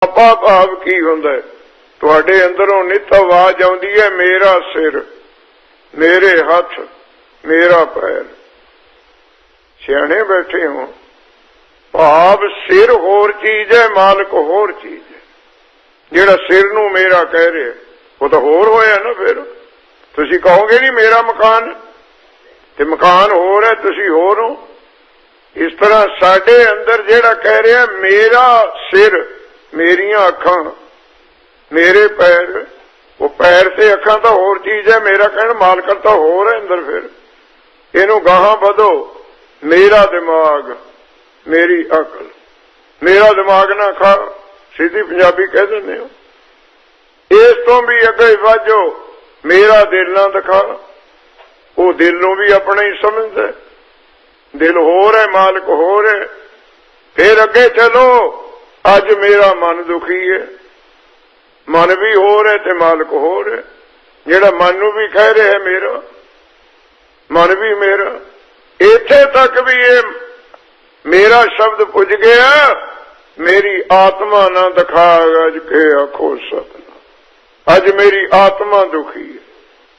ਆਪਾ ਭਾਵ ਕੀ ਹੁੰਦਾ ਹੈ? ਤੁਹਾਡੇ ਅੰਦਰੋਂ ਨਿਤ ਆਵਾਜ਼ ਆਉਂਦੀ ਹੈ, ਮੇਰਾ ਸਿਰ, ਮੇਰੇ ਹੱਥ, ਮੇਰਾ ਪੈਰ। ਸਿਆਣੇ ਬੈਠੇ ਹੋ, ਭਾਵ ਸਿਰ ਹੋਰ ਚੀਜ਼ ਹੈ, ਮਾਲਕ ਹੋਰ ਚੀਜ਼ ਹੈ। ਜਿਹੜਾ ਸਿਰ ਨੂੰ ਮੇਰਾ ਕਹਿ ਰਿਹਾ ਉਹ ਤਾਂ ਹੋਰ ਹੋਇਆ ਨਾ। ਫਿਰ ਤੁਸੀਂ ਕਹੋਗੇ ਨਹੀਂ ਮੇਰਾ ਮਕਾਨ, ਤੇ ਮਕਾਨ ਹੋਰ ਹੈ, ਤੁਸੀਂ ਹੋਰ ਹੋ। ਇਸ ਤਰ੍ਹਾਂ ਸਾਡੇ ਅੰਦਰ ਜਿਹੜਾ ਕਹਿ ਰਿਹਾ ਮੇਰਾ ਸਿਰ, ਮੇਰੀਆਂ ਅੱਖਾਂ, ਮੇਰੇ ਪੈਰ, ਉਹ ਪੈਰ ਤੇ ਅੱਖਾਂ ਤਾਂ ਹੋਰ ਚੀਜ਼ ਹੈ, ਮੇਰਾ ਕਹਿਣ ਮਾਲਕ ਤਾਂ ਹੋਰ ਹੈ ਅੰਦਰ। ਫਿਰ ਇਹਨੂੰ ਗਾਹਾਂ ਵਧੋ, ਮੇਰਾ ਦਿਮਾਗ, ਮੇਰੀ ਅਕਲ। ਮੇਰਾ ਦਿਮਾਗ ਨਾ ਖਾ, ਸਿੱਧੀ ਪੰਜਾਬੀ ਕਹਿ ਦਿੰਦੇ ਹੋ। ਇਸ ਤੋਂ ਵੀ ਅੱਗੇ ਵਾਜੋ, ਮੇਰਾ ਦਿਲ ਨਾ ਦਿਖਾ। ਉਹ ਦਿਲ ਨੂੰ ਵੀ ਆਪਣਾ ਹੀ ਸਮਝਦਾ, ਦਿਲ ਹੋਰ ਹੈ, ਮਾਲਕ ਹੋਰ ਹੈ। ਫਿਰ ਅੱਗੇ ਚਲੋ, ਅੱਜ ਮੇਰਾ ਮਨ ਦੁਖੀ ਹੈ, ਮਨ ਵੀ ਹੋਰ ਹੈ ਤੇ ਮਾਲਕ ਹੋਰ ਹੈ। ਜਿਹੜਾ ਮਨ ਨੂੰ ਵੀ ਕਹਿ ਰਿਹਾ ਮੇਰਾ, ਮਨ ਵੀ ਮੇਰਾ। ਇੱਥੇ ਤੱਕ ਵੀ ਇਹ ਮੇਰਾ ਸ਼ਬਦ ਪੁੱਜ ਗਿਆ, ਮੇਰੀ ਆਤਮਾ ਨਾ ਦਿਖਾ ਅਜ ਕੇ ਆਖੋ ਸਤਿਨਾਮ। ਅੱਜ ਮੇਰੀ ਆਤਮਾ ਦੁਖੀ ਹੈ।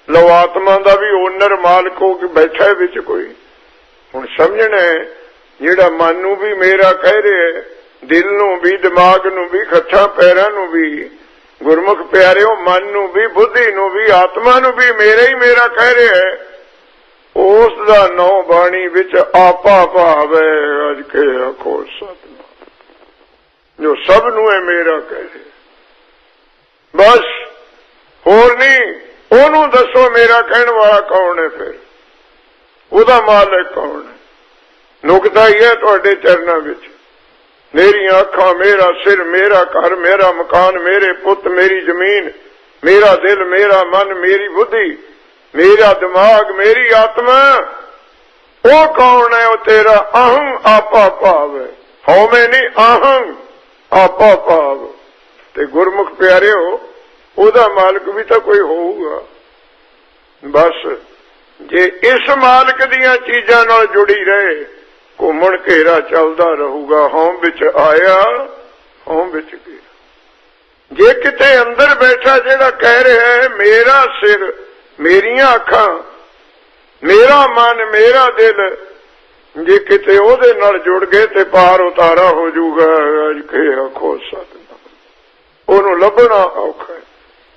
ਲਓ, ਆਤਮਾ ਦਾ ਵੀ ਓਨਰ ਮਾਲਕ ਹੋ ਕੇ ਬੈਠਾ ਵਿੱਚ ਕੋਈ। ਹੁਣ ਸਮਝਣਾ ਹੈ, ਜਿਹੜਾ ਮਨ ਨੂੰ ਵੀ ਮੇਰਾ ਕਹਿ ਰਿਹਾ, ਦਿਲ ਨੂੰ ਵੀ, ਦਿਮਾਗ ਨੂੰ ਵੀ, ਹੱਥਾਂ ਪੈਰਾਂ ਨੂੰ ਵੀ, ਗੁਰਮੁਖ ਪਿਆਰਿਓ ਮਨ ਨੂੰ ਵੀ, ਬੁੱਧੀ ਨੂੰ ਵੀ, ਆਤਮਾ ਨੂੰ ਵੀ ਮੇਰਾ ਹੀ ਮੇਰਾ ਕਹਿ ਰਿਹਾ ਹੈ। ਉਸ ਦਾ ਨੌ ਬਾਣੀ ਵਿੱਚ ਆਪਾ ਭਾਵ ਹੈ, ਅਜ ਕੇ ਆਖੋ ਸਤਿਨਾਮ। ਜੋ ਸਭ ਨੂੰ ਹੈ ਮੇਰਾ ਕਹਿ ਰਿਹਾ, ਬਸ ਹੋਰ ਨਹੀਂ। ਉਹਨੂੰ ਦੱਸੋ ਮੇਰਾ ਕਹਿਣ ਵਾਲਾ ਕੌਣ ਹੈ? ਫਿਰ ਉਹਦਾ ਮਾਲਕ ਕੌਣ ਹੈ? ਨੁਕਤਾ ਹੀ ਹੈ ਤੁਹਾਡੇ ਚਰਨਾਂ ਵਿੱਚ। ਮੇਰੀਆਂ ਅੱਖਾਂ, ਮੇਰਾ ਸਿਰ, ਮੇਰਾ ਘਰ, ਮੇਰਾ ਮਕਾਨ, ਮੇਰੇ ਪੁੱਤ, ਮੇਰੀ ਜ਼ਮੀਨ, ਮੇਰਾ ਦਿਲ, ਮੇਰਾ ਮਨ, ਮੇਰੀ ਬੁੱਧੀ, ਮੇਰਾ ਦਿਮਾਗ, ਮੇਰੀ ਆਤਮਾ, ਉਹ ਕੌਣ ਹੈ? ਉਹ ਤੇਰਾ ਅਹੰ ਆਪਾ ਭਾਵ ਹੈ। ਹਉਮੈ ਨਹੀਂ, ਅਹੰ ਆਪਾ ਭਾਵ। ਤੇ ਗੁਰਮੁਖ ਪਿਆਰਿਓ, ਉਹਦਾ ਮਾਲਕ ਵੀ ਤਾਂ ਕੋਈ ਹੋਊਗਾ। ਬਸ ਜੇ ਇਸ ਮਾਲਕ ਦੀਆਂ ਚੀਜ਼ਾਂ ਨਾਲ ਜੁੜੀ ਰਹੇ, ਘੁੰਮਣ ਘੇਰਾ ਚੱਲਦਾ ਰਹੂਗਾ। ਹਉਮ ਵਿੱਚ ਆਇਆ, ਹਉਮ ਵਿੱਚ ਗਿਆ। ਜੇ ਕਿਤੇ ਅੰਦਰ ਬੈਠਾ ਜਿਹੜਾ ਕਹਿ ਰਿਹਾ ਹੈ ਮੇਰਾ ਸਿਰ, ਮੇਰੀਆਂ ਅੱਖਾਂ, ਮੇਰਾ ਮਨ, ਮੇਰਾ ਦਿਲ, ਜੇ ਕਿਤੇ ਉਹਦੇ ਨਾਲ ਜੁੜ ਗਏ ਤੇ ਪਾਰ ਉਤਾਰਾ ਹੋ ਜਾਊਗਾ। ਅਜ ਕੇ ਆਖੋ ਸਤਿਨਾਮ। ਉਹਨੂੰ ਲੱਭਣਾ ਔਖਾ ਹੈ।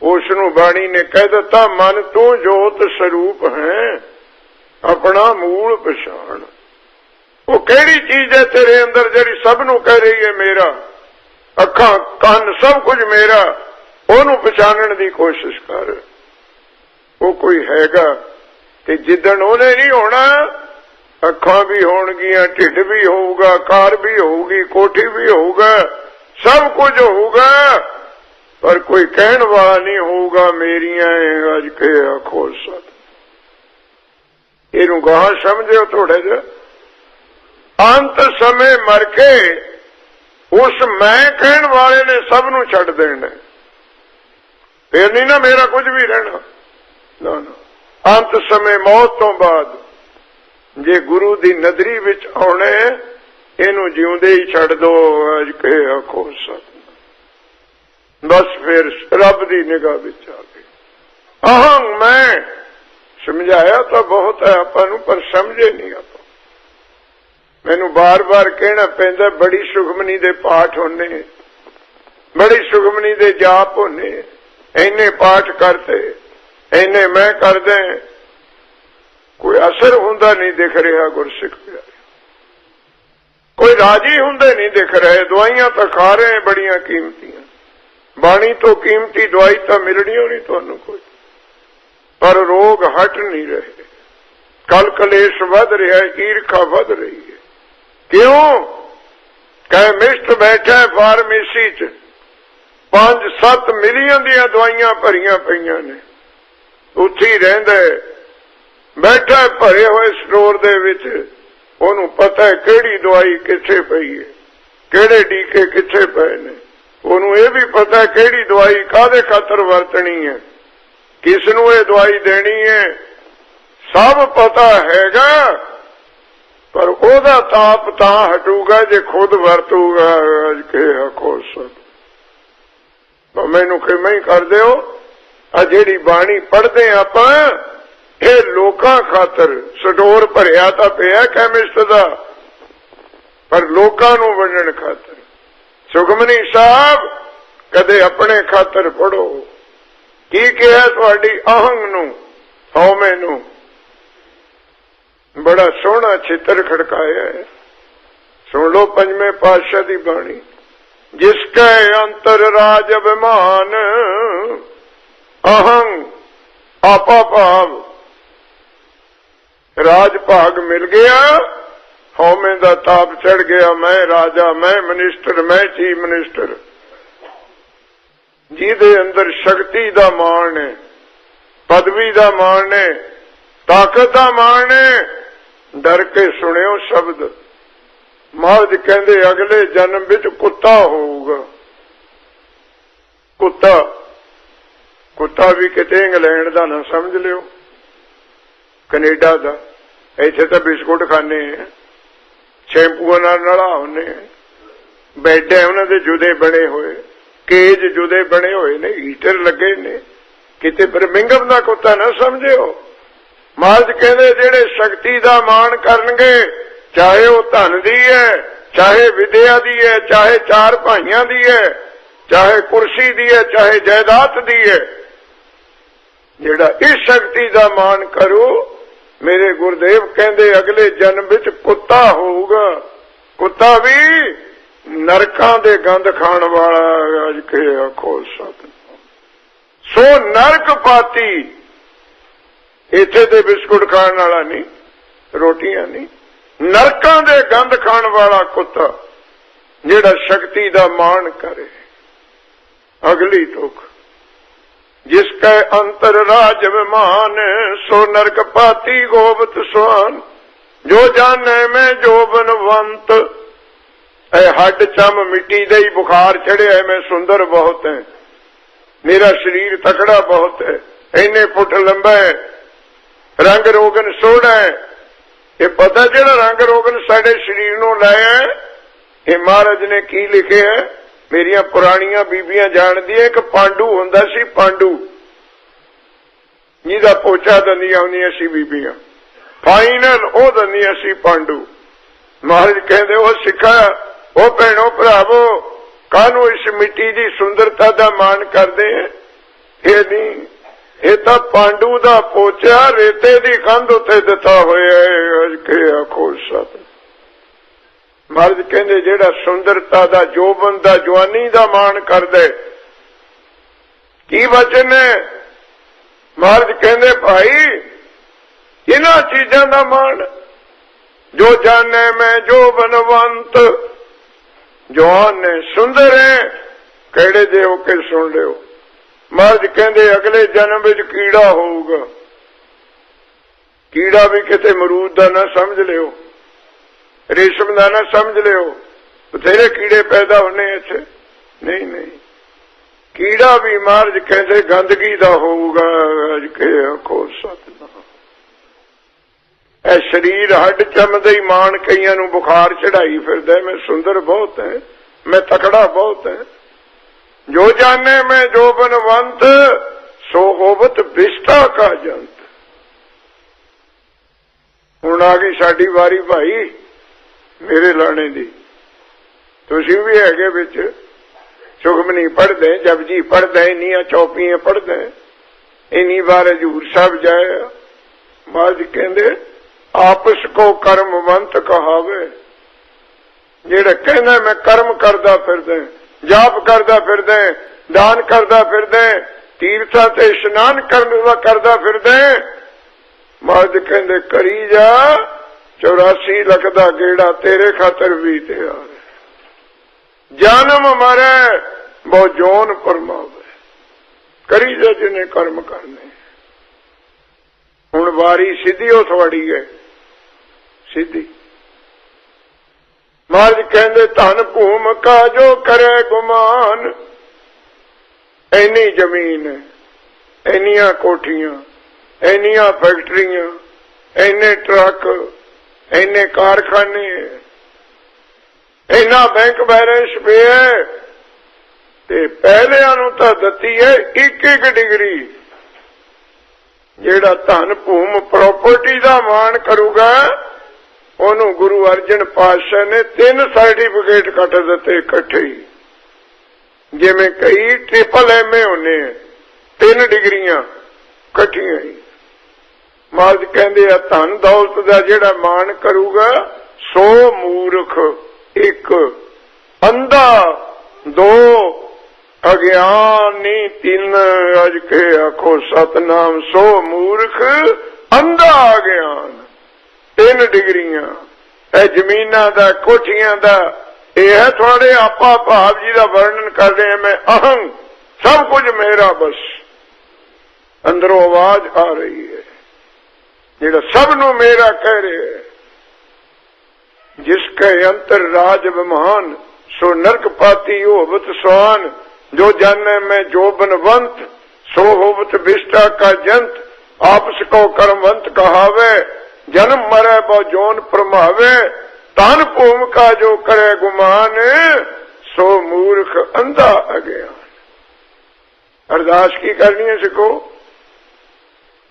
ਉਸ ਨੂੰ ਬਾਣੀ ਨੇ ਕਹਿ ਦਿੱਤਾ, ਮਨ ਤੂੰ ਜੋਤ ਸਰੂਪ ਹੈ, ਆਪਣਾ ਮੂਲ ਪਛਾਣ। ਉਹ ਕਿਹੜੀ ਚੀਜ਼ ਹੈ ਤੇਰੇ ਅੰਦਰ ਜਿਹੜੀ ਸਭ ਨੂੰ ਕਹਿ ਰਹੀ ਹੈ ਮੇਰਾ? ਅੱਖਾਂ, ਕੰਨ, ਸਭ ਕੁਝ ਮੇਰਾ। ਉਹਨੂੰ ਪਛਾਣਨ ਦੀ ਕੋਸ਼ਿਸ਼ ਕਰ। ਉਹ ਕੋਈ ਹੈਗਾ, ਤੇ ਜਿੱਦਣ ਉਹਨੇ ਨਹੀਂ ਹੋਣਾ, ਅੱਖਾਂ ਵੀ ਹੋਣਗੀਆਂ, ਢਿੱਡ ਵੀ ਹੋਊਗਾ, ਕਾਰ ਵੀ ਹੋਊਗੀ, ਕੋਠੀ ਵੀ ਹੋਊਗਾ, ਸਭ ਕੁਝ ਹੋਊਗਾ, ਪਰ ਕੋਈ ਕਹਿਣ ਵਾਲਾ ਨਹੀਂ ਹੋਊਗਾ ਮੇਰੀਆਂ ਅਜ ਕੇ ਆਖੋ ਸਤ। ਇਹਨੂੰ ਗਾਹਾਂ ਸਮਝਿਓ ਥੋੜਾ ਜਿਹਾ। ਅੰਤ ਸਮੇਂ ਮਰ ਕੇ ਉਸ ਮੈਂ ਕਹਿਣ ਵਾਲੇ ਨੇ ਸਭ ਨੂੰ ਛੱਡ ਦੇਣਾ। ਫਿਰ ਨਹੀਂ ਨਾ ਮੇਰਾ ਕੁਝ ਵੀ ਰਹਿਣਾ। ਨਾ ਨਾ, ਅੰਤ ਸਮੇਂ ਮੌਤ ਤੋਂ ਬਾਅਦ ਜੇ ਗੁਰੂ ਦੀ ਨਦਰੀ ਵਿੱਚ ਆਉਣਾ, ਇਹਨੂੰ ਜਿਉਂਦੇ ਹੀ ਛੱਡ ਦੋ। ਅਜ ਕੇ ਆਖੋ ਸਤ। ਬਸ ਫਿਰ ਰੱਬ ਦੀ ਨਿਗਾਹ ਵਿੱਚ ਆ ਗਏ। ਅਹੰ ਮੈਂ ਸਮਝਾਇਆ ਤਾਂ ਬਹੁਤ ਹੈ ਆਪਾਂ ਨੂੰ, ਪਰ ਸਮਝੇ ਨਹੀਂ ਆਪਾਂ। ਮੈਨੂੰ ਬਾਰ-ਬਾਰ ਕਹਿਣਾ ਪੈਂਦਾ, ਬੜੀ ਸੁਖਮਨੀ ਦੇ ਪਾਠ ਹੋਣੇ, ਬੜੀ ਸੁਖਮਨੀ ਦੇ ਜਾਪ ਹੋਣੇ, ਇੰਨੇ ਪਾਠ ਕਰਤੇ, ਇੰਨੇ ਮੈਂ ਕਰਦਾ, ਕੋਈ ਅਸਰ ਹੁੰਦਾ ਨਹੀਂ ਦਿਖ ਰਿਹਾ। ਗੁਰਸਿੱਖ ਪਿਆਰੇ ਕੋਈ ਰਾਜੀ ਹੁੰਦੇ ਨਹੀਂ ਦਿਖ ਰਹੇ। ਦਵਾਈਆਂ ਤਾਂ ਖਾ ਰਹੇ ਬੜੀਆਂ ਕੀਮਤੀਆਂ, ਬਾਣੀ ਤੋਂ ਕੀਮਤੀ ਦਵਾਈ ਤਾਂ ਮਿਲਣੀ ਹੋਣੀ ਤੁਹਾਨੂੰ ਕੋਈ, ਪਰ ਰੋਗ ਹਟ ਨਹੀਂ ਰਹੇ। ਕਲ ਕਲੇਸ਼ ਵੱਧ ਰਿਹਾ, ਈਰਖਾ ਵੱਧ ਰਹੀ ਹੈ। ਕਿਉਂ? ਕੈਮਿਸਟ ਬੈਠਾ ਫਾਰਮੇਸੀ 'ਚ 5-7 ਮਿਲੀਅਨ ਦੀਆਂ ਦਵਾਈਆਂ ਭਰੀਆਂ ਪਈਆਂ ਨੇ, ਉੱਥੇ ਹੀ ਰਹਿੰਦਾ, ਬੈਠਾ ਭਰੇ ਹੋਏ ਸਟੋਰ ਦੇ ਵਿੱਚ। ਉਹਨੂੰ ਪਤਾ ਹੈ ਕਿਹੜੀ ਦਵਾਈ ਕਿੱਥੇ ਪਈ ਹੈ, ਕਿਹੜੇ ਟੀਕੇ ਕਿੱਥੇ ਪਏ ਨੇ। ਉਹਨੂੰ ਇਹ ਵੀ ਪਤਾ ਕਿਹੜੀ ਦਵਾਈ ਕਾਹਦੇ ਖਾਤਰ ਵਰਤਣੀ ਹੈ, ਕਿਸ ਨੂੰ ਇਹ ਦਵਾਈ ਦੇਣੀ ਹੈ, ਸਭ ਪਤਾ ਹੈਗਾ। ਪਰ ਉਹਦਾ ਤਾਪ ਤਾਂ ਹਟੂਗਾ ਜੇ ਖੁਦ ਵਰਤੂਗਾ। ਅਜ ਕੇ ਆਖੋ ਸਤ। मैनू किवें ही कर दिओ। आ जिहड़ी बाणी पढ़दे आपां ये लोकां खातर स्टोर भरिया तां पिया कैमिस्ट दा, पर लोकां नूं वंडण खातर। सुखमनी साहब कदे अपने खातर पढ़ो। की कहा तुहाडी आहंग नूं, हौमे नूं? बड़ा सोहना चित्र खड़काया है। सुन लो पंजवें पातशाह दी बाणी। जिसके अंतर राज अभिमान, अहंग आपा भाव, राज भाग मिल गया, हौमे दा ताप चढ़ गया। मैं राजा, मैं मिनिस्टर, मैं चीफ मिनिस्टर। जिहदे अंदर शक्ति दा मान है, पदवी दा मान है, ताकत दा मान है, डर के सुनियो शब्द। महाराज कहंदे अगले जन्म विच कुत्ता होऊगा। कुत्ता, कुत्ता भी किते इंग्लैंड दा ना समझ लियो, कनेडा दा। इत्थे तां बिस्कुट खाने हैं, शैंपूआं नाल नलाउने, बैड है उन्हां दे जुदे बने होए, केज जुदे बने होए ने, हीटर लगे ने। किते बर्मिंघम दा कुत्ता ना समझियो। महाराज कहते जेड़े शक्ति दा मान करनगे, चाहे वो धन दी है, चाहे विद्या दी है, चाहे चार भाइयों दी है, चाहे कुर्सी दी है, चाहे जायदाद दी है, जेड़ा इस शक्ति दा मान करो, मेरे गुरुदेव कहते अगले जन्म विच कुत्ता होगा। कुत्ता भी नरकां दे गंद खाण वाला। अज के आखो सतनाम। सो नरक पाती। इत्थे ते बिस्कुट खाण वाला नहीं, रोटियां नहीं, नरकां दे गंद खाण वाला कुत्ता जेड़ा शक्ति दा मान करे। अगली तुक। जिसके अंतर राज विमान, सो नरक पाती गोबत स्वान। जो जाने में जो बनवंत, ऐ हड्ड चम मिट्टी दे ही बुखार चढ़े है। मैं सुंदर बहुत है, मेरा शरीर तकड़ा बहुत है, इन्ने फुट लंबा है, रंग रोगन सोड़ा है। ये पता जेड़ा रंग रोगन साडे शरीर नूं लाया है, ये महाराज ने की लिखे है। मेरिया पुरानिया बीबियां जानदी है कि पांडू हुंदा सी, पांडू जिहदा पोचा दंदियां हुंदियां सी बीबियां, फाइनल ओ दंदियां सी पांडू। महाराज कहंदे ओ सिखा, ओ भैणो भरावो, कानू इस मिट्टी दी सुंदरता दा मान करदे हैं? ये नहीं, ये तो पांडू दा पोचा रेते दी कंध उत्ते दिता होया है। अज के आखो सत। महाराज कहंदे जेड़ा सुंदरता दा, जोबन दा, जवानी दा मान करदे, की वचन है? महाराज कहंदे भाई इन्हां चीजां दा मान। जो जाने मैं जो बनवंत, जवान ने सुंदर है, कहड़े जे होके सुन लियो। महाराज कहंदे अगले जन्म विच कीड़ा होऊगा। कीड़ा भी किते मरूद दा ना समझ लियो, रेशम दा ना समझ लियो। बथेरे कीड़े पैदा होने इत्थे। नहीं नहीं, कीड़ा भी महाराज कहंदे गंदगी दा होऊगा। अज के आखो सतनाम। ए शरीर हड्ड चमदे ही मान कईयां नूं बुखार चढ़ाई फिरदा। मैं सुंदर बहुत है, मैं तकड़ा बहुत है। जो जाने में जो बनवंत, सो होवत विष्ठा का जंत। हुण आ गई साडी वारी भाई मेरे लाने दी। तुसीं भी हैगे विच, सुखमनी पढ़दे, जपजी पढ़दे, इन्नियां चौपियां पढ़दे, इन्नी बार हजूर साहब जाए। महाराज कहंदे आपस को कर्मवंत कहावे। जेड़ा कहना मैं कर्म करदा फिरदा, जाप करदा फिरदा, दान करदा फिरदा, तीर्थां ते इशनान करदा फिरदा, महाराज कहंदे करी जा 84 लाख दा गेड़ा तेरे खातर भी तैयार है। जन्म मरे बहु जोन परमावे। करी जा जिन्हें कर्म करने। हुण वारी सीधी हो थोड़ी है, सीधी। महाराज कहंदे धन भूम का जो करे गुमान। इन्नी जमीन, इन्नियां कोठियां, इन्नियां फैक्ट्रियां, इन्ने ट्रक, इन्ने कारखाने, इन्ना बैंक बैलेंस पे है। ਤੇ ਪਹਿਲਿਆਂ ਨੂੰ ਤਾਂ ਦਿੱਤੀ ਹੈ 1-1 ਡਿਗਰੀ। ਜਿਹੜਾ ਧਨ ਭੂਮ ਪ੍ਰਾਪਰਟੀ ਦਾ ਮਾਣ ਕਰੂਗਾ ਉਹਨੂੰ ਗੁਰੂ ਅਰਜਨ ਪਾਤਸ਼ਾਹ ਨੇ 3 ਸਰਟੀਫਿਕੇਟ ਕੱਟ ਦਿੱਤੇ ਇਕੱਠੇ ਹੀ। ਜਿਵੇਂ ਕਈ ਟ੍ਰਿਪਲ MA ਹੁੰਦੇ ਆ, 3 ਡਿਗਰੀਆਂ ਇਕੱਠੀਆਂ ਹੀ। ਮਹਾਰਾਜ ਕਹਿੰਦੇ ਆ ਧਨ ਦੌਲਤ ਦਾ ਜਿਹੜਾ ਮਾਣ ਕਰੂਗਾ 100 ਮੂਰਖ, 1 ਅੰਧਾ, 2 ਅਗਿਆਨੀ, 3 ਅਜ ਕੇ ਆਖੋ ਸਤਨਾਮ। 100 ਮੂਰਖ, ਅੰਧਾ, ਅਗਿਆਨ, 3 ਡਿਗਰੀਆਂ। ਇਹ ਜ਼ਮੀਨਾਂ ਦਾ, ਕੋਠੀਆਂ ਦਾ, ਇਹ ਹੈ ਤੁਹਾਡੇ ਆਪਾ ਭਾਵ ਜੀ ਦਾ ਵਰਣਨ ਕਰ ਰਹੇ ਮੈਂ। ਅਹੰ, ਸਭ ਕੁਝ ਮੇਰਾ ਬਸ। ਅੰਦਰੋਂ ਆਵਾਜ਼ ਆ ਰਹੀ ਹੈ ਜਿਹੜਾ ਸਭ ਨੂੰ ਮੇਰਾ ਕਹਿ ਰਿਹਾ ਹੈ। ਜਿਸ ਕੈ ਅੰਤਰ ਰਾਜ ਵਿਮਾਨ ਸੋ ਨਰਕ ਪਾਤੀ ਹੋਵਤ ਸਵਾਨ। ਜੋ ਜਾਨੇ मैं जो बनवंत सो होवत विष्टा का जंत। आपस को कर्मवंत कहावे जन्म मरे बो जोन प्रमावे। तान भूम का जो करे गुमान सो मूर्ख अंधा अज्ञान। अरदास की करनी है सिखो।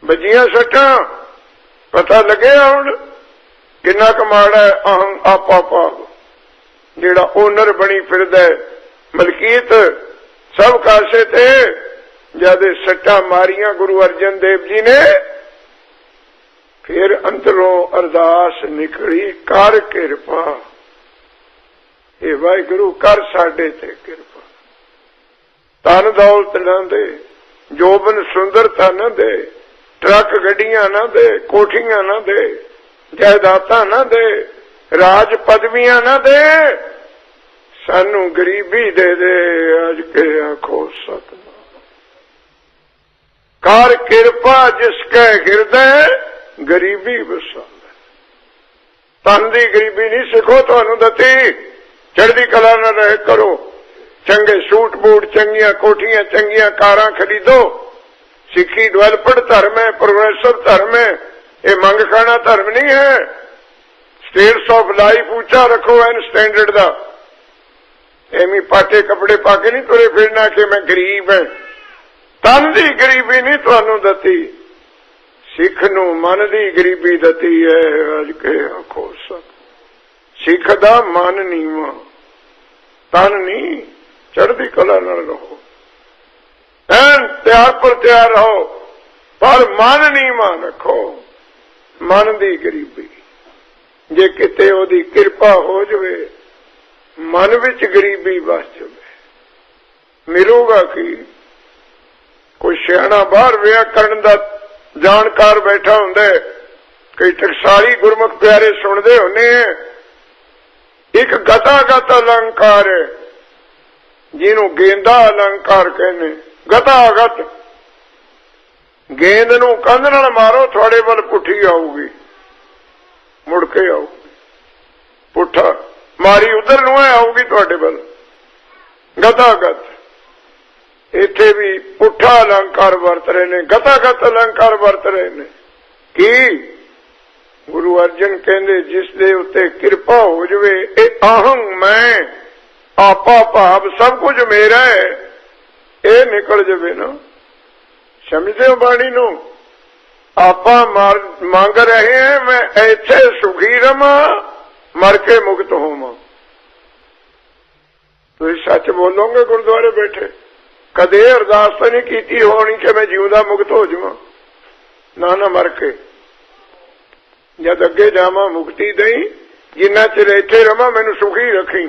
बजियां सट्टा पता लगे हुण किन्ना कमाड़ा है अहं आपा भाव। जेड़ा ओनर बनी फिरदा मलकीत सब कासे थे। जद सट्टा मारिया गुरु अर्जन देव जी ने फिर अंदरों अरदास निकली कर किरपा। ये वाहिगुरु कर साडे ते किरपा। धन दौलत ना दे, जोबन सुंदरता ना दे, ट्रक गड्डियां ना दे, कोठियां ना दे, जायदादा ना दे, राज पदवियां ना दे, सानू गरीबी दे दे। अज के आखो सतनाम। कर किरपा जिसके हिरदे गरीबी वसावे। धन दी गरीबी नहीं सिखो तुहानू दती। चढ़दी कला ना रहे करो। चंगे सूट बूट, चंगियां कोठियां, चंगियां कारां खरीदो। सिक्खी डेवलप्ड धर्म है, प्रोग्रेसिव धर्म है। ये मंग खाना धर्म नहीं है। स्टेट्स ऑफ लाइफ ऊंचा रखो एन स्टैंडर्ड का। एवं पाटे कपड़े पाके नहीं तुरे फिरना कि मैं गरीब है। तन की गरीबी नहीं तुहानू दती, सिख नू मन की गरीबी दती है। अज के आखो सत सिख दा मन नीवा, तन नहीं। चढ़दी कला नाल रहो, एन त्यार पर त्यार रहो, पर मन नीवा रखो। मन की गरीबी जे किते ओदी किरपा हो जाए, मन विच गरीबी बस जाए, मिलूगा कि कोई सियाणा बाहर व्याकरण दा जानकार बैठा हुंदा है। कई टकसाली गुरमुख प्यारे सुनते होने। एक गतागत अलंकार है जिन्हों गेंदा अलंकार कहने। गतागत गेंद नूं कंध नाल मारो थोड़े वल पुठी आऊगी, मुड़ के आऊगी। पुठा मारी उधर नूं आऊगी थोड़े वल। गतागत इत्थे भी पुठा अलंकार वरत रहे ने, गतागत अलंकार वरत रहे ने। की गुरु अर्जन कहंदे जिस दे उत्ते किरपा हो जावे, ए अहं मैं आपा भाव सब कुछ मेरा है, ये निकल जावे ना। समझते हो बाणी नूं? आपा मांग रहे हैं मैं ऐसे सुखी रहा, मर के मुक्त होवां। तुसीं सच बोलोगे गुरुद्वारे बैठे? कदे अरदास तो नहीं की होनी कि मैं जीवदा मुक्त हो जावां। ना ना मर के जद अगे जावां मुक्ति दई, जिन्ना चिर इत्थे रवां मैनूं सुखी रखी।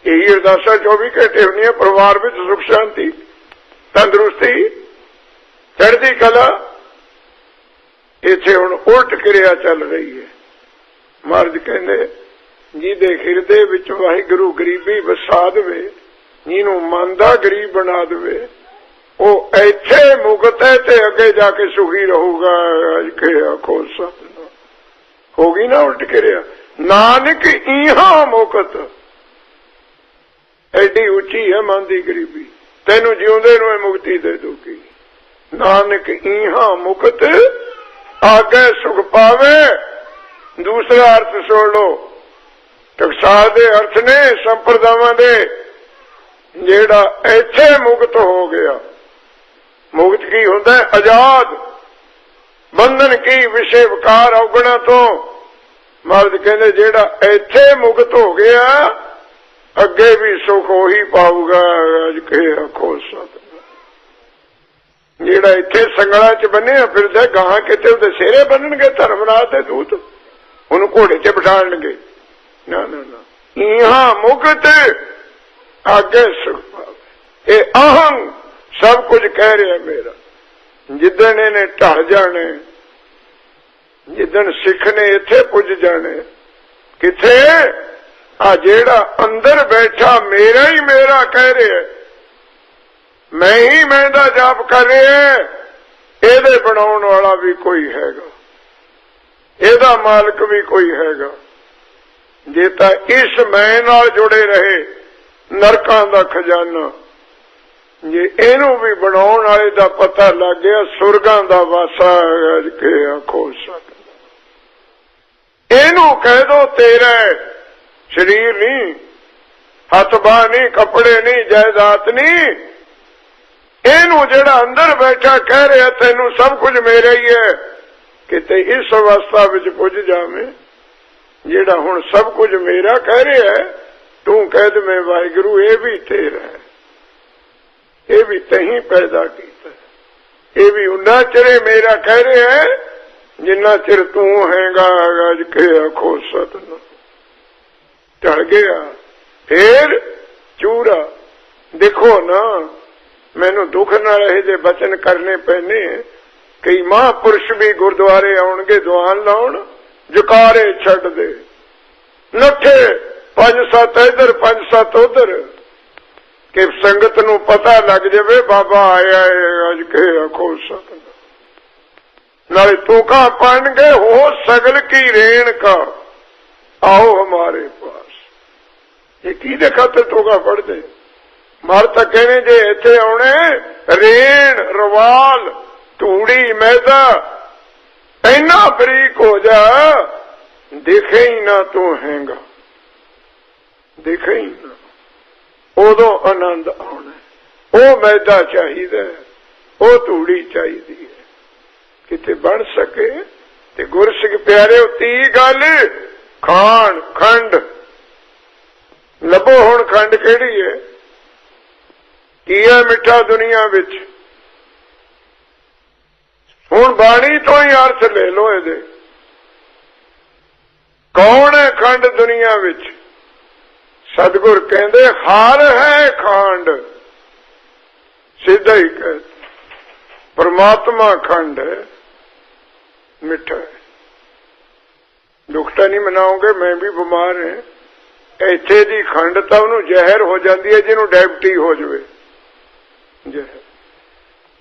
यही अरदासां 24 घंटे होंदियां। परिवार में सुख शांति, तंदुरुस्ती, चढ़दी कला। इत्थे हुण उल्ट क्रिया चल रही है। महाराज कहंदे जिहदे हिरदे विच वाहिगुरू गरीबी वसा देवे, जिन्हों मन दा गरीब बना देवे, वो इत्थे मुक्त है ते अगे जाके सुखी रहूगा। अज के आखो सतनाम। होगी ना उल्ट क्रिया। नानक इहां मुक्त। एडी उची है मन की गरीबी, तेनू जिउंदे नूं मुक्ति दे दूगी। नानक इहां मुक्त आगे सुख पावे। दूसरा अर्थ सुन लो। टकसाल दे अर्थ ने संप्रदावां दे। ਜਿਹੜਾ ਇੱਥੇ ਮੁਕਤ ਹੋ ਗਿਆ। ਮੁਕਤ ਕੀ ਹੁੰਦਾ? ਆਜ਼ਾਦ, ਬੰਧਨ ਕੀ ਵਿਸ਼ੇ ਵਿਕਾਰ ਔਗਣਾ ਤੋਂ। ਮਹਾਰਾਜ ਕਹਿੰਦੇ ਜਿਹੜਾ ਇੱਥੇ ਮੁਕਤ ਹੋ ਗਿਆ ਅੱਗੇ ਵੀ ਸੁਖ ਉਹੀ ਪਾਊਗਾ। ਅੱਜ ਕੇ ਆਖੋ ਸਤਿ। ਜਿਹੜਾ ਇੱਥੇ ਸੰਗਲਾਂ ਚ ਬੰਨਿਆ ਫਿਰਦਾ ਗਾਹਾਂ ਕਿਤੇ ਉਹਦੇ ਸਿਹਰੇ ਬੰਨਣਗੇ ਧਰਮਰਾਜ ਦੇ ਦੂਤ, ਉਹਨੂੰ ਘੋੜੇ ਚ ਬਿਠਾਣਗੇ। ਨਾ ਨਾ ਨਾ, ਇਹਾਂ ਮੁਕਤ ਅੱਗੇ ਸੁਖ ਪਾਵੇ। ਇਹ ਅਹੰ ਸਭ ਕੁਝ ਕਹਿ ਰਿਹਾ ਮੇਰਾ। ਜਿੱਦਣ ਇਹਨੇ ਢਲ ਜਾਣੇ, ਜਿੱਦਣ ਸਿੱਖ ਨੇ ਇੱਥੇ ਪੁੱਜ ਜਾਣੇ। ਕਿੱਥੇ? ਆ ਜਿਹੜਾ ਅੰਦਰ ਬੈਠਾ ਮੇਰਾ ਹੀ ਮੇਰਾ ਕਹਿ ਰਿਹਾ, ਮੈਂ ਹੀ ਮੈਂ ਦਾ ਜਾਪ ਕਰ ਰਿਹਾ, ਇਹਦੇ ਬਣਾਉਣ ਵਾਲਾ ਵੀ ਕੋਈ ਹੈਗਾ, ਇਹਦਾ ਮਾਲਕ ਵੀ ਕੋਈ ਹੈਗਾ। ਜੇ ਤਾਂ ਇਸ ਮੈਂ ਨਾਲ ਜੁੜੇ ਰਹੇ ਨਰਕਾਂ ਦਾ ਖਜ਼ਾਨਾ, ਜੇ ਇਹਨੂੰ ਵੀ ਬਣਾਉਣ ਵਾਲੇ ਦਾ ਪਤਾ ਲੱਗ ਗਿਆ ਸੁਰਗਾਂ ਦਾ ਵਾਸਾ ਅੱਜ ਕੇ ਆਖੋ ਸਕਦਾ। ਇਹਨੂੰ ਕਹਿ ਦੋ ਤੇਰਾ ਸਰੀਰ ਨਹੀਂ, ਹੱਥ ਬਾਹ ਨਹੀਂ, ਕੱਪੜੇ ਨਹੀਂ, ਜਾਇਦਾਦ ਨਹੀਂ। ਇਹਨੂੰ ਜਿਹੜਾ ਅੰਦਰ ਬੈਠਾ ਕਹਿ ਰਿਹਾ ਤੈਨੂੰ ਸਭ ਕੁਝ ਮੇਰਾ ਹੀ ਹੈ, ਕਿਤੇ ਇਸ ਅਵਸਥਾ ਵਿੱਚ ਪੁੱਜ ਜਾਵੇਂ ਜਿਹੜਾ ਹੁਣ ਸਭ ਕੁਝ ਮੇਰਾ ਕਹਿ ਰਿਹਾ ਤੂੰ ਕਹਿ ਦੇ ਮੈਂ ਵਾਹਿਗੁਰੂ ਇਹ ਵੀ ਤੇਰਾ ਹੈ, ਇਹ ਵੀ ਤਹੀਂ ਪੈਦਾ ਕੀਤਾ, ਇਹ ਵੀ ਉਨਾ ਚਿਰ ਮੇਰਾ ਕਹਿ ਰਿਹਾ ਹੈ ਜਿੰਨਾ ਚਿਰ ਤੂੰ ਹੈਗਾ। ਅੱਜ ਕੇ ਆਖੋ ਸਤਿਨਾਮ। ਢਲ ਗਿਆ ਫੇਰ ਚੂਰਾ। ਦੇਖੋ ਨਾ, ਮੈਨੂੰ ਦੁੱਖ ਨਾਲ ਇਹ ਜੇ ਬਚਨ ਕਰਨੇ ਪੈਣੇ। ਕਈ ਮਹਾਂਪੁਰਸ਼ ਵੀ ਗੁਰਦੁਆਰੇ ਆਉਣਗੇ ਦੁਆਨ ਲਾਉਣ, ਜੁਕਾਰੇ ਛੱਡ ਦੇ, ਨੱਠੇ 5-7 ਇੱਧਰ 5-7 ਉੱਧਰ, ਕਿ ਸੰਗਤ ਨੂੰ ਪਤਾ ਲੱਗ ਜਾਵੇ ਬਾਬਾ ਆਇਆ ਹੈ। ਅੱਜ ਕੇ ਆਖੋ ਸਤਿਨਾਮ। ਨਾਲੇ ਤੂਕਾਂ ਪੜਨਗੇ ਹੋ ਸਗਲ ਕੀ ਰੇਣ ਕਾ ਆਓ ਹਮਾਰੇ ਪਾਸ। ਇਹ ਕਿਹਦੇ ਖਾਤਰ ਤੂਕਾਂ ਪੜਦੇ? ਮਰ ਤਾਂ ਕਹਿੰਦੇ ਜੇ ਇੱਥੇ ਆਉਣੇ ਰੇਣ, ਰਵਾਲ, ਧੂੜੀ, ਮੈਦਾ ਇੰਨਾ ਬਰੀਕ ਹੋ ਜਾ ਦਿਖੇ ਹੀ ਨਾ ਤੂੰ ਹੈਗਾ, ਦਿਖੇ ਹੀ ਨਾ, ਉਦੋਂ ਆਨੰਦ ਆਉਣਾ। ਉਹ ਮੈਦਾ ਚਾਹੀਦਾ, ਉਹ ਧੂੜੀ ਚਾਹੀਦੀ ਹੈ ਕਿਤੇ ਬਣ ਸਕੇ। ਤੇ ਗੁਰਸਿੱਖ ਪਿਆਰਿਓ ਤੀ ਗੱਲ ਖਾਣ ਖੰਡ ਲੱਭੋ। ਹੁਣ ਖੰਡ ਕਿਹੜੀ ਹੈ? ਕੀ ਹੈ ਮਿੱਠਾ ਦੁਨੀਆ ਵਿੱਚ? ਹੁਣ ਬਾਣੀ ਤੋਂ ਹੀ ਅਰਥ ਲੈ ਲੋ ਇਹਦੇ। ਕੌਣ ਹੈ ਖੰਡ ਦੁਨੀਆ ਵਿੱਚ? ਸਤਿਗੁਰ ਕਹਿੰਦੇ ਹਰ ਹੈ ਖੰਡ। ਸਿੱਧਾ ਹੀ ਕਹਿ, ਪਰਮਾਤਮਾ ਖੰਡ ਹੈ, ਮਿੱਠਾ ਹੈ। ਦੁੱਖ ਤਾਂ ਨਹੀਂ ਮਨਾਓਗੇ, ਮੈਂ ਵੀ ਬਿਮਾਰ ਹਾਂ। ਇੱਥੇ ਦੀ ਖੰਡ ਤਾਂ ਉਹਨੂੰ ਜ਼ਹਿਰ ਹੋ ਜਾਂਦੀ ਹੈ ਜਿਹਨੂੰ ਡਾਇਬਟੀ ਹੋ ਜਾਵੇ।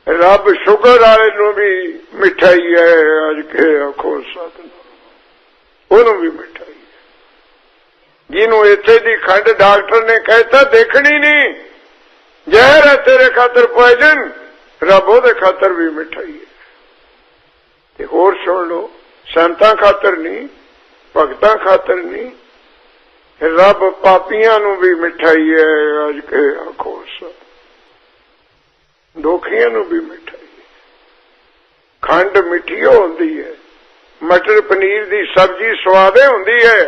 ਰੱਬ ਸ਼ੂਗਰ ਵਾਲੇ ਨੂੰ ਵੀ ਮਿਠਾਈ ਹੈ। ਅੱਜ ਕੇ ਆਖੋ ਸਤਿਨਾਮ। ਉਹਨੂੰ ਵੀ ਮਿਠਾਈ ਹੈ। ਜਿਹਨੂੰ ਇੱਥੇ ਦੀ ਖੰਡ ਡਾਕਟਰ ਨੇ ਕਹਿਤਾ ਦੇਖਣੀ ਨਹੀਂ, ਜ਼ਹਿਰ ਹੈ ਤੇਰੇ ਖਾਤਰ ਪੋਇਜ਼ਨ, ਰੱਬ ਉਹਦੇ ਖਾਤਰ ਵੀ ਮਿਠਾਈ ਹੈ। ਤੇ ਹੋਰ ਸੁਣ ਲਓ, ਸੰਤਾਂ ਖਾਤਰ ਨਹੀਂ, ਭਗਤਾਂ ਖਾਤਰ ਨਹੀਂ, ਰੱਬ ਪਾਪੀਆਂ ਨੂੰ ਵੀ ਮਿਠਾਈ ਹੈ। ਅੱਜ ਕੇ ਆਖੋ ਸਤਿਨਾਮ। ਦੋਖੀਆਂ ਨੂੰ ਵੀ ਮਿਠਾਈ ਹੈ। ਖੰਡ ਮਿੱਠੀ ਹੁੰਦੀ ਹੈ, ਮਟਰ ਪਨੀਰ ਦੀ ਸਬਜ਼ੀ ਸਵਾਦੇ ਹੁੰਦੀ ਹੈ।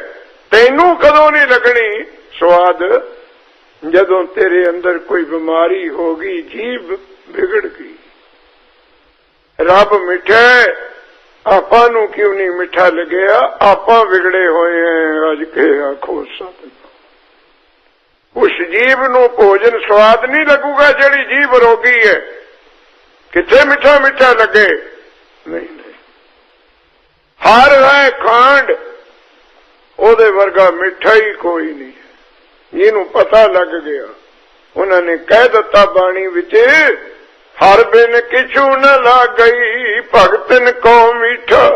ਤੈਨੂੰ ਕਦੋਂ ਨਹੀਂ ਲੱਗਣੀ ਸਵਾਦ? ਜਦੋਂ ਤੇਰੇ ਅੰਦਰ ਕੋਈ ਬਿਮਾਰੀ ਹੋ ਗਈ, ਜੀਭ ਵਿਗੜ ਗਈ। ਰੱਬ ਮਿੱਠਾ ਹੈ, ਆਪਾਂ ਨੂੰ ਕਿਉਂ ਨਹੀਂ ਮਿੱਠਾ ਲੱਗਿਆ? ਆਪਾਂ ਵਿਗੜੇ ਹੋਏ ਹਾਂ। ਅੱਜ ਕੇ ਆਖੋ ਸਤਿਨਾਮ। ਉਸ ਜੀਭ ਨੂੰ ਭੋਜਨ ਸਵਾਦ ਨਹੀਂ ਲੱਗੂਗਾ ਜਿਹੜੀ ਜੀਭ ਰੋਗੀ ਹੈ। ਕਿੱਥੇ ਮਿੱਠਾ ਮਿੱਠਾ ਲੱਗੇ? ਨਹੀਂ ਨਹੀਂ। ਹਰ ਹੈ ਖੰਡ, ਉਹਦੇ ਵਰਗਾ ਮਿੱਠਾ ਹੀ ਕੋਈ ਨਹੀਂ ਹੈ। ਇਹਨੂੰ ਪਤਾ ਲੱਗ ਗਿਆ। ਉਹਨਾਂ ਨੇ ਕਹਿ ਦਿੱਤਾ ਬਾਣੀ ਵਿੱਚ, ਹਰ ਬਿਨ ਕਿਛੂ ਨ ਲਾਗਈ ਭਗਤਨ ਕੋ ਮੀਠਾ,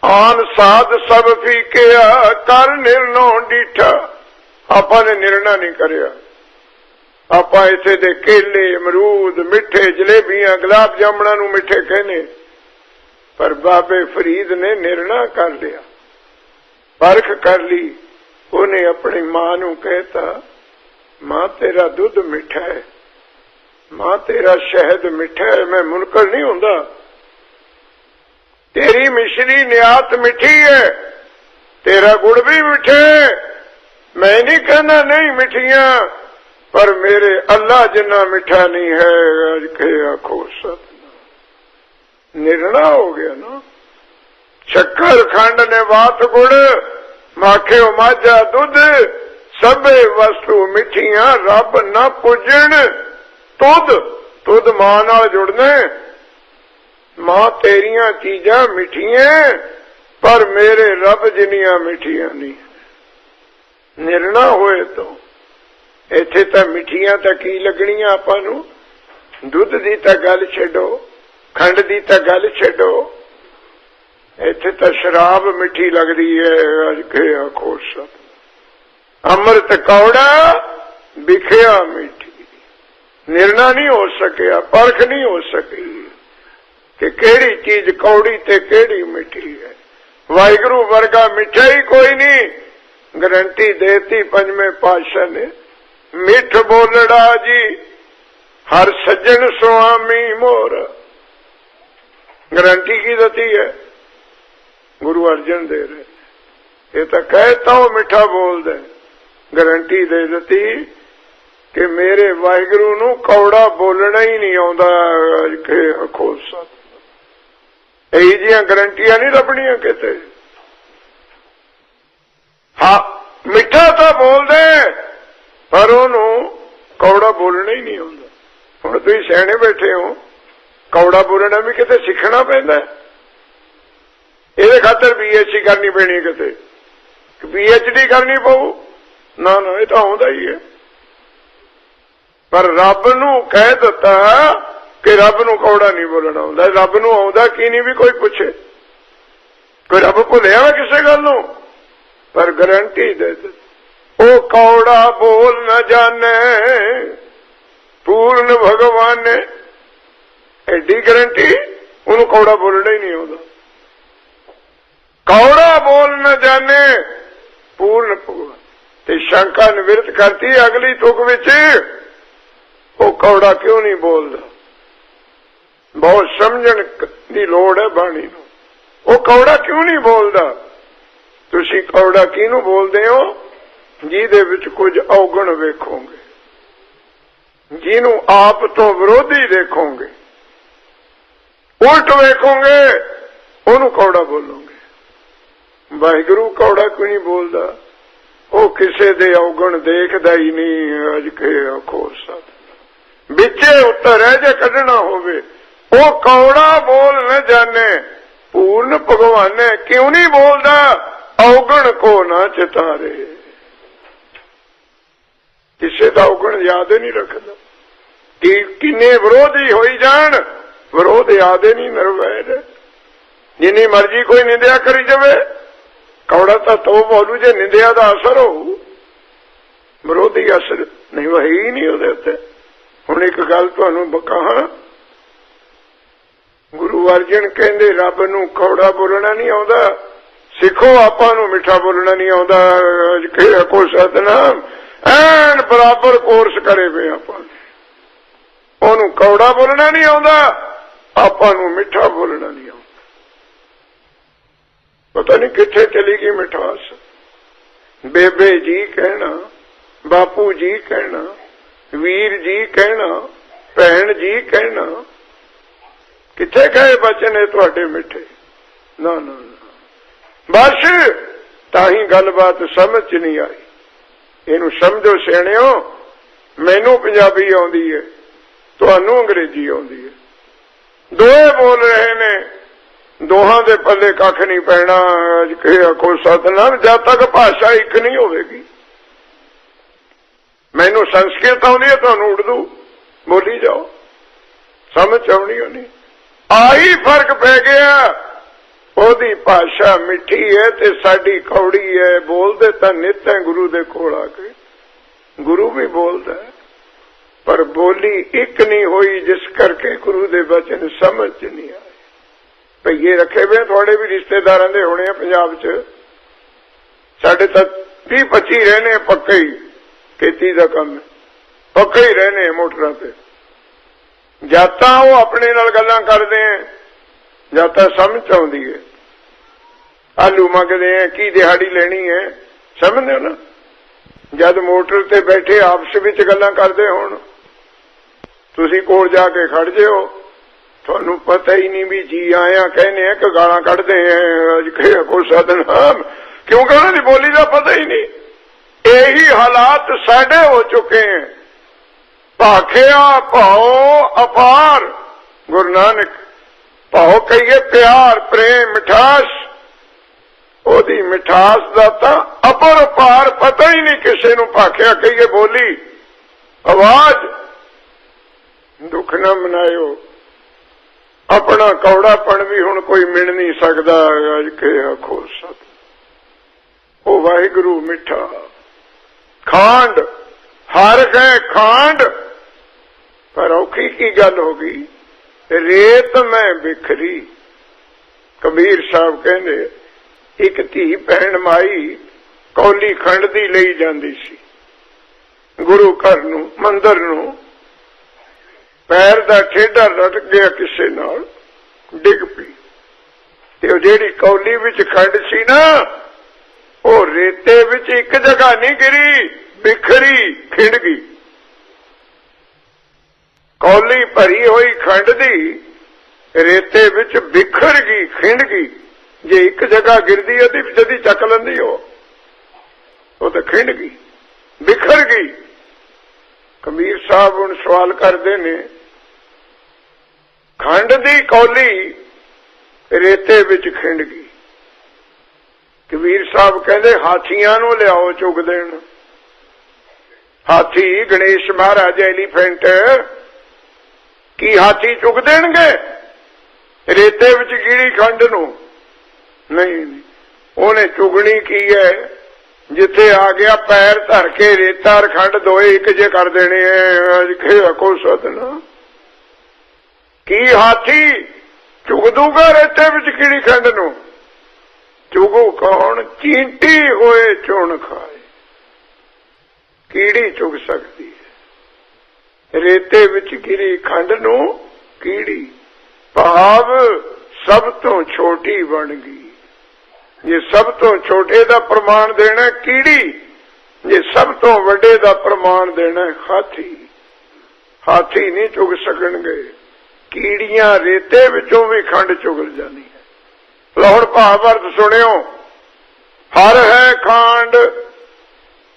ਆਨ ਸਾਧ ਸਭ ਫੀਕਿਆ ਕਰ ਨਿਰਨੋ ਡੀਠਾ। ਆਪਾਂ ਨੇ ਨਿਰਣਾ ਨਹੀਂ ਕਰਿਆ। ਆਪਾਂ ਇੱਥੇ ਦੇ ਕੇਲੇ, ਅਮਰੂਦ, ਮਿੱਠੇ, ਜਲੇਬੀਆਂ, ਗੁਲਾਬ ਜਾਮਣਾ ਨੂੰ ਮਿੱਠੇ ਕਹਿੰਦੇ, ਪਰ ਬਾਬੇ ਫਰੀਦ ਨੇ ਨਿਰਣਾ ਕਰ ਲਿਆ, ਪਰਖ ਕਰ ਲਈ। ਉਹਨੇ ਆਪਣੀ ਮਾਂ ਨੂੰ ਕਹਿਤਾ, मां तेरा दुध मिठा है, मां तेरा शहद मिठा है, मैं मुनकर नहीं हुंदा। तेरी मिश्री नियात मिठी है, तेरा गुड़ भी मिठे है। मैं नहीं कहना नहीं मिठियां, पर मेरे अल्लाह जिन्ना मिठा नहीं है। अज के आखो सतनाम। निर्णय हो गया ना। शक्कर खंड ने वात गुड़, माखे माझा दुध, सबे वस्तु मिठियां रब ना पुजन। तुद मां नाल जुड़ने। मां तेरिया चीजा मिठियां, पर मेरे रब जिनिया मिठियां नहीं। निर्णय होए तो इत्थे तां मिठियां तां की लगणियां आपां नूं। दुध दी तां गल छड्डो, खंड दी तां गल छड्डो, इत्थे तां शराब मिठी लगदी है। अज के आखो सत। अमृत कौड़ा बिखिया मिठी। निर्णय नहीं हो सकिया, परख नहीं हो सकी कि केड़ी चीज कौड़ी ते केड़ी मिठी है। वाहिगुरु वर्गा मिठा ही कोई नहीं। गारंटी देती पंजवें पातशाह ने, मिठ बोलड़ा जी हर सज्जन स्वामी मोर। गारंटी की देती है, गुरु अर्जन दे रहे। ये तो कहता हूं मिठा बोल दे। गारंटी दे देती कि मेरे वाहिगुरु नूं कौड़ा बोलना ही नहीं आउंदा। के आखो सत। यही जिहियां गारंटियां नहीं लभणियां किते। हाँ मिठा तो बोल दे, पर ओनू कौड़ा बोलना ही नहीं आउंदा। हुण तुसीं सियाणे बैठे हो, कौड़ा बोलना भी किते सिखना पैंदा। इहदे खातर BSc करनी पैनी, किते PhD करनी पऊ। ना ना, ये तो आउंदा ही है। पर रब नूं कह दिता कि रब नूं कौड़ा नहीं बोलना आउंदा। रब नूं आउंदा की नहीं भी कोई पूछे। कोई रब भुलिया वा किसे गल नूं? पर गारंटी दे दे, ओ कौड़ा बोल न जाने पूर्ण भगवान ने। एडी गारंटी, उन्होंने कौड़ा बोलना ही नहीं आउंदा। कौड़ा बोल न जाने पूर्ण भगवान। ते शंका निवृत्त करती अगली तुक विच, वो कौड़ा क्यों नहीं बोलता। बहुत समझण दी लोड़ है बाणी नूं। वो कौड़ा क्यों नहीं बोलता। तुसी कौड़ा किनू बोलते हो? जिहदे विच कुछ औगण वेखोगे, जिन्हों आप तो विरोधी देखोगे, उल्ट वेखोगे, उन्होंने कौड़ा बोलोगे। वाहिगुरु कौड़ा क्यों नहीं बोलता? वो किसे दे औगण देखदा ही नहीं। अज के आखो सत। बिचे उत्तर है जे कढ़ना होवे, वो कौड़ा बोल न जाने पूर्ण भगवान ने। क्यों नहीं बोलता? औगण को ना चितारे। किसे का औगण याद ही नहीं रखता। कि किन्ने विरोधी होई जान, विरोध याद ही नहीं नरवैर। जिन्नी मर्जी कोई निंदिया करी जावे, कौड़ा तो बोलू जे निंदिया का असर हो, विरोधी असर नहीं वह ही नहीं उहदे उत्ते। हुण एक गल तुहानूं कहां, गुरु अर्जन कहंदे रब नूं कौड़ा बोलना नहीं आउंदा। सिखो आपां नूं मिठा बोलना नहीं आउंदा। को सतनाम एन बराबर कोर्स करे पे आपां। ओनू कौड़ा बोलना नहीं आउंदा, आपां नूं मिठा बोलना नहीं आउंदा। पता नहीं किथे चली गई मिठास। बेबे जी कहना, बापू जी कहना, वीर जी कहना, भैन जी कहना, किथे गए बचन है तुहाडे मिठे? ना ना ना, बस ताही गलबात समझ च नहीं आई। इनू समझो सियाणिओ, मैनू पंजाबी आउंदी है, तुहानू अंग्रेजी आउंदी है। दोए बोल रहे ने, दोहां दे पल्ले कख नहीं पैना। आखो सतनाम, जब तक भाषा एक नहीं होगी। मैनू संस्कृत आउंदी है, तुहानू उर्दू बोली जाओ, समझ आउणी होनी। आई फर्क पै गया। ओदी भाषा मिठी है ते साडी कौड़ी है। बोलदे तां नित है गुरु दे कोल आके, गुरु भी बोलदा है, पर बोली एक नहीं हुई, जिस करके गुरु दे वचन समझ नहीं आए। भईए रखे हुए थोड़े भी रिश्तेदारां दे होने पंजाब च। साडे तां 30-25 रहने पक्के ही खेती दा काम है। पक्के ही रहने मोटरां ते। जद तां वो अपने नाल गल्लां करदे हैं, जद तां समझ आउंदी है। आलू मंगदे हैं, की दिहाड़ी लेनी है, समझदे हो ना। जद मोटर ते बैठे आपस विच गल्लां करदे होण, तुसीं कोल जाके खड़ जिओ, तुहानूं पता ही नहीं भी जी आया कहने हैं कि गालां कढदे हैं अज को सतनाम, क्योंकि उन्हां दी बोली दा पता ही नहीं। यही हालात साडे हो चुके हैं। भाखिया भाओ अपार, गुरु नानक भाओ कहिए प्यार प्रेम मिठास, ओदी मिठास दा तां अपर अपार पता ही नहीं किसी नूं। भाखिया कहिए बोली आवाज, दुख ना मनायो, अपना कौड़ापन भी हुण कोई मिल नहीं सकदा। अज के आखो सत ओ वाहिगुरू मिठा खांड, हर गए खांड, पर औखी की गल हो गई रेत में बिखरी। कबीर साहब कहंदे एक धी भैन माई कौली खंड दी लई जांदी सी, गुरु घर नूं मंदिर नूं, पैर दा ठेडा रट गया किसे नाल, डिग पई ते जेहड़ी कौली विच खंड सी ना, ਉਹ रेते विच एक जगह नहीं गिरी, बिखरी खिंड गई। कौली भरी हुई खंड दी रेते विच बिखर गई, खिंड गई। जे एक जगह गिरदी है जदी चक लंदी हो तो खिंड गई, बिखर गई। कबीर साहब हुण सवाल करते ने, खंड दी कौली रेते विच खिंड गई। कबीर साहब कहते हाथियां नूं लियाओ चुग देण। हाथी गणेश महाराज एलीफेंट की हाथी चुग देणगे रेते विच गिरी खंड नूं? नहीं, उन्हें चुगनी की है, जिथे आ गया पैर धर के रेता और खंड दोए एक जे कर देने हैं। को सदना की हाथी चुग दूगा रेते विच गिरी खंड नूं? चुगो कौन? चींटी होए चुन खाए। कीड़ी चुग सकती है रेते विच गिरी खंड नूं? कीड़ी भाव सब तो छोटी बन गई। जे सब तो छोटे दा प्रमाण देना कीड़ी, जे सब तो वड्डे दा प्रमाण देना हाथी। हाथी नहीं चुग सकणगे, कीड़ियां रेते विचों भी खंड चुगल जानी। लाहौर भावार्थ सुनियो, हर है खांड,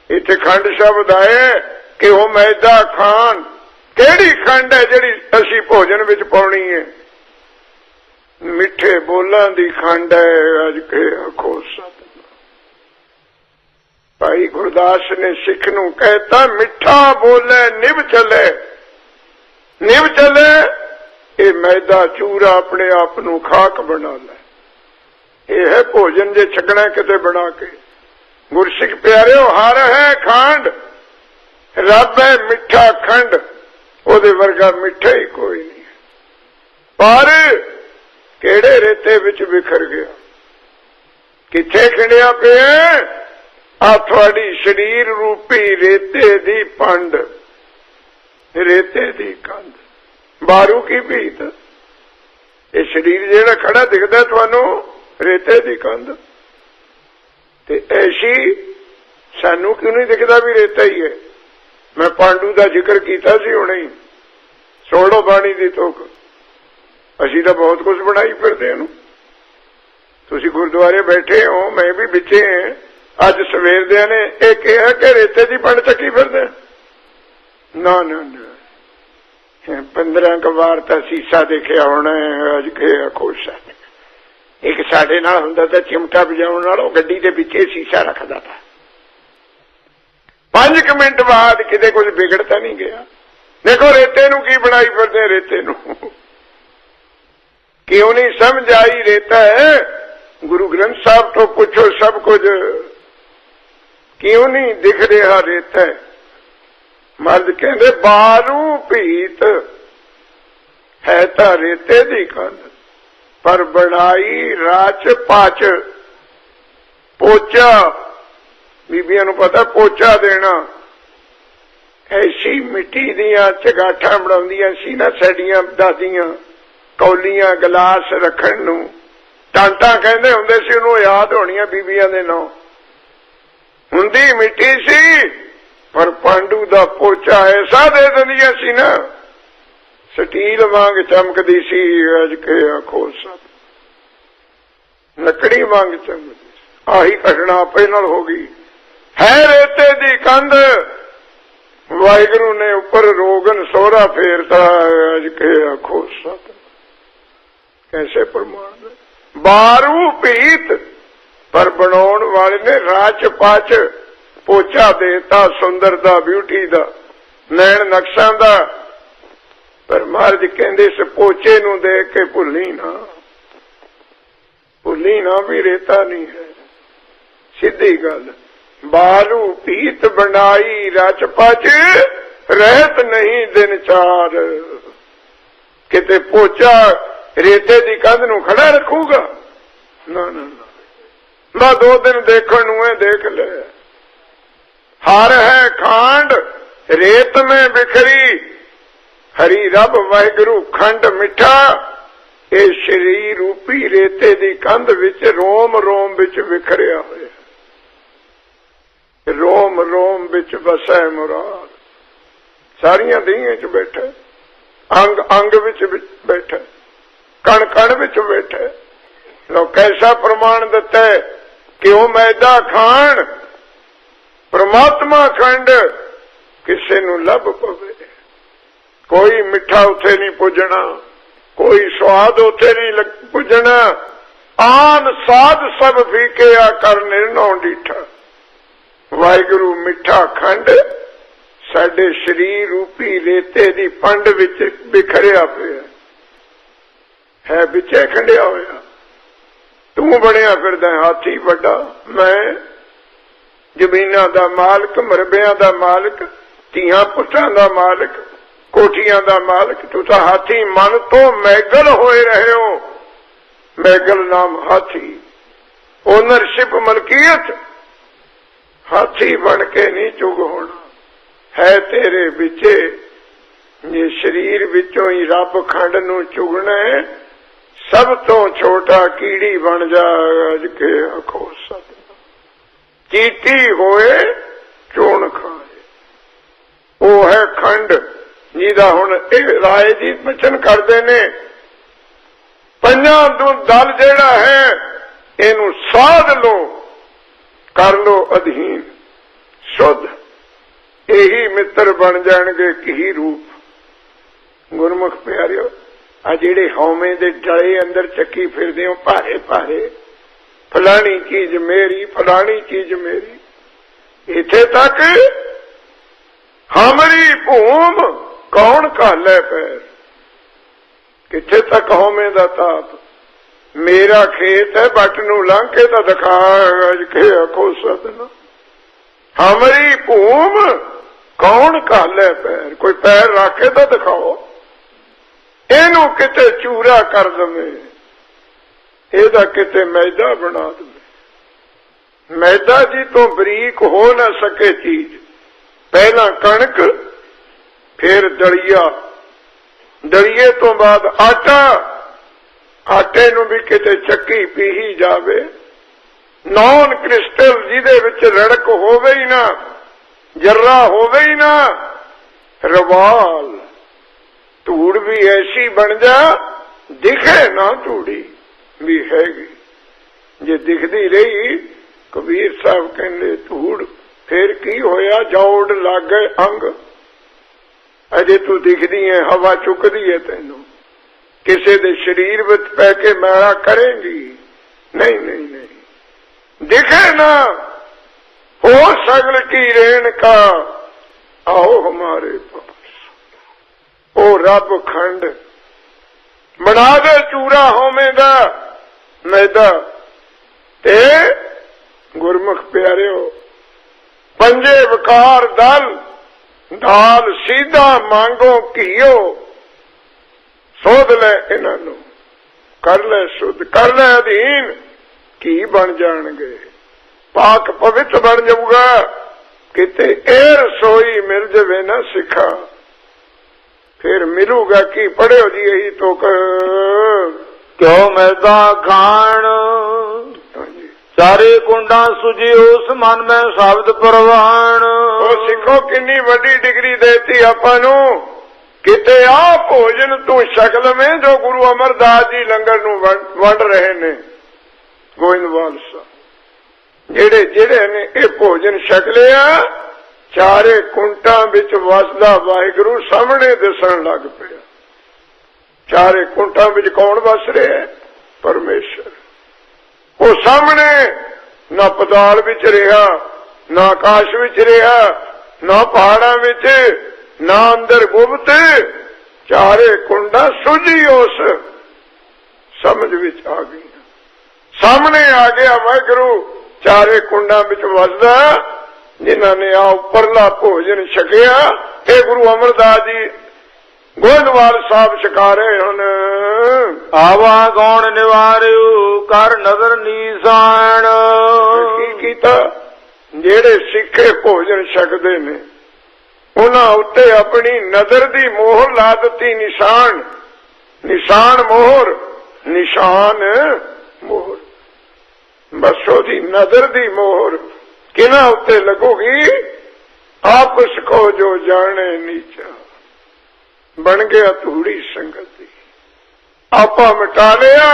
इत्थे खंड शब्द आए कि वो मैदा खान। केड़ी खंड है जिहड़ी असीं भोजन विच पाउणी है? मिठे बोलां दी खंड है। अज के आखो सतनाम। भाई गुरदास ने सिख नूं कहता मिठा बोले निभ चले, निभ चले। ये मैदा चूरा अपने आप नूं खाक बना ले। यह है भोजन जे छकना किते बना के। गुरसिख प्यारे हार है खांड, रब है मिठा खंड, ओदे वर्गा मिठा ही कोई नहीं। पर केड़े रेते विच बिखर गया, किथे खिंडिया पे? आ थोड़ी शरीर रूपी रेते दी पंड, रेते दी कंध, बारू की भीत। ये शरीर जेड़ा खड़ा दिखदा तुहानू रेते दी कंध, ते ऐसी सानू क्यों नहीं दिखता भी रेता ही है? मैं पांडू का जिक्र किया सी हुणे ही, सोड़ो बाणी दी तुक। असी तो बहुत कुछ बनाई फिरदे हूं। तुसी गुरुद्वारे बैठे हो, मैं भी बिचे हैं। अज सवेर दे ने यह कहा कि रेते की पंड चकी फिरदे। ना ना ना, 15 क बार तो सीसा देखिया होना है। अज के खुश है। एक साडे नाल हुंदा तां चिमटा बजाउण नालों गड्डी दे पिछे सीसा रखदा था। 5 मिनट बाद किते कुछ बिगड़ता नहीं गया। देखो रेते नूं की बनाई फिरदे, रेते नूं क्यों नहीं समझ आई? रेता है। गुरु ग्रंथ साहब तो पूछो सब कुछ, क्यों नहीं दिख रहा रेता है? मर्द कहंदे बारू भीत है तां रेते दी कंध, पर बनाई राच पाच। पोचा, बीबियां नूं पता पोचा देना, ऐसी मिट्टी दियां चगाठा बनाउंदियां सी ना साडियां दादियां, कौलियां गिलास रखण नूं टांटा कहंदे हुंदे सी, उहनूं याद होणीਆਂ बीबियां दे नां। हुंदी मिट्टी सी पर पांडू दा पोचा ऐसा दे दिंदियां सी ना, स्टील वांग चमकदी सी। अज के आखो सब लकड़ी वांग चमकदी। आही घटना आपे नाल हो गई है। रेते दी कंध वाहिगुरू ने उपर रोगन सोहरा फेरता। अज के आखो सब कैसे प्रमाण। बारू पीत पर बनाउण वाले ने राच पाच पोचा देता, सुंदर दा, ब्यूटी दा, नैन नक्शा दा। पर महाराज कहंदे इस पोचे नूं देख के भुल्ली ना भी रेता नहीं है। सीधी गल। बारू पीत बनाई रच पच, रहत नहीं दिन चार। किते पोचा रेते दी कंध नूं खड़ा रखूगा? ना ना ना, ना 2 दिन देखण नूं देख ले। हर है खांड रेत में बिखरी, हरी रब वाहिगुरू खंड मिठा। ये शरीर रूपी रेते दी कंध विच रोम रोम विच विखरिया होया। रोम रोम विच वसै मुराद। सारियां दीहां च बैठे, अंग अंग विच बैठे, कण कण विच बैठे। लो कैसा प्रमाण दिता है कि वह मैदा खाण परमात्मा खंड किसे नूं लभ पवे। कोई मिठा उथे नहीं पुजना, कोई स्वाद उथे नहीं पुजना। आन साध सब फीके आ कर निर्णौ डीठा। वाहिगुरू मिठा खंड साडे शरीर रूपी रेते दी पंड विच बिखरिया पिया है, विचे खंडिया होया। तू बनिया फिरदा हाथी वड्डा, मैं जमीनां दा मालिक, मरबियां दा मालिक, धीआं पुत्तां दा मालिक, कोठियां दा मालिक। तू तां हाथी मन तो मैगल होए रहे हो। मैगल नाम हाथी, ओनरशिप मलकीयत। हाथी बन के नहीं चुग होना है तेरे विचे। ये शरीर विचों ही रब खंड नूं चुगना है। सब तो छोटा कीड़ी बन जा। अज के आखो सत चीटी होए चोण खाए। वो है खंड जिहदा हुण राय जी वचन करदे ने। पंजां दू दल जिहड़ा है इहनूं साध लो, कर लो अधीन शुद्ध। यही मित्र बन जाणगे की रूप। गुरमुख प्यारिओ, आ जिहड़े हौमे दे डले अंदर चक्की फिरदे हो भारे भारे, फलानी चीज मेरी, फलानी चीज मेरी, इथे तक हमारी भूम कौन घाले पैर। किथे तक हौमे दा ताप। मेरा खेत है बट नूं लंघ के तां दिखा। अज के आखो सतना हमारी भूम कौन घाले पैर। कोई पैर रख के तां दिखाओ। इनू किते चूरा कर दवे, एदा किते मैदा बना दवे। मैदा जी तो बरीक हो ना सके चीज। पहला कणक, फिर दलिया, दलिए तो बाद आटा, आटे नूं भी किते चक्की पीही जावे। नॉन क्रिस्टल जिहदे विच रड़क होवे ही ना, जर्रा होवे ही ना, रवाल धूड़ भी ऐसी बन जा दिखे ना धूड़ी भी हैगी। जे दिखदी रही, कबीर साहब कहंदे धूड़ फिर की होया, जौड़ लग गए अंग। अजे तू दिखदी है, हवा चुकदी है तैनू, किसी दे शरीर विच पै के मैला करेंगी? नहीं नहीं नहीं, दिखे ना हो सगल की रेण का आओ हमारे पास। ओ रब खंड बना दे चूरा होवेगा मैदा। ते गुरमुख प्यारिओ, पंजे विकार दल, दाल सीधा मांगो घीओ। सोध ले इन्हां नूं, कर ले शुद्ध, कर ले अधीन, घी बन जाणगे, पाक पवित्र बन जाऊगा। किते ए रसोई मिल जावे ना सिखा, फिर मिलूगा की पढ़ियो जी यही तो क्यों मिलता खान चारे कुंडा सुजी उस मन में शब्द प्रवान। सिखो किन्नी वड्डी डिग्री देती आपां नूं, किते आ भोजन तू शकल में जो गुरु अमरदास जी लंगर नूं वंड रहे ने गोइंदवाल साहब जेड़े जेड़े ने ये भोजन छक लिया, चारे कुंटा विच वसदा वाहिगुरु सामने दिसण लग पिया। चारे कुंटा विच कौन वस रहा है? परमेश्वर। वो सामने ना पताल विच रहा, ना आकाश विच रहा, ना पहाड़ां विच, ना अंदर गुप्त, चारे कुंडा सुझी उस समझ विच आ गई। सामने आ गया वाहिगुरु चारे कुंडा विच वसदा, जिन्हां ने आ उपरला भोजन छकिया। ये गुरु अमरदास जी गोइंदवाल साहब छका रहे हन। आवा गौण निवारियो कर नजर नीसान। की कीता? जेड़े सिखे भोजन छकदे ने उन्हां उत्ते अपनी नजर दी मोहर ला दित्ती। निशान, निशान मोहर, निशान मोहर, बस ओदी नजर दी मोहर किना उत्ते लगूगी? आपस को जो जाने नीचा, बन गया धूड़ी संगत दी। आपा मिटा लिया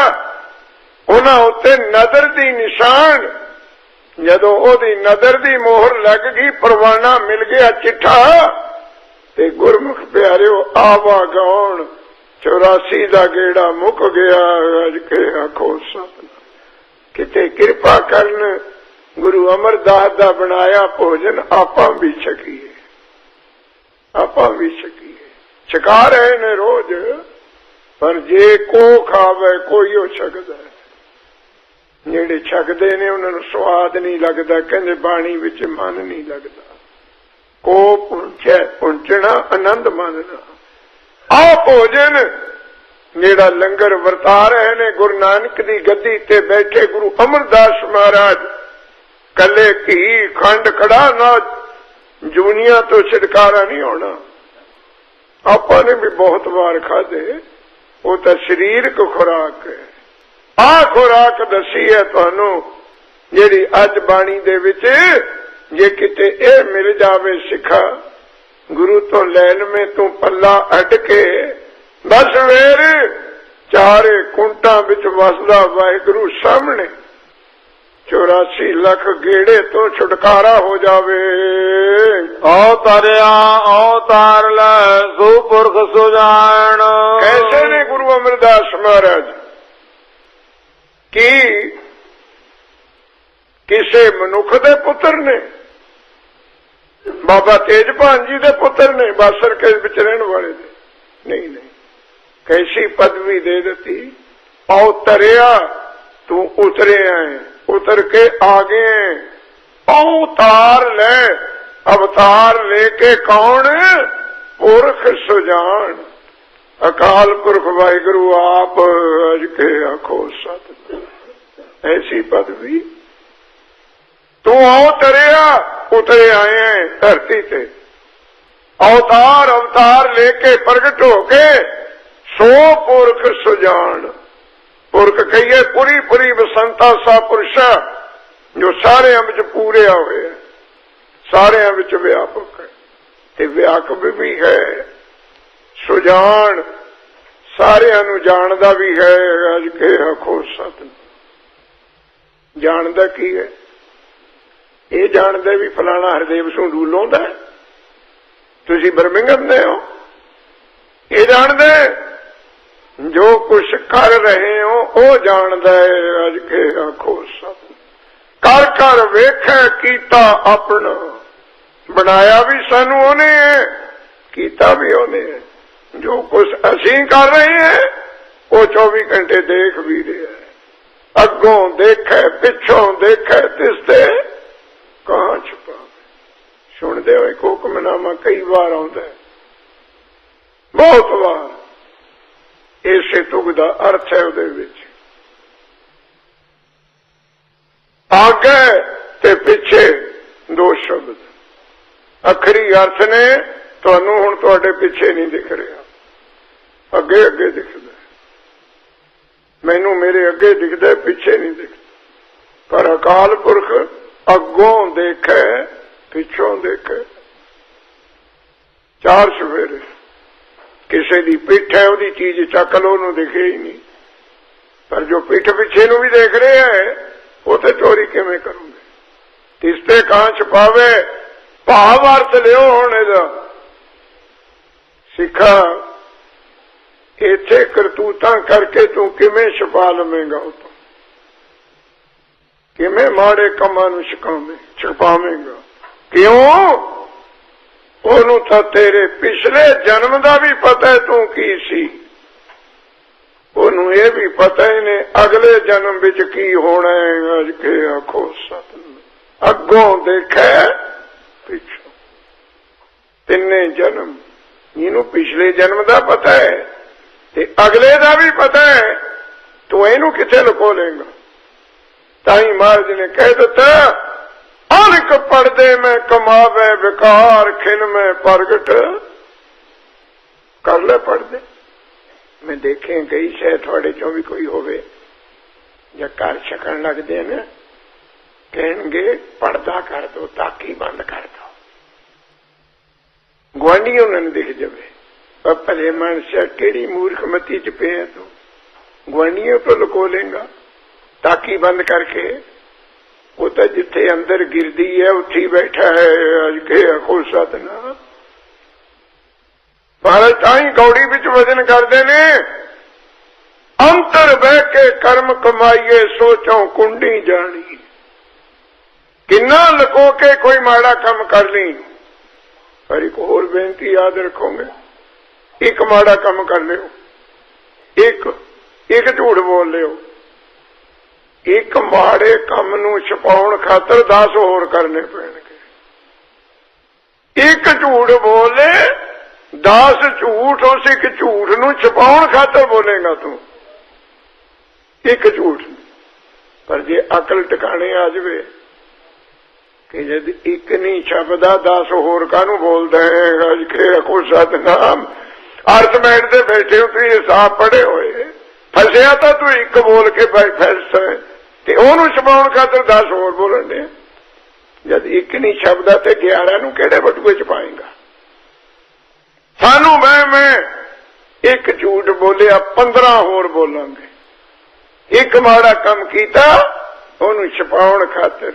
उन्हां उत्ते नजर दी निशान। जदों ओदी नजर दी मोहर लग गई, परवाना मिल गया चिट्ठा, ते गुरमुख प्यारिओ आवा गौण 84 दा गेड़ा मुक गया। अज के आखो सतनाम। किते कृपा करन गुरु अमरदास दा बनाया भोजन आपां भी छकीए, आपां भी छकीए। छका रहे ने रोज, पर जे को खावे कोई ओ छकदा। जेड़े छकदे ने उन्हां नूं स्वाद नहीं लगदा, कहंदे बाणी विच मन नहीं लगदा। को पुंछे पुंचना आनंद मानना। आ भोजन जेड़ा लंगर वरता रहे ने गुरु नानक दी गद्दी ते बैठे गुरु अमरदास महाराज, कले घी खंड कड़ा ना जूनिया तो छिड़कारा नहीं होना। आपा ने भी बहुत बार खाधे, वो तो शरीरक खुराक है। आ खुराक दसी है तुहानू, जेड़ी अज बाणी दे विच जे किते ए मिल जावे सिखा, गुरु तो लैन में तू पल्ला अड के बस वेर चारे कुंटा विच वसदा वाहिगुरु सामने 84 लाख गेड़े तो छुटकारा हो जावे। ओ तारिया ओ तार लै सुपुरख सुजान। कैसे ने गुरु अमरदास महाराज की किसे मनुख दे पुत्र ने, बाबा तेजभान जी दे पुत्र ने, बासर के विच रहने वाले ने? नहीं नहीं, कैसी पदवी दे देती। औ तरिया तू उतरे आए, उतर के आगे अवतार ले, अवतार लेके कौन? पुरख सुजान अकाल पुरख वाहिगुरु आप अज के आखो सतनाम। ऐसी पदवी तू अवतरिया, उतरे आए हैं धरती से, अवतार अवतार लेके प्रगट होके सो पुरख सुजान। पुरख कहिए पूरी पूरी बसंता सा पुरुषा जो सारे विच पूरे हुए, सारे विच व्यापक है, ते व्यापक भी है। सुजान सारियां नूं जानदा भी है। अज के आखो सतनाम। जानदा की है? ये जानदे भी फलाना हरदेव संधू लाउंदा है, तुसीं बर्मिंघम दे हो। ये जानदे जो कुछ कर रहे हो वो जानदा है। अज के आखो सतनाम। कर कर वेखे कीता अपना, बनाया भी सानू ओने है, कीता भी ओने है। जो कुछ असीं कर रहे हैं वो 24 घंटे देख भी रहे हैं। अगों देखे पिछों देखे तिसते कहां छुपा। सुनते हो एक हुक्मनामा कई बार आता है, बहुत बार। इसे तुग दा अर्थ है उहदे विच आगे ते पिछे दो शब्द। ਅਖਰੀ ਅਰਥ ਨੇ ਤੁਹਾਨੂੰ ਹੁਣ ਤੁਹਾਡੇ ਪਿੱਛੇ ਨਹੀਂ ਦਿਖ ਰਿਹਾ, ਅੱਗੇ ਅੱਗੇ ਦਿਖਦਾ। ਮੈਨੂੰ ਮੇਰੇ ਅੱਗੇ ਦਿਖਦਾ, ਪਿੱਛੇ ਨਹੀਂ ਦਿਖਦਾ। ਪਰ ਅਕਾਲ ਪੁਰਖ ਅੱਗੋਂ ਦੇਖੇ, ਪਿੱਛੋਂ ਦੇਖੇ। ਚਾਰ ਸਵੇਰੇ ਕਿਸੇ ਦੀ ਪਿੱਠ ਹੈ, ਉਹਦੀ ਚੀਜ਼ ਚੱਕ ਲਓ, ਉਹਨੂੰ ਦਿਖੇ ਹੀ ਨਹੀਂ। ਪਰ ਜੋ ਪਿੱਠ ਪਿੱਛੇ ਨੂੰ ਵੀ ਦੇਖ ਰਿਹਾ ਹੈ, ਉਹ ਤੇ ਚੋਰੀ ਕਿਵੇਂ ਕਰੂਗੇ? ਤਿਸਤੇ ਕਾਂ ਛਪਾਵੇ, ਭਾਵ ਅਰਥ ਲਿਓ ਹੁਣ ਇਹਦਾ। ਸਿੱਖਾ ਇੱਥੇ ਕਰਤੂਤਾਂ ਕਰਕੇ ਤੂੰ ਕਿਵੇਂ ਛਪਾ ਲਵੇਂਗਾ? ਉਹ ਤੋਂ ਕਿਵੇਂ ਮਾੜੇ ਕੰਮਾਂ ਨੂੰ ਛਪਾਵੇਂਗਾ? ਕਿਉਂ? ਉਹਨੂੰ ਤਾਂ ਤੇਰੇ ਪਿਛਲੇ ਜਨਮ ਦਾ ਵੀ ਪਤਾ ਤੂੰ ਕੀ ਸੀ, ਉਹਨੂੰ ਇਹ ਵੀ ਪਤਾ ਹੀ ਨੇ ਅਗਲੇ ਜਨਮ ਵਿੱਚ ਕੀ ਹੋਣਾ ਹੈ। ਅੱਜ ਕੇ ਆਖੋ ਸਤਿਨਾਮ। ਅੱਗੋਂ ਦੇਖੇ, ਪਿੱਛੋਂ, ਤਿੰਨੇ ਜਨਮ। ਇਹਨੂੰ ਪਿਛਲੇ ਜਨਮ ਦਾ ਪਤਾ ਹੈ ਤੇ ਅਗਲੇ ਦਾ ਵੀ ਪਤਾ ਹੈ, ਤੂੰ ਇਹਨੂੰ ਕਿੱਥੇ ਲੁਕੋ ਲੇਗਾ? ਤਾਂ ਹੀ ਮਹਾਰਾਜ ਨੇ ਕਹਿ ਦਿੱਤਾ, ਅਨਕ ਪੜਦੇ ਮੈਂ ਕਮਾਵੇ ਵਿਕਾਰ, ਖਿਨ ਮੈਂ ਪ੍ਰਗਟ ਕਰ ਲੈ ਪੜਦੇ। ਮੈਂ ਦੇਖੇ ਕਈ ਸ਼ਾਇਦ ਤੁਹਾਡੇ ਚੋਂ ਵੀ ਕੋਈ ਹੋਵੇ ਜਾਂ ਘਰ ਛਕਣ ਲੱਗਦੇ ਨੇ, ਕਹਿਣਗੇ ਪਰਦਾ ਕਰ ਦੋ, ਤਾਕੀ ਬੰਦ ਕਰ ਦੋ, ਗੁਆਂਢੀ ਉਹਨਾਂ ਨੂੰ ਦਿਖ ਜਾਵੇ। ਪਰ ਭਲੇ ਮਨਸ਼ਾ ਕਿਹੜੀ ਮੂਰਖਮਤੀ ਚ ਪਿਆ ਤੂੰ? ਗੁਆਂਢੀਆਂ ਤੋਂ ਲੁਕੋ ਲੇਗਾ ਤਾਕੀ ਬੰਦ ਕਰਕੇ? ਉਹ ਤਾਂ ਜਿੱਥੇ ਅੰਦਰ ਗਿਰਦੀ ਹੈ ਉੱਥੇ ਹੀ ਬੈਠਾ ਹੈ। ਅੱਜ ਕੇ ਆਖੋ ਸਤਿਨਾਮ। ਮਹਾਰਾਜ ਤਾਂ ਹੀ ਗੌੜੀ ਵਿੱਚ ਵਜਨ ਕਰਦੇ ਨੇ, ਅੰਤਰ ਬਹਿ ਕੇ ਕਰਮ ਕਮਾਈਏ, ਸੋਚੋਂ ਕੁੰਡੀ ਜਾਣੀ। ਕਿੰਨਾ ਲੁਕੋ ਕੇ ਕੋਈ ਮਾੜਾ ਕੰਮ ਕਰ ਲਈ। ਪਰ ਇੱਕ ਹੋਰ ਬੇਨਤੀ ਯਾਦ ਰੱਖੋਗੇ, ਇੱਕ ਮਾੜਾ ਕੰਮ ਕਰ ਲਿਓ, ਇੱਕ ਝੂਠ ਬੋਲ ਲਿਓ, ਇੱਕ ਮਾੜੇ ਕੰਮ ਨੂੰ ਛਪਾਉਣ ਖਾਤਰ 10 ਹੋਰ ਕਰਨੇ ਪੈਣਗੇ। ਇੱਕ ਝੂਠ ਬੋਲੇ, 10 ਝੂਠ ਉਸ ਇੱਕ ਝੂਠ ਨੂੰ ਛਪਾਉਣ ਖਾਤਰ ਬੋਲੇਗਾ ਤੂੰ, ਇੱਕ ਝੂਠ। ਪਰ ਜੇ ਅਕਲ ਟਿਕਾਣੇ ਆ ਜਾਵੇ ਕਿ ਜਦ ਇੱਕ ਨਹੀਂ ਛਪਦਾ 10 ਹੋਰ ਕਾਹਨੂੰ ਬੋਲਦਾ ਹੈ? ਅੱਜ ਕੇ ਆਖੋ ਸਤਿਨਾਮ। ਅਰਥਮੈਟ ਤੇ ਬੈਠੇ ਹੋ ਤੁਸੀਂ, ਹਿਸਾਬ ਪੜ੍ਹੇ ਹੋਏ, ਫਸਿਆ ਤਾਂ ਤੂੰ ਇੱਕ ਬੋਲ ਕੇ ਫੈਸਾ ਹੈ ਤੇ ਉਹਨੂੰ ਛਪਾਉਣ ਖਾਤਰ 10 ਹੋਰ ਬੋਲਣ ਦੇ। ਜਦ ਇੱਕ ਨਹੀਂ ਛਪਦਾ ਤੇ 11 ਨੂੰ ਕਿਹੜੇ ਬਟੂਏ ਚ ਪਾਏਗਾ? ਸਾਨੂੰ ਮੈਂ ਇੱਕ ਝੂਠ ਬੋਲਿਆ 15 ਹੋਰ ਬੋਲਾਂਗੇ। ਇੱਕ ਮਾੜਾ ਕੰਮ ਕੀਤਾ ਉਹਨੂੰ ਛਪਾਉਣ ਖਾਤਰ।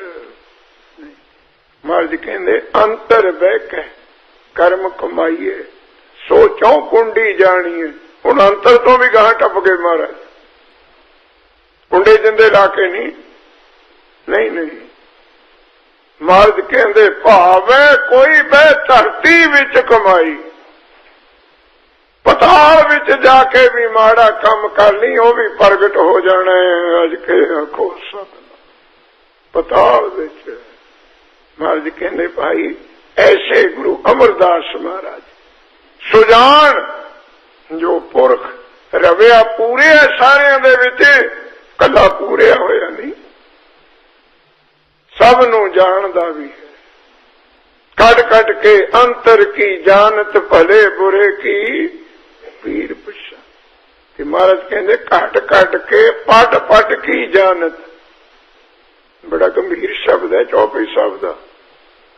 ਮਹਾਰਾਜ ਕਹਿੰਦੇ ਅੰਤਰ ਬਹਿ ਕੇ ਕਰਮ ਕਮਾਈਏ, ਸੋਚੋਂ ਕੁੰਡੀ ਜਾਣੀਏ। ਹੁਣ ਅੰਤਰ ਤੋਂ ਵੀ ਗਾਹਾਂ ਟੱਪ ਗਏ ਮਹਾਰਾਜ, ਕੁੰਡੇ ਜਿੰਦੇ ਲਾ ਕੇ ਨਹੀਂ। ਮਹਾਰਾਜ ਕਹਿੰਦੇ ਭਾਵੇਂ ਕੋਈ ਬਹਿ ਧਰਤੀ ਵਿੱਚ ਕਮਾਈ, ਪਤਾਲ ਵਿੱਚ ਜਾ ਕੇ ਵੀ ਮਾੜਾ ਕੰਮ ਕਰ ਲਈ, ਉਹ ਵੀ ਪ੍ਰਗਟ ਹੋ ਜਾਣਾ ਹੈ। ਅੱਜ ਕੇ ਆਖੋ ਸਤਿਨਾਮ। ਪਤਾਲ ਵਿੱਚ ਮਹਾਰਾਜ ਕਹਿੰਦੇ ਭਾਈ ਐਸੇ ਗੁਰੂ ਅਮਰਦਾਸ ਮਹਾਰਾਜ ਸੁਜਾਨ, ਜੋ ਪੁਰਖ ਰਵਿਆ ਪੂਰੇ ਸਾਰਿਆਂ ਦੇ ਵਿੱਚ, ਕੱਲਾ ਪੂਰਿਆ ਹੋਇਆ ਨਹੀਂ, ਸਭ ਨੂੰ ਜਾਣਦਾ ਵੀ ਹੈ। ਕੱਢ ਕੱਢ ਕੇ ਅੰਤਰ ਕੀ ਜਾਣਤ, ਭਲੇ ਬੁਰੇ ਕੀ ਪੀਰ ਪੁੱਛਾ। ਤੇ ਮਹਾਰਾਜ ਕਹਿੰਦੇ ਘਟ ਘਟ ਕੇ ਪਟ ਪਟ ਕੀ ਜਾਣਤ। ਬੜਾ ਗੰਭੀਰ ਸ਼ਬਦ ਹੈ, ਚੌਪਈ ਸ਼ਬਦ ਦਾ।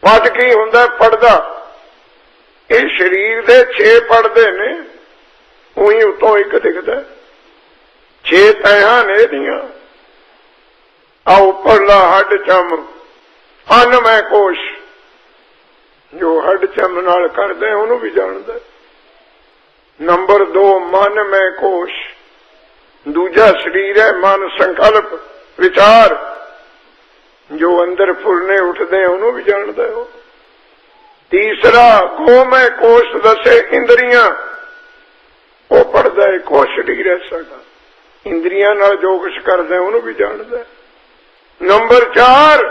ਪਟ ਕੀ ਹੁੰਦਾ? ਪੜਦਾ। ਇਹ ਸਰੀਰ ਦੇ 6 ਪੜਦੇ ਨੇ, ਉਹੀ ਉਤੋਂ ਇੱਕ ਦਿਖਦਾ। 6 ਤਹਾਂ ਨੇ ਇਹਦੀਆਂ। ਆ ਉੱਪਰਲਾ ਹੱਡ ਚੰਮ, ਅੰਨਮੈ ਕੋਸ਼, ਜੋ ਹੱਡ ਚੰਮ ਨਾਲ ਕਰਦੇ ਉਹਨੂੰ ਵੀ ਜਾਣਦਾ। ਨੰਬਰ 2 ਮਨ ਮੈਂ ਕੋਸ਼, ਦੂਜਾ ਸਰੀਰ ਹੈ ਮਨ, ਸੰਕਲਪ, ਵਿਚਾਰ, ਜੋ ਅੰਦਰ ਫੁਰਨੇ ਉੱਠਦੇ ਉਹਨੂੰ ਵੀ ਜਾਣਦਾ ਉਹ। ਤੀਸਰਾ ਗੋ ਮੈਂ ਕੋਸ਼ ਦਸੇ ਇੰਦਰੀਆਂ, ਉਹ ਪੜਦਾ ਹੈ। ਕੋਸ਼ ਸਰੀਰ ਹੈ ਸਾਡਾ, ਇੰਦਰੀਆਂ ਨਾਲ ਜੋ ਕੁਛ ਕਰਦਾ ਉਹਨੂੰ ਵੀ ਜਾਣਦਾ। ਨੰਬਰ 4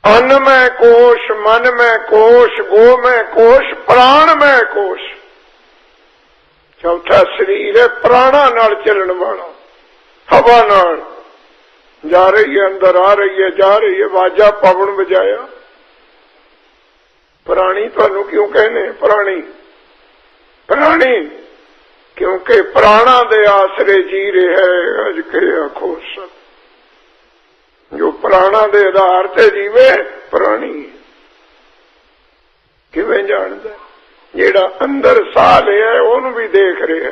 ਅੰਨ ਮੈਂ ਕੋਸ਼, ਮਨ ਮੈਂ ਕੋਸ਼, ਗੋ ਮੈਂ ਕੋਸ਼, ਪ੍ਰਾਣ ਮੈਂ ਕੋਸ਼। ਚੌਥਾ ਸਰੀਰ ਹੈ ਪ੍ਰਾਣਾ ਨਾਲ ਚੱਲਣ ਵਾਲਾ, ਹਵਾ ਨਾਲ ਜਾ ਰਹੀ ਹੈ, ਅੰਦਰ ਆ ਰਹੀ ਹੈ, ਜਾ ਰਹੀ ਹੈ। ਵਾਜਾ ਪਵਨ ਵਜਾਇਆ, ਪ੍ਰਾਣੀ ਤੁਹਾਨੂੰ ਕਿਉਂ ਕਹਿੰਦੇ ਪ੍ਰਾਣੀ? ਪ੍ਰਾਣੀ ਕਿਉਂਕਿ ਪ੍ਰਾਣਾ ਦੇ ਆਸਰੇ ਜੀ ਰਿਹਾ ਅਜ ਕੇ ਆਖੋ ਸਤ। ਜੋ ਪ੍ਰਾਣਾ ਦੇ ਆਧਾਰ ਤੇ ਜੀਵੇ ਪ੍ਰਾਣੀ। ਕਿਵੇਂ ਜਾਣਦਾ? ਜਿਹੜਾ ਅੰਦਰ ਸਾਹ ਲਿਆ ਉਹਨੂੰ ਵੀ ਦੇਖ ਰਿਹਾ,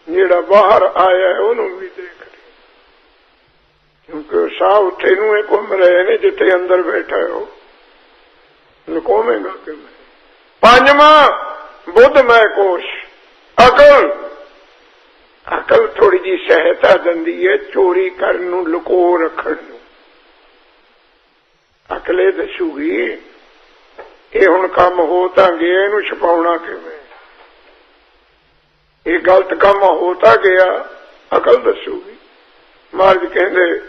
ਜਿਹੜਾ ਬਾਹਰ ਆਇਆ ਉਹਨੂੰ ਵੀ ਦੇਖ ਰਿਹਾ। ਕਿਉਂਕਿ ਸਾਹ ਉੱਥੇ ਨੂੰ ਇਹ ਘੁੰਮ ਰਹੇ ਨੇ ਜਿੱਥੇ ਅੰਦਰ ਬੈਠਾ ਉਹ ਲੁਕੋਵੇਂਗਾ ਕਿਵੇਂ? ਪੰਜਵਾਂ ਬੁੱਧਮੈ ਕੋਸ਼ ਅਕਲ। ਅਕਲ ਥੋੜੀ ਜੀ ਸਹਾਇਤਾ ਦਿੰਦੀ ਹੈ ਚੋਰੀ ਕਰਨ ਨੂੰ, ਲੁਕੋ ਰੱਖਣ ਨੂੰ। ਅਕਲੇ ਦੱਸੂਗੀ ਇਹ ਹੁਣ ਕੰਮ ਹੋ ਤਾਂ ਗਿਆ, ਇਹਨੂੰ ਛੁਪਾਉਣਾ ਕਿਵੇਂ? ਇਹ ਗਲਤ ਕੰਮ ਹੋ ਤਾਂ ਗਿਆ, ਅਕਲ ਦੱਸੂਗੀ। ਮਹਾਰਾਜ ਕਹਿੰਦੇ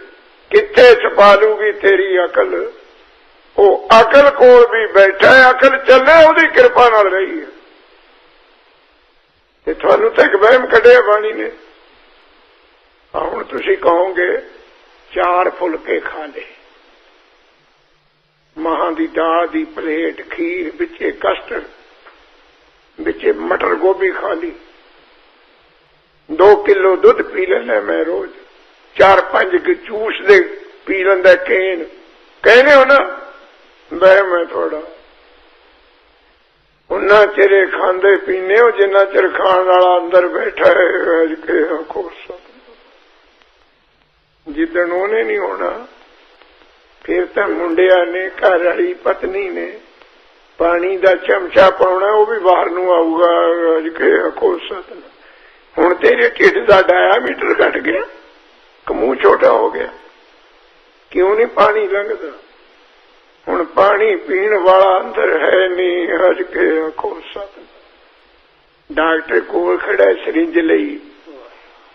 ਕਿੱਥੇ ਛੁਪਾ ਲੂਗੀ ਤੇਰੀ ਅਕਲ? ਉਹ ਅਕਲ ਕੋਲ ਵੀ ਬੈਠਾ ਹੈ, ਅਕਲ ਚੱਲੇ ਉਹਦੀ ਕਿਰਪਾ ਨਾਲ ਰਹੀ ਹੈ। ਤੇ ਤੁਹਾਨੂੰ ਤਾਂ ਇੱਕ ਵਹਿਮ ਕੱਢਿਆ ਬਾਣੀ ਨੇ। ਹੁਣ ਤੁਸੀਂ ਕਹੋਗੇ 4 ਫੁਲਕੇ ਖਾ ਲਏ, ਮਹਾਂ ਦੀ ਦਾਲ ਦੀ ਪਲੇਟ, ਖੀਰ, ਵਿੱਚੇ ਕਸਟਰਡ, ਵਿੱਚੇ ਮਟਰ ਗੋਭੀ ਖਾ ਲਈ, 2 ਕਿਲੋ ਦੁੱਧ ਪੀ ਲੈਣਾ ਮੈਂ ਰੋਜ਼, 4-5 ਜੂਸ ਦੇ ਪੀ ਲੈਂਦਾ ਕੇਨ। ਕਹਿੰਦੇ ਹੋ ਨਾ ਵਹਿਮ ਹੈ ਥੋੜਾ। ਉਹਨਾਂ ਚਿਰੇ ਖਾਂਦੇ ਪੀਨੇ ਹੋ ਜਿੰਨਾ ਚਿਰ ਖਾਣ ਵਾਲਾ ਅੰਦਰ ਬੈਠਾ ਹੈ। ਅੱਜ ਕੇ ਆਖੋ ਜਿੱਦਣ ਉਹਨੇ ਨਹੀਂ ਹੋਣਾ ਫਿਰ ਤਾਂ ਮੁੰਡਿਆਂ ਨੇ, ਘਰ ਵਾਲੀ ਪਤਨੀ ਨੇ ਪਾਣੀ ਦਾ ਚਮਚਾ ਪਾਉਣਾ, ਉਹ ਵੀ ਬਾਹਰ ਨੂੰ ਆਊਗਾ। ਅੱਜ ਕੇ ਆਖੋ ਸਤਿ। ਹੁਣ ਤੇਰੇ ਢਿੱਡ ਦਾ ਡਾਇਆਮੀਟਰ ਘਟ ਗਿਆ, ਮੂੰਹ ਛੋਟਾ ਹੋ ਗਿਆ, ਕਿਉਂ ਨਹੀਂ ਪਾਣੀ ਲੰਘਦਾ? ਹੁਣ ਪਾਣੀ ਪੀਣ ਵਾਲਾ ਅੰਦਰ ਹੈ ਨਹੀਂ। ਅੱਜ ਕੇ ਆਖੋ ਸਤਿ। ਡਾਕਟਰ ਕੋਲ ਖੜਾ ਸਰਿੰਜ ਲਈ,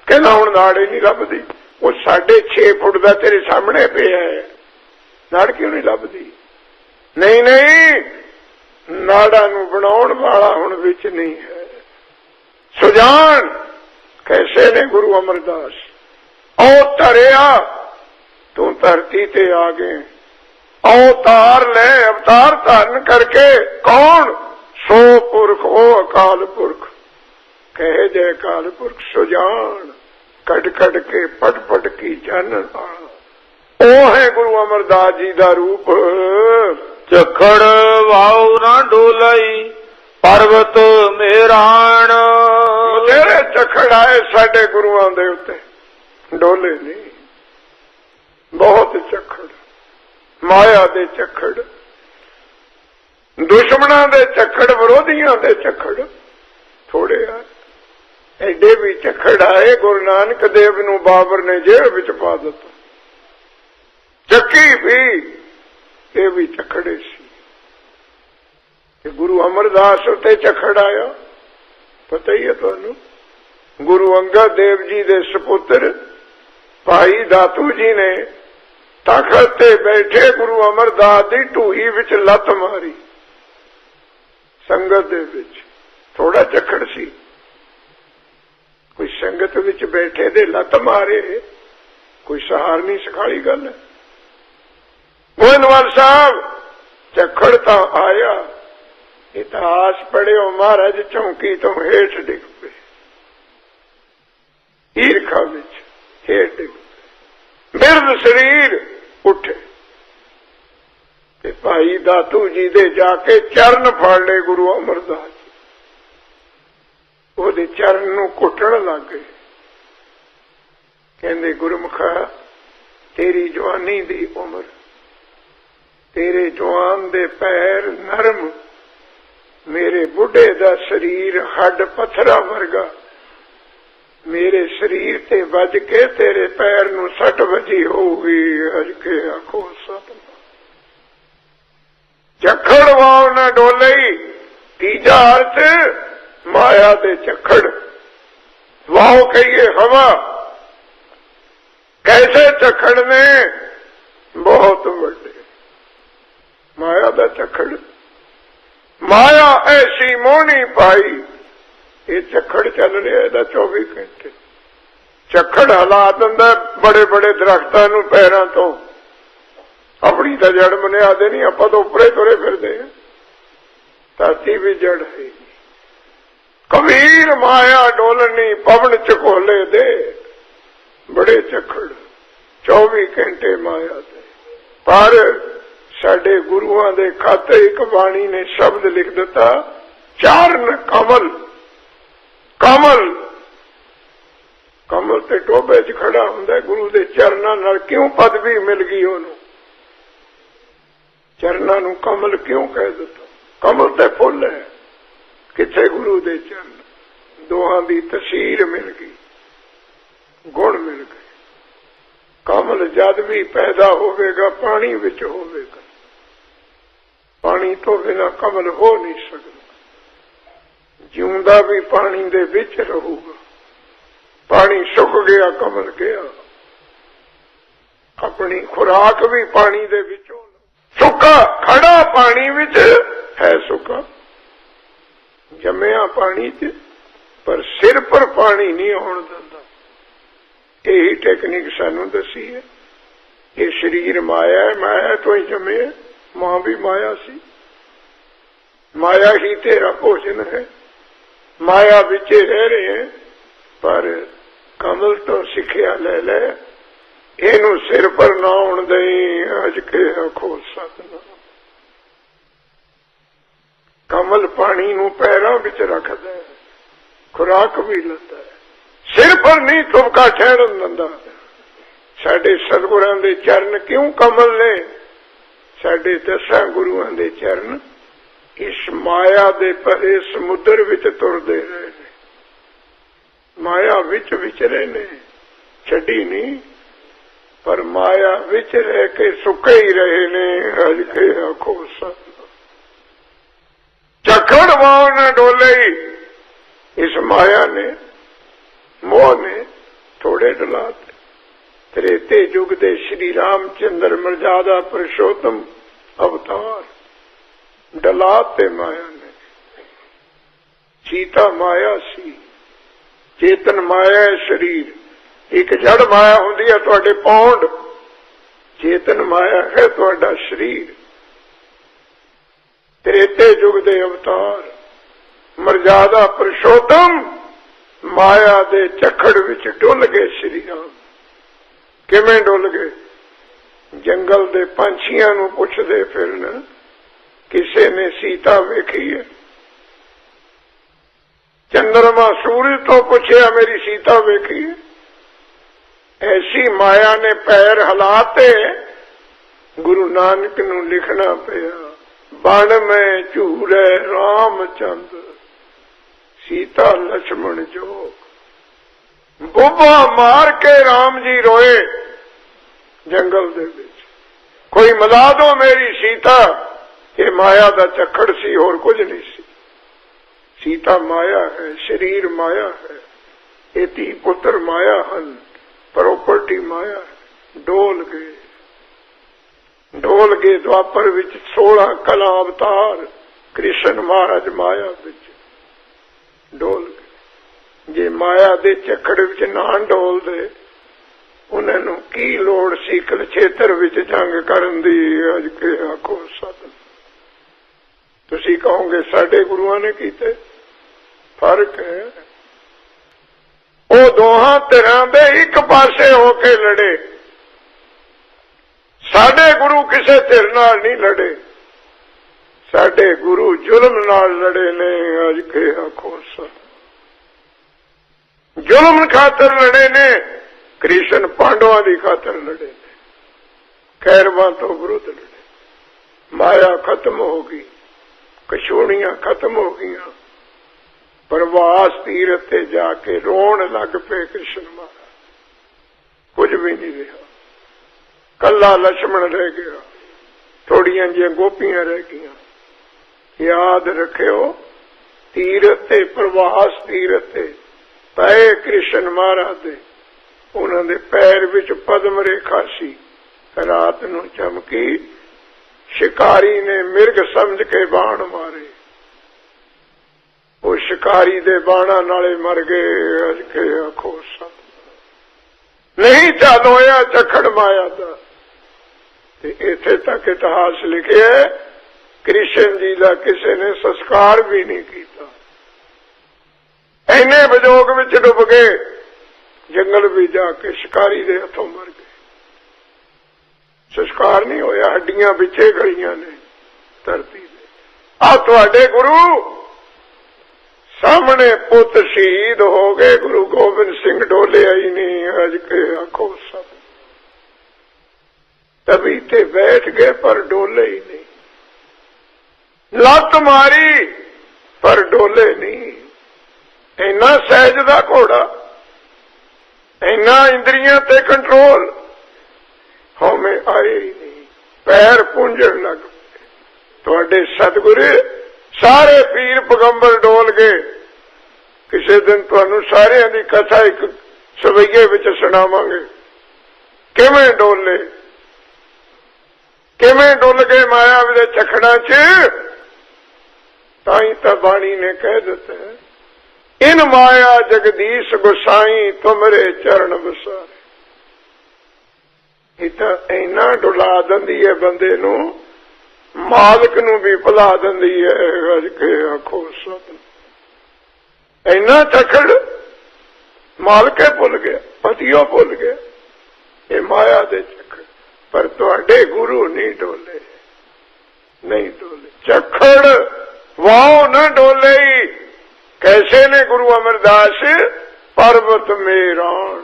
ਕਹਿੰਦਾ ਹੁਣ ਨਾੜ ਹੀ ਨਹੀਂ ਲੱਭਦੀ। ਉਹ 6.5 ਫੁੱਟ ਦਾ ਤੇਰੇ ਸਾਹਮਣੇ ਪਿਆ ਹੈ, ਨਾੜ ਕਿਉਂ ਨਹੀਂ ਲੱਭਦੀ? ਨਹੀਂ ਨਹੀਂ, ਨਾੜਾਂ ਨੂੰ ਬਣਾਉਣ ਵਾਲਾ ਹੁਣ ਵਿੱਚ ਨਹੀਂ ਹੈ। ਸੁਜਾਨ ਕੈਸੇ ਨੇ ਗੁਰੂ ਅਮਰਦਾਸ? ਉਹ ਧਰਿਆ ਤੂੰ ਧਰਤੀ ਤੇ ਆ ਗਏ, ਅਵਤਾਰ ਲੈ, ਅਵਤਾਰ ਧਾਰਨ ਕਰਕੇ। ਕੌਣ? ਸੋ ਪੁਰਖ, ਉਹ ਅਕਾਲ ਪੁਰਖ। ਕਹੇ ਜੇ ਅਕਾਲ ਪੁਰਖ ਸੁਜਾਨ, ਕੱਢ ਕੱਢ ਕੇ ਪਟ ਪਟ ਕੀ ਚਾਨਣ ਵਾਲਾ। ਉਹ ਹੈ ਗੁਰੂ ਅਮਰਦਾਸ ਜੀ ਦਾ ਰੂਪ। ਝਖੜ ਵਾਉ ਨਾ ਡੋਲਈ ਪਰਬਤ ਮੇਰਾਣ। ਜਿਹੜੇ ਝਖੜ ਆਏ ਸਾਡੇ ਗੁਰੂਆਂ ਦੇ ਉੱਤੇ, ਡੋਲੇ ਨਹੀਂ, ਬਹੁਤ ਝਖੜ। ਮਾਇਆ ਦੇ ਝਖੜ, ਦੁਸ਼ਮਣਾਂ ਦੇ ਝਖੜ, ਵਿਰੋਧੀਆਂ ਦੇ ਝਖੜ ਥੋੜੇ ਆ। ਐਡੇ ਵੀ ਝਖੜ ਆਏ, ਗੁਰੂ ਨਾਨਕ ਦੇਵ ਨੂੰ ਬਾਬਰ ਨੇ ਜੇਲ੍ਹ ਵਿੱਚ ਪਾ ਦਿੱਤਾ। ਚੱਕੀ ਵੀ ਇਹ ਵੀ ਝਖੜੇ ਸੀ। ਤੇ ਗੁਰੂ ਅਮਰਦਾਸ ਉੱਤੇ ਝਖੜ ਆਇਆ, ਪਤਾ ਹੀ ਹੈ ਤੁਹਾਨੂੰ। ਗੁਰੂ ਅੰਗਦ ਦੇਵ ਜੀ ਦੇ ਸੁਪੁੱਤਰ ਭਾਈ ਦਾਤੂ ਜੀ ਨੇ ਤਖਤ ਤੇ ਬੈਠੇ ਗੁਰੂ ਅਮਰਦਾਸ ਦੀ ਢੂਹੀ ਵਿੱਚ ਲੱਤ ਮਾਰੀ। ਸੰਗਤ ਦੇ ਵਿੱਚ ਥੋੜਾ ਝਖੜ ਸੀ, ਕੋਈ ਸੰਗਤ ਵਿੱਚ ਬੈਠੇ ਦੇ ਲੱਤ ਮਾਰੇ, ਕੋਈ ਸਹਾਰਨੀ ਸਿਖਾਲੀ ਗੱਲ ਹੈ। ਗੋਇੰਦਵਾਲ ਸਾਹਿਬ ਝਖੜ ਤਾਂ ਆਇਆ, ਇਤਿਹਾਸ ਪੜਿਓ, ਮਹਾਰਾਜ ਚੌਂਕੀ ਤੋਂ ਹੇਠ ਡਿੱਗ ਪਏ, ਈਰਖਾ ਵਿੱਚ ਹੇਠ ਡਿੱਗ ਪਏ, ਬਿਰਧ ਸਰੀਰ ਉੱਠੇ ਤੇ ਭਾਈ ਦਾਤੂ ਜੀ ਦੇ ਜਾ ਕੇ ਚਰਨ ਫੜ ਲਏ ਗੁਰੂ ਅਮਰਦਾਸ। ਉਹਦੇ ਚਰਨ ਨੂੰ ਘੁੱਟਣ ਲੱਗ ਗਏ। ਕਹਿੰਦੇ ਗੁਰਮੁਖਾ, ਤੇਰੀ ਜਵਾਨੀ ਦੀ ਉਮਰ, ਤੇਰੇ ਜਵਾਨ ਦੇ ਪੈਰ ਨਰਮ, ਮੇਰੇ ਬੁੱਢੇ ਦਾ ਸਰੀਰ ਹੱਡ ਪੱਥਰਾਂ ਵਰਗਾ, ਮੇਰੇ ਸਰੀਰ ਤੇ ਵੱਜ ਕੇ ਤੇਰੇ ਪੈਰ ਨੂੰ ਸੱਟ ਵੱਜੀ ਹੋਊਗੀ। ਅੱਜ ਕੇ ਆਖੋ ਸਤਿ। ਝਖੜ ਵਾਉ ਨਾ ਡੋਲਈ, ਤੀਜਾ ਅਰਥ ਮਾਇਆ ਦੇ ਝਖੜ। ਵਾਉ ਕਹੀਏ ਹਵਾ। ਕੈਸੇ ਝਖੜ ਨੇ? ਬਹੁਤ ਵੱਡੇ। ਮਾਇਆ ਦਾ ਝਖੜ। ਮਾਇਆ ਐਸੀ ਮੋਹਣੀ ਪਾਈ, ਇਹ ਝਖੜ ਚੱਲ ਰਿਹਾ ਇਹਦਾ 24 ਘੰਟੇ। ਝਖੜ ਹਿਲਾ ਦਿੰਦਾ ਬੜੇ ਬੜੇ ਦਰਖਤਾਂ ਨੂੰ ਪੈਰਾਂ ਤੋਂ। ਆਪਣੀ ਤਾਂ ਜੜ ਬੁਨਿਆਦ ਨਹੀਂ, ਆਪਾਂ ਤਾਂ ਉੱਪਰੇ ਤੁਰੇ ਫਿਰਦੇ ਹਾਂ। ਧਰਤੀ ਵੀ ਜੜ ਹੈ। ਕਬੀਰ ਮਾਇਆ ਡੋਲਣੀ ਪਵਨ ਝਕੋਲੇ ਦੇ, ਬੜੇ ਝੱਖੜ 24 ਘੰਟੇ ਮਾਇਆ ਦੇ। ਪਰ ਸਾਡੇ ਗੁਰੂਆਂ ਦੇ ਖਾਤੇ ਇੱਕ ਬਾਣੀ ਨੇ ਸ਼ਬਦ ਲਿਖ ਦਿੱਤਾ, ਚਾਰਨ ਕਮਲ। ਕਮਲ ਕਮਲ ਤੇ ਟੋਭੇ 'ਚ ਖੜਾ ਹੁੰਦਾ, ਗੁਰੂ ਦੇ ਚਰਨਾਂ ਨਾਲ ਕਿਉਂ ਪਦਵੀ ਮਿਲ ਗਈ ਉਹਨੂੰ? ਚਰਨਾਂ ਨੂੰ ਕਮਲ ਕਿਉਂ ਕਹਿ ਦਿੱਤਾ? ਕਮਲ ਤੇ ਫੁੱਲ ਹੈ, ਕਿੱਥੇ ਗੁਰੂ ਦੇ ਚਰਨ? ਦੋਹਾਂ ਦੀ ਤਸਵੀਰ ਮਿਲ ਗਈ, ਗੁਣ ਮਿਲ ਗਏ। ਕਮਲ ਜਦ ਵੀ ਪੈਦਾ ਹੋਵੇਗਾ ਪਾਣੀ ਵਿੱਚ ਹੋਵੇਗਾ, ਪਾਣੀ ਤੋਂ ਬਿਨਾਂ ਕਮਲ ਹੋ ਨਹੀਂ ਸਕਦਾ। ਜਿਉਂਦਾ ਵੀ ਪਾਣੀ ਦੇ ਵਿੱਚ ਰਹੂਗਾ, ਪਾਣੀ ਸੁੱਕ ਗਿਆ ਕਮਲ ਗਿਆ। ਆਪਣੀ ਖੁਰਾਕ ਵੀ ਪਾਣੀ ਦੇ ਵਿੱਚੋਂ। ਸੁੱਕਾ ਖੜਾ ਪਾਣੀ ਵਿੱਚ ਹੈ, ਸੁੱਕਾ ਜੰਮਿਆ ਪਾਣੀ 'ਚ, ਪਰ ਸਿਰ ਪਰ ਪਾਣੀ ਨਹੀਂ ਆਉਣ ਦਿੰਦਾ। ਇਹੀ ਟੈਕਨੀਕ ਸਾਨੂੰ ਦੱਸੀ ਹੈ। ਇਹ ਸਰੀਰ ਮਾਇਆ ਹੈ, ਮਾਇਆ ਤੋਂ ਹੀ ਜੰਮੇ, ਮਾਂ ਵੀ ਮਾਇਆ ਸੀ। ਮਾਇਆ ਹੀ ਤੇਰਾ ਭੋਜਨ ਹੈ, ਮਾਇਆ ਵਿੱਚ ਰਹਿ ਰਹੇ ਹੈ। ਪਰ ਕਮਲ ਤੋਂ ਸਿੱਖਿਆ ਲੈ ਲੈ, ਇਹਨੂੰ ਸਿਰ ਪਰ ਨਾ ਆਉਣ ਦੇਈ। ਅੱਜ ਕੇ ਆਖੋ ਸਤਿਨਾਮ। ਕਮਲ ਪਾਣੀ ਨੂੰ ਪੈਰਾਂ ਵਿੱਚ ਰੱਖਦਾ ਹੈ, ਖੁਰਾਕ ਵੀ ਲੈਂਦਾ ਹੈ, ਸਿਰ ਪਰ ਨਹੀਂ ਤੁਮਕਾ ਠਹਿਰਨ ਦਿੰਦਾ। ਸਾਡੇ ਸਤਿਗੁਰਾਂ ਦੇ ਚਰਨ ਕਿਉਂ ਕਮਲ ਨੇ? ਸਾਡੇ 10 ਗੁਰੂਆਂ ਦੇ ਚਰਨ ਇਸ ਮਾਇਆ ਦੇ ਭਰੇ ਸਮੁੰਦਰ ਵਿੱਚ ਤੁਰਦੇ ਰਹੇ ਨੇ, ਮਾਇਆ ਵਿੱਚ ਵਿਚਰੇ ਨੇ, ਛੱਡੀ ਨਹੀਂ। ਪਰ ਮਾਇਆ ਵਿੱਚ ਰਹਿ ਕੇ ਸੁੱਕੇ ਹੀ ਰਹੇ ਨੇ। ਅੱਜ ਕੇ ਆਖੋ ਸਤਿਨਾਮ। ਝੱਖੜ ਵਾਂਗ ਨਾ ਡੋਲੇ, ਇਸ ਮਾਇਆ ਨੇ, ਮੋਹ ਨੇ ਥੋੜੇ ਡਲਾਤੇ। ਤ੍ਰੇਤੇ ਯੁਗ ਦੇ ਸ਼੍ਰੀ ਰਾਮਚੰਦਰ ਮਰਜ਼ਾਦਾ ਪੁਰਸ਼ੋਤਮ ਅਵਤਾਰ ਡਲਾਤੇ ਮਾਇਆ ਨੇ। ਸੀਤਾ ਮਾਇਆ ਸੀ, ਚੇਤਨ ਮਾਇਆ ਹੈ ਸਰੀਰ। ਇੱਕ ਜੜ ਮਾਇਆ ਹੁੰਦੀ ਹੈ ਤੁਹਾਡੇ ਪੌਂਡ, ਚੇਤਨ ਮਾਇਆ ਹੈ ਤੁਹਾਡਾ ਸਰੀਰ। ਤ੍ਰੇਤੇ ਯੁਗ ਦੇ ਅਵਤਾਰ ਮਰਜ਼ਾਦਾ ਪੁਰਸ਼ੋਤਮ ਮਾਇਆ ਦੇ ਝੱਖੜ ਵਿੱਚ ਡੁੱਲ ਗਏ ਸ਼੍ਰੀ ਰਾਮ। ਕਿਵੇਂ ਡੁੱਲ ਗਏ? ਜੰਗਲ ਦੇ ਪੰਛੀਆਂ ਨੂੰ ਪੁੱਛਦੇ ਫਿਰਨ, ਕਿਸੇ ਨੇ ਸੀਤਾ ਵੇਖੀ ਹੈ? ਚੰਦਰਮਾ ਸੂਰਜ ਤੋਂ ਪੁੱਛਿਆ, ਮੇਰੀ ਸੀਤਾ ਵੇਖੀ ਹੈ? ਐਸੀ ਮਾਇਆ ਨੇ ਪੈਰ ਹਿਲਾਤੇ, ਗੁਰੂ ਨਾਨਕ ਨੂੰ ਲਿਖਣਾ ਪਿਆ, ਬਣ ਮੈਂ ਝੂਰੇ ਰਾਮਚੰਦ ਸੀਤਾ ਲక్ష్మణ ਜੋਗ। ਬੁੱਬਾ ਮਾਰ ਕੇ ਰਾਮ ਜੀ ਰੋਏ ਜੰਗਲ ਦੇ ਵਿੱਚ, ਕੋਈ ਮਿਲਾ ਦੋ ਮੇਰੀ ਸੀਤਾ। ਇਹ ਮਾਇਆ ਦਾ ਝੱਖੜ ਸੀ, ਹੋਰ ਕੁਝ ਨਹੀਂ ਸੀ। ਸੀਤਾ ਮਾਇਆ ਹੈ, ਸਰੀਰ ਮਾਇਆ ਹੈ, ਇਹ ਧੀ ਪੁੱਤਰ ਮਾਇਆ ਹਨ, ਪ੍ਰੋਪਰਟੀ ਮਾਇਆ ਹੈ। ਡੋਲ ਗਏ, ਡੋਲ ਗਏ। ਦੁਆਪਰ ਵਿੱਚ 16 ਕਲਾ ਅਵਤਾਰ, ਕ੍ਰਿਸ਼ਨ ਮਹਾਰਾਜ ਮਾਇਆ ਵਿੱਚ ਡੋਲ ਗਏ। ਜੇ ਮਾਇਆ ਦੇ ਝੱਖੜ ਵਿੱਚ ਨਾ ਡੋਲਦੇ, ਉਹਨਾਂ ਨੂੰ ਕੀ ਲੋੜ ਸੀ ਕੁਰੂਕਸ਼ੇਤਰ ਵਿੱਚ ਜੰਗ ਕਰਨ ਦੀ? ਅੱਜ ਕੇ ਆਖੋ ਸਤਿਨਾਮ। ਤੁਸੀਂ ਕਹੋਗੇ ਸਾਡੇ ਗੁਰੂਆਂ ਨੇ ਕੀਤੇ, ਫਰਕ ਹੈ। ਉਹ ਦੋਹਾਂ ਧਿਰਾਂ ਦੇ ਇੱਕ ਪਾਸੇ ਹੋ ਕੇ ਲੜੇ। ਸਾਡੇ ਗੁਰੂ ਕਿਸੇ ਧਿਰ ਨਾਲ ਨਹੀਂ ਲੜੇ, ਸਾਡੇ ਗੁਰੂ ਜ਼ੁਲਮ ਨਾਲ ਲੜੇ ਨੇ। ਅੱਜ ਕੇ ਆਖੋ ਸਤਿਨਾਮ। ਜ਼ੁਲਮ ਖਾਤਰ ਲੜੇ ਨੇ, ਕ੍ਰਿਸ਼ਨ ਪਾਂਡਵਾਂ ਦੀ ਖਾਤਰ ਲੜੇ ਨੇ, ਕੈਰਵਾਂ ਤੋਂ ਵਿਰੁੱਧ ਲੜੇ। ਮਾਇਆ ਖਤਮ ਹੋ ਗਈ, ਕਛੋਣੀਆਂ ਖਤਮ ਹੋ ਗਈਆਂ। ਪ੍ਰਵਾਸ ਤੀਰਥ ਤੇ ਜਾ ਕੇ ਰੋਣ ਲੱਗ ਪਏ ਕ੍ਰਿਸ਼ਨ ਮਹਾਰਾਜ। ਕੁਝ ਵੀ ਨਹੀਂ ਰਿਹਾ, ਕੱਲਾ ਲక్ష్మణ ਰਹਿ ਗਿਆ, ਥੋੜੀਆਂ ਜਿਹੀਆਂ ਗੋਪੀਆਂ ਰਹਿ ਗਈਆਂ। ਯਾਦ ਰੱਖਿਓ, ਤੀਰਥ ਤੇ ਪ੍ਰਵਾਸ ਤੀਰਥ ਤੇ ਪਏ ਕ੍ਰਿਸ਼ਨ ਮਹਾਰਾਜ ਦੇ, ਉਹਨਾਂ ਦੇ ਪੈਰ ਵਿੱਚ ਪਦਮ ਰੇਖਾ ਸੀ। ਰਾਤ ਨੂੰ ਚਮਕੀ, ਸ਼ਿਕਾਰੀ ਨੇ ਮਿਰਗ ਸਮਝ ਕੇ ਬਾਣ ਮਾਰੇ, ਉਹ ਸ਼ਿਕਾਰੀ ਦੇ ਬਾਣਾ ਨਾਲੇ ਮਰ ਗਏ। ਅੱਜ ਕੇ ਆਖੋ ਸਤਿਨਾਮ। ਨਹੀਂ ਚੱਲ ਹੋਇਆ ਝੱਖੜ ਮਾਇਆ ਦਾ। ਤੇ ਇੱਥੇ ਤੱਕ ਇਤਿਹਾਸ ਲਿਖਿਆ, ਕ੍ਰਿਸ਼ਨ ਜੀ ਦਾ ਕਿਸੇ ਨੇ ਸੰਸਕਾਰ ਵੀ ਨਹੀਂ ਕੀਤਾ। ਇੰਨੇ ਵਿਜੋਗ ਵਿੱਚ ਡੁੱਬ ਗਏ, ਜੰਗਲ ਵੀ ਜਾ ਕੇ ਸ਼ਿਕਾਰੀ ਦੇ ਹੱਥੋਂ ਮਰ ਗਏ। ਸੰਸਕਾਰ ਨਹੀਂ ਹੋਇਆ, ਹੱਡੀਆਂ ਵਿੱਚੇ ਗਲੀਆਂ ਨੇ ਧਰਤੀ ਦੇ। ਆ ਤੁਹਾਡੇ ਗੁਰੂ ਸਾਹਮਣੇ ਪੁੱਤ ਸ਼ਹੀਦ ਹੋ ਗਏ, ਗੁਰੂ ਗੋਬਿੰਦ ਸਿੰਘ ਡੋਲਿਆ ਹੀ ਨਹੀਂ। ਅੱਜ ਕੇ ਆਖੋ ਸਭ ਤਵੀ ਤੇ ਬੈਠ ਗਏ ਪਰ ਡੋਲੇ ਹੀ ਨਹੀਂ, ਲੱਤ ਮਾਰੀ ਪਰ ਡੋਲੇ ਨਹੀਂ। ਇੰਨਾ ਸਹਿਜ ਦਾ ਘੋੜਾ, ਇੰਨਾ ਇੰਦਰੀਆਂ ਤੇ ਕੰਟਰੋਲ, ਹਉਮੈ ਆਏ ਹੀ ਨਹੀਂ, ਪੈਰ ਪੁੰਝਣ ਲੱਗ ਪਏ। ਤੁਹਾਡੇ ਸਤਿਗੁਰੂ ਸਾਰੇ ਪੀਰ ਪੈਗੰਬਰ ਡੋਲ ਗਏ। ਕਿਸੇ ਦਿਨ ਤੁਹਾਨੂੰ ਸਾਰਿਆਂ ਦੀ ਕਥਾ ਇੱਕ ਸਵਈਏ ਵਿੱਚ ਸੁਣਾਵਾਂਗੇ, ਕਿਵੇਂ ਡੋਲੇ, ਕਿਵੇਂ ਡੁੱਲ ਗਏ ਮਾਇਆ ਦੇ ਚਖੜਾਂ 'ਚ। ਤਾਂ ਹੀ ਤਾਂ ਬਾਣੀ ਨੇ ਕਹਿ ਦਿੱਤਾ, ਇਨ ਮਾਇਆ ਜਗਦੀਸ਼ ਗੁਸਾਈ ਤੁਮਰੇ ਚਰਨ ਵਸਾਰੇ। ਇਹ ਤਾਂ ਇੰਨਾ ਡੁਲਾ ਦਿੰਦੀ ਹੈ ਬੰਦੇ ਨੂੰ, ਮਾਲਕ ਨੂੰ ਵੀ ਭੁਲਾ ਦਿੰਦੀ ਹੈ। ਅੱਜ ਕੇ ਆਖੋ ਸਤਿ, ਇੰਨਾ ਚਖੜ ਮਾਲਕੇ ਭੁੱਲ ਗਿਆ, ਪਤੀਓ ਭੁੱਲ ਗਿਆ। ਇਹ ਮਾਇਆ ਦੇ ਚਖੜ, ਪਰ ਤੁਹਾਡੇ ਗੁਰੂ ਨਹੀਂ ਡੋਲੇ, ਨਹੀਂ ਡੋਲੇ। ਚਖੜ ਵਾਹ ਨਾ ਡੋਲੇ। ਕੈਸੇ ਨੇ ਗੁਰੂ ਅਮਰਦਾਸ, ਪਰਬਤ ਮੇਰਾਣ,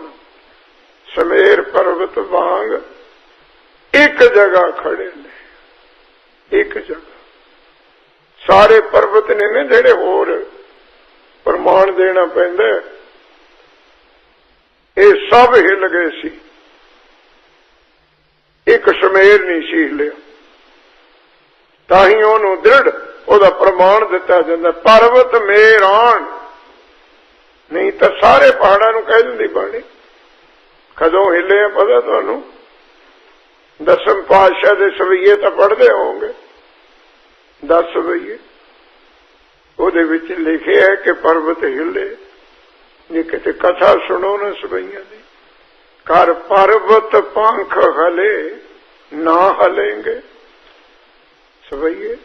ਸਮੇਰ ਪਰਬਤ ਵਾਂਗ ਇੱਕ ਜਗ੍ਹਾ ਖੜੇ ਨੇ, ਇੱਕ ਜਗ੍ਹਾ। ਸਾਰੇ ਪਰਬਤ ਨੇ ਨਾ ਜਿਹੜੇ ਹੋਰ ਪ੍ਰਮਾਣ ਦੇਣਾ ਪੈਂਦਾ, ਇਹ ਸਭ ਹਿੱਲ ਗਏ ਸੀ, ਇੱਕ ਸਮੇਰ ਨਹੀਂ ਸੀ ਹਿੱਲਿਆ। ਤਾਂ ਹੀ ਉਹਨੂੰ ਦ੍ਰਿੜ ਉਹਦਾ ਪ੍ਰਮਾਣ ਦਿੱਤਾ ਜਾਂਦਾ, ਪਰਬਤ ਮੇਰਾਣ। ਨਹੀਂ ਤਾਂ ਸਾਰੇ ਪਹਾੜਾਂ ਨੂੰ ਕਹਿ ਦਿੰਦੀ ਬਾਣੀ। ਕਦੋਂ ਹਿੱਲੇ ਪਤਾ ਤੁਹਾਨੂੰ? ਦਸਮ ਪਾਤਸ਼ਾਹ ਦੇ ਸਵਈਏ ਤਾਂ ਪੜ੍ਹਦੇ ਹੋਵੋਗੇ, 10 ਸਵਈਏ, ਉਹਦੇ ਵਿੱਚ ਲਿਖਿਆ ਹੈ ਕਿ ਪਰਬਤ ਹਿੱਲੇ। ਜੇ ਕਿਤੇ ਕਥਾ ਸੁਣੋ ਨਾ ਸਵਈਆਂ ਦੀ, ਕਰ ਪਰਬਤ ਪੰਖ ਹਲੇ ਨਾ ਹਲेंगे। ਸਵਈਏ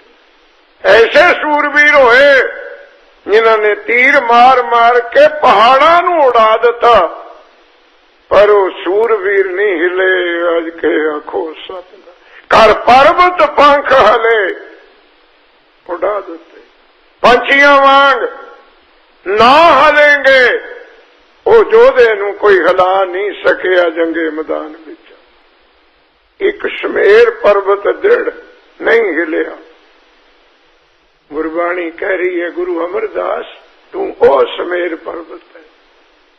ਐਸੇ ਸੂਰਬੀਰ ਹੋਏ ਜਿਨ੍ਹਾਂ ਨੇ ਤੀਰ ਮਾਰ ਮਾਰ ਕੇ ਪਹਾੜਾਂ ਨੂੰ ਉਡਾ ਦਿੱਤਾ, ਪਰ ਉਹ ਸੂਰਬੀਰ ਨਹੀਂ ਹਿੱਲੇ। ਅੱਜ ਕੇ ਆਖੋ ਸਤਿ, ਕਰ ਪਰਬਤ ਪੰਖ ਹਲੇ, ਉਡਾ ਦਿੱਤੇ ਪੰਛੀਆਂ ਵਾਂਗ। ਨਾ ਹਲेंगे, ਉਹ ਯੋਧੇ ਨੂੰ ਕੋਈ ਹਿਲਾ ਨਹੀਂ ਸਕਿਆ ਜੰਗੇ ਮੈਦਾਨ ਵਿੱਚ। ਇੱਕ ਸਮੇਰ ਪਰਬਤ ਦ੍ਰਿੜ ਨਹੀਂ ਹਿਲਿਆ। ਗੁਰਬਾਣੀ ਕਹਿ ਰਹੀ ਹੈ, ਗੁਰੂ ਅਮਰਦਾਸ ਤੂੰ ਉਹ ਸਮੇਰ ਪਰਬਤ ਹੈ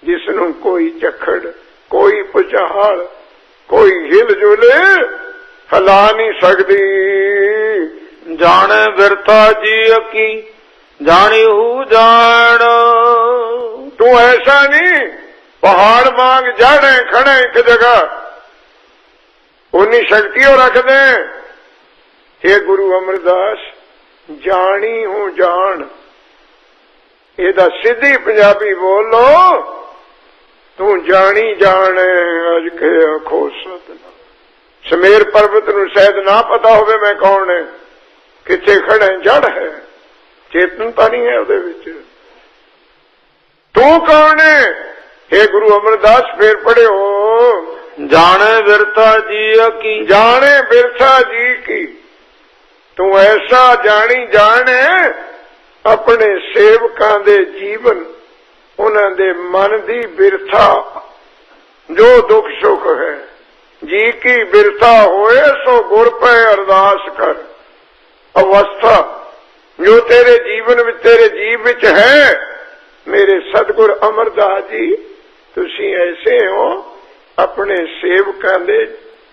ਜਿਸ ਨੂੰ ਕੋਈ ਝੱਖੜ, ਕੋਈ ਭੁਚਾਲ, ਕੋਈ ਹਿਲ ਜੁਲ ਹਿਲਾ ਨਹੀਂ ਸਕਦੀ। ਜਾਣੇ ਬਿਰਥਾ ਜੀ ਕੀ ਜਾਣੀ ਹੂ ਜਾਣ। ਤੂੰ ਐਸਾ ਨਹੀਂ ਪਹਾੜ ਵਾਂਗ ਜੜੇ ਖੜੇ ਇੱਕ ਜਗ੍ਹਾ, ਉਨੀ ਸ਼ਕਤੀ ਉਹ ਰੱਖਦੇ। हे ਗੁਰੂ ਅਮਰਦਾਸ ਜਾਣੀ ਹੂੰ ਜਾਣ, ਇਹਦਾ ਸਿੱਧੀ ਪੰਜਾਬੀ ਬੋਲ ਲੋ, ਤੂੰ ਜਾਣੀ ਜਾਣ। ਅੱਜ ਕੇ ਆਖੋ ਸਤਿਨਾਮ। ਸਮੇਰ ਪਰਬਤ ਨੂੰ ਸ਼ਾਇਦ ਨਾ ਪਤਾ ਹੋਵੇ ਮੈਂ ਕੌਣ ਹੈ, ਕਿੱਥੇ ਖੜੇ, ਜੜ ਹੈ, ਚੇਤਨਤਾ ਨਹੀਂ ਹੈ ਉਹਦੇ ਵਿੱਚ। ਤੂੰ ਕੌਣ ਹੈ? हे ਗੁਰੂ ਅਮਰਦਾਸ ਫੇਰ ਪੜਿਓ, ਜਾਣੇ ਬਿਰਥਾ ਜੀ ਕੀ, ਜਾਣੇ ਬਿਰਥਾ ਜੀ ਕੀ। ਤੂੰ ਐਸਾ ਜਾਣੀ ਜਾਣ ਆਪਣੇ ਸੇਵਕਾਂ ਦੇ ਜੀਵਨ, ਉਹਨਾਂ ਦੇ ਮਨ ਦੀ ਬਿਰਥਾ, ਜੋ ਦੁੱਖ ਸੁੱਖ ਹੈ। ਜੀ ਕੀ ਬਿਰਥਾ ਹੋਏ ਸੋ ਗੁਰ ਪੈ ਅਰਦਾਸ ਕਰ। ਅਵਸਥਾ ਜੋ ਤੇਰੇ ਜੀਵਨ ਵਿੱਚ, ਤੇਰੇ ਜੀਵ ਵਿੱਚ ਹੈ, ਮੇਰੇ ਸਤਿਗੁਰ ਅਮਰਦਾਸ ਜੀ ਤੁਸੀਂ ਐਸੇ ਹੋ, ਆਪਣੇ ਸੇਵਕਾਂ ਦੇ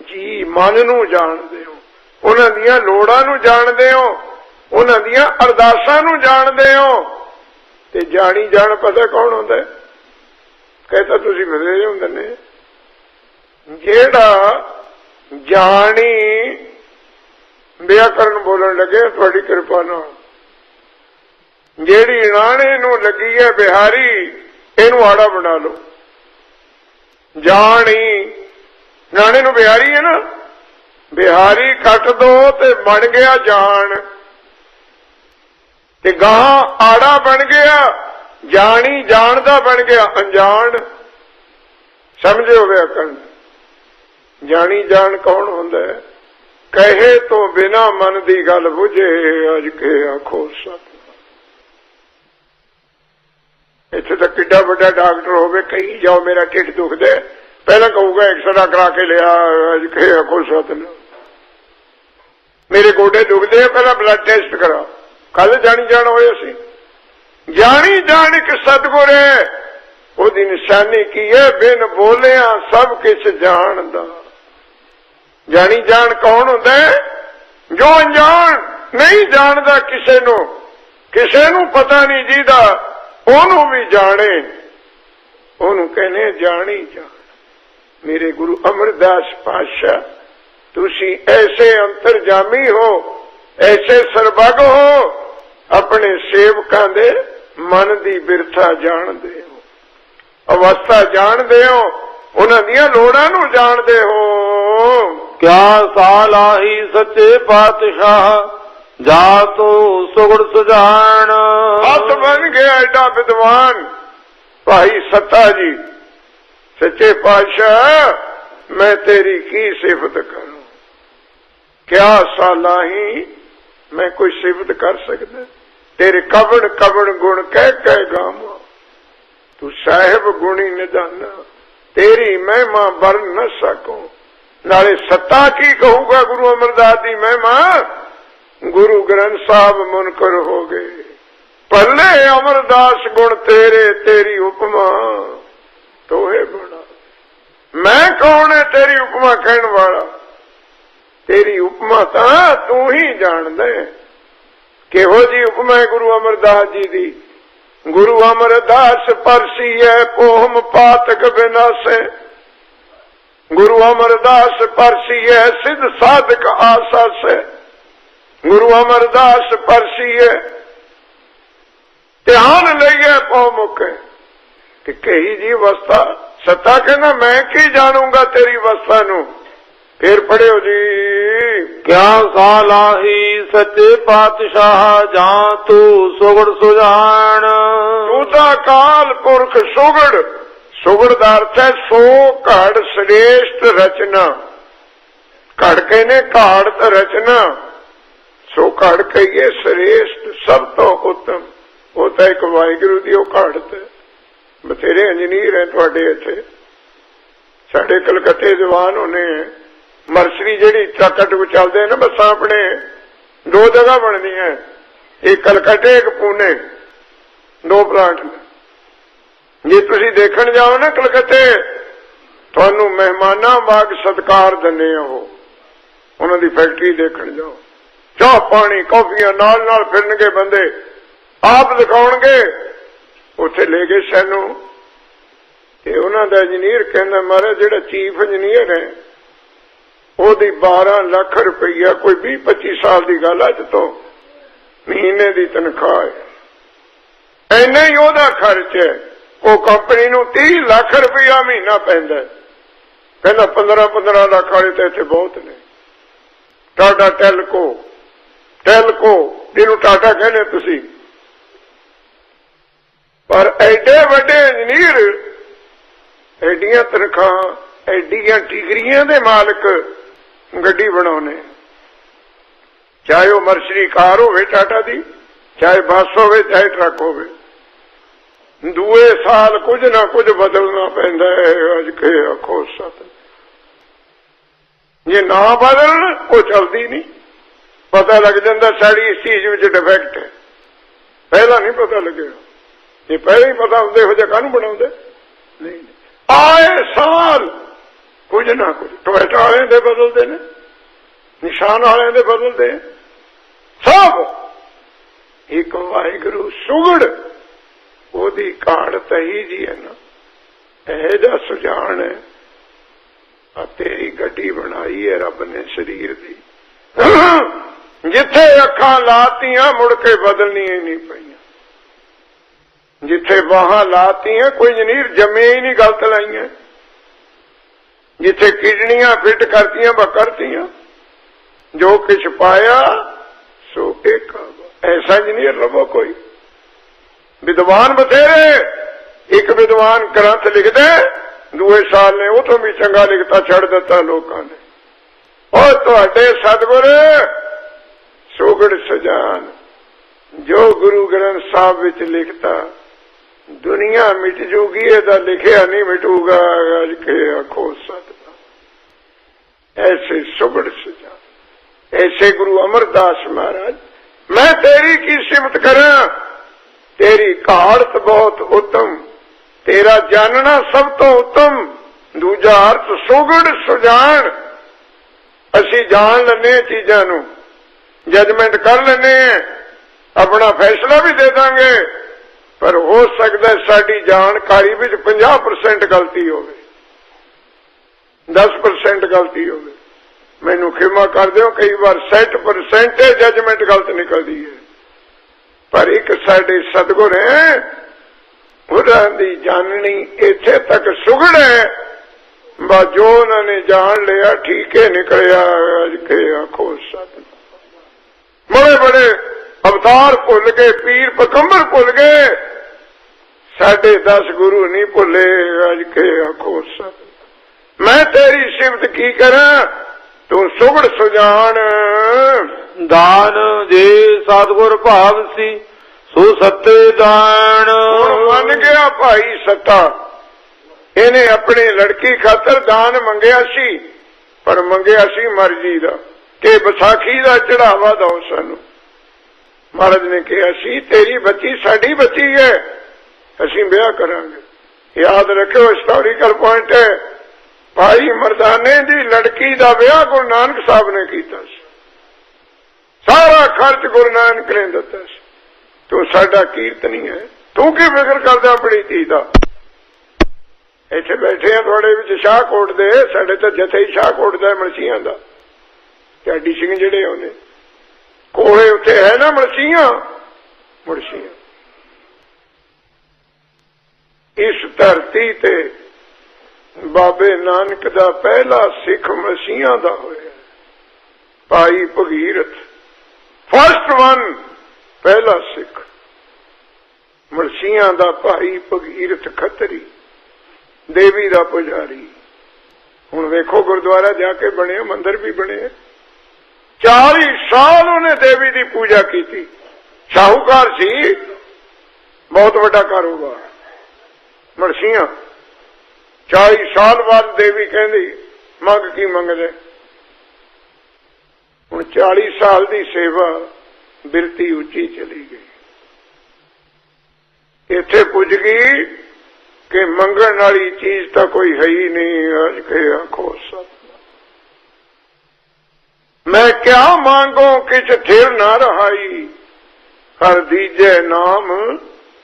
ਜੀ ਮਨ ਨੂੰ ਜਾਣਦੇ ਹੋ, ਉਹਨਾਂ ਦੀਆਂ ਲੋੜਾਂ ਨੂੰ ਜਾਣਦੇ ਹੋ, ਉਹਨਾਂ ਦੀਆਂ ਅਰਦਾਸਾਂ ਨੂੰ ਜਾਣਦੇ ਹੋ। ਤੇ ਜਾਣੀ ਜਾਣ ਪਤਾ ਕੌਣ ਹੁੰਦਾ? ਕਹਿੰਦਾ ਤੁਸੀਂ ਬਥੇਰੇ ਹੁੰਦੇ ਨੇ। ਜਿਹੜਾ ਜਾਣੀ ਵਿਆਕਰਨ ਬੋਲਣ ਲੱਗੇ ਤੁਹਾਡੀ ਕਿਰਪਾ ਨਾਲ, ਜਿਹੜੀ ਰਾਣੇ ਨੂੰ ਲੱਗੀ ਹੈ ਬਿਹਾਰੀ, ਇਹਨੂੰ ਆੜਾ ਬਣਾ ਲਓ। ਜਾਣੀ ਰਾਣੇ ਨੂੰ ਬਿਹਾਰੀ ਹੈ ਨਾ, ਬਿਹਾਰੀ ਕੱਟ ਦੋ ਤੇ ਬਣ ਗਿਆ ਜਾਣ। ਤੇ ਗਾਹਾਂ ਆੜਾ ਬਣ ਗਿਆ, ਜਾਣੀ ਜਾਣਦਾ ਬਣ ਗਿਆ ਅਣਜਾਣ। ਸਮਝਿਓ ਵਿਆਕਰਣ। ਜਾਣੀ ਜਾਣ ਕੌਣ ਹੁੰਦਾ ਹੈ? ਕਹੇ ਤੋਂ ਬਿਨਾ ਮਨ ਦੀ ਗੱਲ ਬੁਝੇ, ਅਜ ਕੇ ਆਖੋ ਸਤਿ। ਇੱਥੇ ਤਾਂ ਕਿੱਡਾ ਵੱਡਾ ਡਾਕਟਰ ਹੋਵੇ, ਕਹੀ ਜਾਓ ਮੇਰਾ ਢਿੱਡ ਦੁਖਦਾ, ਪਹਿਲਾਂ ਕਹੂਗਾ ਐਕਸਰਾ ਕਰਾ ਕੇ ਲਿਆ, ਅਜ ਕੇ ਆਖੋ ਸਤਿ। ਮੇਰੇ ਗੋਡੇ ਦੁਖਦੇ ਆ, ਪਹਿਲਾਂ ਬਲੱਡ ਟੈਸਟ ਕਰਾ। ਕੱਲ ਜਾਣੀ ਜਾਣ ਹੋਏ ਅਸੀਂ। ਜਾਣੀ ਜਾਣ ਇੱਕ ਸਤਿਗੁਰ ਹੈ, ਉਹਦੀ ਨਿਸ਼ਾਨੀ ਕੀ ਹੈ? ਬਿਨ ਬੋਲਿਆ ਸਭ ਕੁਛ ਜਾਣਦਾ। ਜਾਣੀ ਜਾਣ ਕੌਣ ਹੁੰਦਾ ਹੈ? ਜੋ ਅਣਜਾਣ ਨਹੀਂ ਜਾਣਦਾ ਕਿਸੇ ਨੂੰ ਪਤਾ ਨਹੀਂ ਜਿਹਦਾ, ਉਹਨੂੰ ਵੀ ਜਾਣੇ, ਉਹਨੂੰ ਕਹਿੰਦੇ ਜਾਣੀ ਜਾਣ। ਮੇਰੇ ਗੁਰੂ ਅਮਰਦਾਸ ਪਾਤਸ਼ਾਹ, ਤੁਸੀਂ ਐਸੇ ਅੰਤਰਜਾਮੀ ਹੋ, ਐਸੇ ਸਰਬੱਗ ਹੋ, ਆਪਣੇ ਸੇਵਕਾਂ ਦੇ ਮਨ ਦੀ ਬਿਰਥਾ ਜਾਣਦੇ ਹੋ, ਅਵਸਥਾ ਜਾਣਦੇ ਹੋ, ਉਹਨਾਂ ਦੀਆਂ ਲੋੜਾਂ ਨੂੰ ਜਾਣਦੇ ਹੋ। ਕਿਆ ਸਾਲਾਹੀ ਸੱਚੇ ਪਾਤਸ਼ਾਹ, ਜਾ ਤੂੰ ਸੁਗੜ ਸੁਜਾਨ। ਹੱਥ ਬਣ ਗਿਆ ਐਡਾ ਵਿਦਵਾਨ ਭਾਈ ਸੱਤਾ ਜੀ। ਸੱਚੇ ਪਾਤਸ਼ਾਹ ਮੈਂ ਤੇਰੀ ਕੀ ਸਿਫਤ ਕਰਾਂ? ਕਿਆ ਸਾਲਾਹੀ, ਮੈਂ ਕੋਈ ਸਿਫਤ ਕਰ ਸਕਦਾ? ਤੇਰੇ ਕਵਣ ਕਵਣ ਗੁਣ ਕਹਿ ਕਹਿ ਗਾਵਾਂ। ਤੂੰ ਸਾਹਿਬ ਗੁਣੀ ਨਿਧਾਨਾ, ਤੇਰੀ ਮਹਿਮਾ ਵਰਨ ਨਾ ਸਕੋ। ਨਾਲੇ ਸੱਤਾ ਕੀ ਕਹੂਗਾ ਗੁਰੂ ਅਮਰਦਾਸ ਦੀ ਮਹਿਮਾ? ਗੁਰੂ ਗ੍ਰੰਥ ਸਾਹਿਬ ਮੁਨਕਰ ਹੋ ਗਏ। ਪੱਲੇ ਅਮਰਦਾਸ ਗੁਣ ਤੇਰੇ, ਤੇਰੀ ਉਪਮਾ ਤੋਹੇ ਬਣਾ। ਮੈਂ ਕੌਣ ਹੈ ਤੇਰੀ ਉਪਮਾ ਕਹਿਣ ਵਾਲਾ? ਤੇਰੀ ਉਪਮਾ ਤਾਂ ਤੂੰ ਹੀ ਜਾਣਦਾ ਹੈ। ਕਿਹੋ ਜੀ ਉਪਮਾ ਹੈ ਗੁਰੂ ਅਮਰਦਾਸ ਜੀ ਦੀ? ਗੁਰੂ ਅਮਰਦਾਸ ਪਰਸੀਐ ਪੋਹਮ ਪਾਤਕ ਬਿਨਾਸੈ। ਗੁਰੂ ਅਮਰਦਾਸ ਪਰਸੀਐ ਸਿੱਧ ਸਾਧਕ ਆਸਾਸੈ। ਗੁਰੂ ਅਮਰਦਾਸ ਪਰਸੀਐ ਧਿਆਨ ਲਈਏ ਪਉ ਮੁਕੇ। ਕਿ ਕਹੀ ਜੀ ਅਵਸਥਾ? ਸੱਤਾ ਕਹਿੰਦਾ ਮੈਂ ਕੀ ਜਾਣੂੰਗਾ ਤੇਰੀ ਅਵਸਥਾ ਨੂੰ। ਫੇਰ ਪੜਿਓ ਜੀ। ਕਿਆ ਸਾਲਾਹੀ ਸੱਚੇ ਪਾਤਸ਼ਾਹ, ਜਾਂ ਤੂੰ ਸੁਗੜ ਸੁਜਾਨ। ਤੂੰ ਤਾਂ ਅਕਾਲ ਪੁਰਖ ਸੁਗੜ। ਸੁਗੜ ਦਾ ਅਰਥ ਹੈ ਸੋ ਘੜ ਸ੍ਰੇਸ਼ਟ ਰਚਨਾ। ਘੜ ਕਹਿੰਦੇ ਘਾੜਤ ਰਚਨਾ, ਸੋ ਘੜ ਕਹੀਏ ਸ੍ਰੇਸ਼ਟ, ਸਭ ਤੋਂ ਉੱਤਮ। ਉਹ ਤਾਂ ਇੱਕ ਵਾਹਿਗੁਰੂ ਦੀ ਉਹ ਘਾੜਤ ਹੈ। ਬਥੇਰੇ ਇੰਜੀਨੀਅਰ ਹੈ ਤੁਹਾਡੇ ਇੱਥੇ, ਸਾਡੇ ਕਲਕੱਤੇ ਦੀਵਾਨ ਹੋਣੇ ਹੈ। ਮਰਸਰੀ ਜਿਹੜੀ ਟਰੱਕ ਚੱਲਦੇ ਨਾ ਬੱਸਾਂ, ਆਪਣੇ ਦੋ ਜਗ੍ਹਾ ਬਣਦੀਆਂ, ਇੱਕ ਕਲਕੱਤੇ ਇੱਕ ਪੂਨੇ, ਦੋ ਪਲਾਂਟ। ਜੇ ਤੁਸੀਂ ਦੇਖਣ ਜਾਓ ਨਾ ਕਲਕੱਤੇ, ਤੁਹਾਨੂੰ ਮਹਿਮਾਨਾਂ ਵਾਂਗ ਸਤਿਕਾਰ ਦਿੰਦੇ ਆ। ਉਹ ਉਹਨਾਂ ਦੀ ਫੈਕਟਰੀ ਦੇਖਣ ਜਾਓ, ਚਾਹ ਪਾਣੀ ਕੌਫੀਆਂ ਨਾਲ ਨਾਲ ਫਿਰਨਗੇ ਬੰਦੇ, ਆਪ ਦਿਖਾਉਣਗੇ। ਉੱਥੇ ਲੈ ਗਏ ਸਾਨੂੰ, ਤੇ ਉਹਨਾਂ ਦਾ ਇੰਜੀਨੀਅਰ ਕਹਿੰਦਾ ਮਹਾਰਾਜ ਜਿਹੜਾ ਚੀਫ ਇੰਜੀਨੀਅਰ ਹੈ ਉਹਦੀ 12 ਲੱਖ ਰੁਪਈਆ, ਕੋਈ 20-25 ਸਾਲ ਦੀ ਗੱਲ ਅੱਜ ਤੋਂ, ਮਹੀਨੇ ਦੀ ਤਨਖਾਹ ਹੈ। ਇੰਨਾ ਹੀ ਉਹਦਾ ਖਰਚ ਹੈ। ਉਹ ਕੰਪਨੀ ਨੂੰ 30 ਲੱਖ ਰੁਪਈਆ ਮਹੀਨਾ ਪੈਂਦਾ। ਕਹਿੰਦਾ 15-15 ਲੱਖ ਵਾਲੇ ਤਾਂ ਇੱਥੇ ਬਹੁਤ ਨੇ। ਟਾਟਾ ਟੈਲਕੋ ਜਿਹਨੂੰ ਟਾਟਾ ਕਹਿੰਦੇ ਤੁਸੀਂ, ਪਰ ਐਡੇ ਵੱਡੇ ਇੰਜੀਨੀਅਰ, ਐਡੀਆਂ ਤਨਖਾਹਾਂ, ਐਡੀਆਂ ਡਿਗਰੀਆਂ ਦੇ ਮਾਲਕ ਗੱਡੀ ਬਣਾਉਣੇ। ਚਾਹੇ ਉਹ ਮਰਸਰੀ ਕਾਰ ਹੋਵੇ ਟਾਟਾ ਦੀ, ਚਾਹੇ ਬੱਸ ਹੋਵੇ, ਚਾਹੇ ਟਰੱਕ ਹੋਵੇ। ਦੂਏ ਸਾਲ ਕੁਝ ਨਾ ਕੁਝ ਬਦਲਣਾ ਪੈਂਦਾ ਹੈ। ਅੱਜ ਕੇ ਆਖੋ ਸਤਿ। ਜੇ ਨਾ ਬਦਲਣ ਉਹ ਚਲਦੀ ਨਹੀਂ। ਪਤਾ ਲੱਗ ਜਾਂਦਾ ਸਾਡੀ ਇਸ ਚੀਜ਼ ਵਿੱਚ ਡਿਫੈਕਟ ਹੈ। ਪਹਿਲਾਂ ਨਹੀਂ ਪਤਾ ਲੱਗਿਆ। ਜੇ ਪਹਿਲਾਂ ਹੀ ਪਤਾ ਹੁੰਦੇ ਇਹੋ ਜਿਹਾ ਕਾਹਨੂੰ ਬਣਾਉਂਦੇ? ਨਹੀਂ। ਆਏ ਸਾਲ ਕੁਝ ਨਾ ਕੁਝ ਟੋਇਟਾ ਵਾਲਿਆਂ ਦੇ ਬਦਲਦੇ ਨੇ, ਨਿਸ਼ਾਨ ਵਾਲਿਆਂ ਦੇ ਬਦਲਦੇ, ਸਭ ਇੱਕ ਵਾਹਿਗੁਰੂ ਸੁਗੜ। ਉਹਦੀ ਕਾੜਤ ਹੀ ਜੀ ਹੈ ਨਾ, ਇਹ ਜਿਹਾ ਸੁਜਾਨ ਹੈ। ਆ ਤੇਰੀ ਗੱਡੀ ਬਣਾਈ ਹੈ ਰੱਬ ਨੇ ਸਰੀਰ ਦੀ, ਜਿੱਥੇ ਅੱਖਾਂ ਲਾਤੀਆਂ ਮੁੜ ਕੇ ਬਦਲਣੀਆਂ ਹੀ ਨਹੀਂ ਪਈਆਂ। ਜਿੱਥੇ ਬਾਹਾਂ ਲਾਤੀਆਂ ਕੋਈ ਇੰਜੀਨੀਅਰ ਜੰਮੇ ਹੀ ਨਹੀਂ ਗਲਤ ਲਾਈਆਂ। ਜਿੱਥੇ ਕਿਡਨੀਆਂ ਫਿੱਟ ਕਰਤੀਆਂ ਕਰਤੀਆਂ। ਜੋ ਕੁਛ ਪਾਇਆ ਸੋ ਇੱਕ ऐसा इंजीनियर लवो कोई। विद्वान बथेरे, एक विद्वान ग्रंथ लिखदे, दूए साल ने उतों भी चंगा लिखता छड़ दिता लोगों ने। और तुहाडे सतगुर सोगड़ सजान, जो गुरु ग्रंथ साहब विच लिखता दुनिया मिट जूगी, एदा लिखिया नहीं मिटूगा। अज के आखो सतनाम। ऐसे सुगड़ सजान, ऐसे गुरु अमरदास महाराज। मैं तेरी की सिमत करा, तेरी कहाड़त बहुत उत्तम, तेरा जानना सब तो उत्तम। दूजा अर्थ सुगड़ सुजान। असी जान लेने चीजा नू, जजमेंट कर लेने, अपना फैसला भी दे देंगे, पर हो सकता है साडी जानकारी विच 50% गलती होवे, 10% गलती होवे। मैनू खिमा कर दिओ, कई बार 60% जजमेंट गलत निकलती है। पर एक साडे सतगुर है, उन्हां दी जाननी इत्थे तक सुगड़ है, बा जो उन्होंने जान लिया ठीक है निकलिया। अज के आखो सतनाम। बड़े बड़े अवतार भुल गए, पीर पैगंबर भुल गए, साढ़े 10 गुरु नहीं भुले। अज के आखो सतनाम। मैं तेरी सिफत की करा, तू सुगड़ सुजान। दान जे सतगुर भाव सी, सो सत्ते दान। मन गया भाई सत्ता, इन्हें अपनी लड़की खातर दान मंगया सी, पर मंगया सी मर्जी दा कि बैसाखी दा चढ़ावा दो सानू। महाराज ने कहा सी तेरी बच्ची साडी बच्ची है, असीं ब्याह करांगे। याद रखो हिस्टोरिकल पॉइंट है, भाई मर्दाने दी लड़की दा ब्याह गुरु नानक साहब ने कीता सी, सारा खर्च गुरु नानक ने दिता सी। तू साडा कीर्तनी है, तू की फिक्र करदा अपनी धी दा। इत्थे बैठे हैं थोड़े विच शाहकोट दे, साडे तो जथे ही शाहकोट दा मलसीआं दा, ढाडी सिंह जिहड़े होने कोले उत्थे है ना मलसीआं, मुलसीआं। इस धरती ते बाबे नानक दा पहला सिख मलसीआं दा होया, भाई भगीरथ, फर्स्ट वन, पहला सिख मलसीआं दा भाई भगीरथ खत्री, देवी दा पुजारी। हुण वेखो गुरुद्वारा जाके बने, मंदिर भी बने। 40 साल उन्हें देवी की पूजा की थी। शाहूकार सी, बहुत बड़ा कारोबार। मरसियां 40 साल बाद देवी कहती मंग की मंगदे। हुण 40 साल की सेवा बिरती उची चली गई, इत्थे पुज गई कि मंगण वाली चीज तो कोई है ही नहीं। अज के आखो सतनाम। मैं क्या मांगो किछ थिर ना रहाई, हर दीजे नाम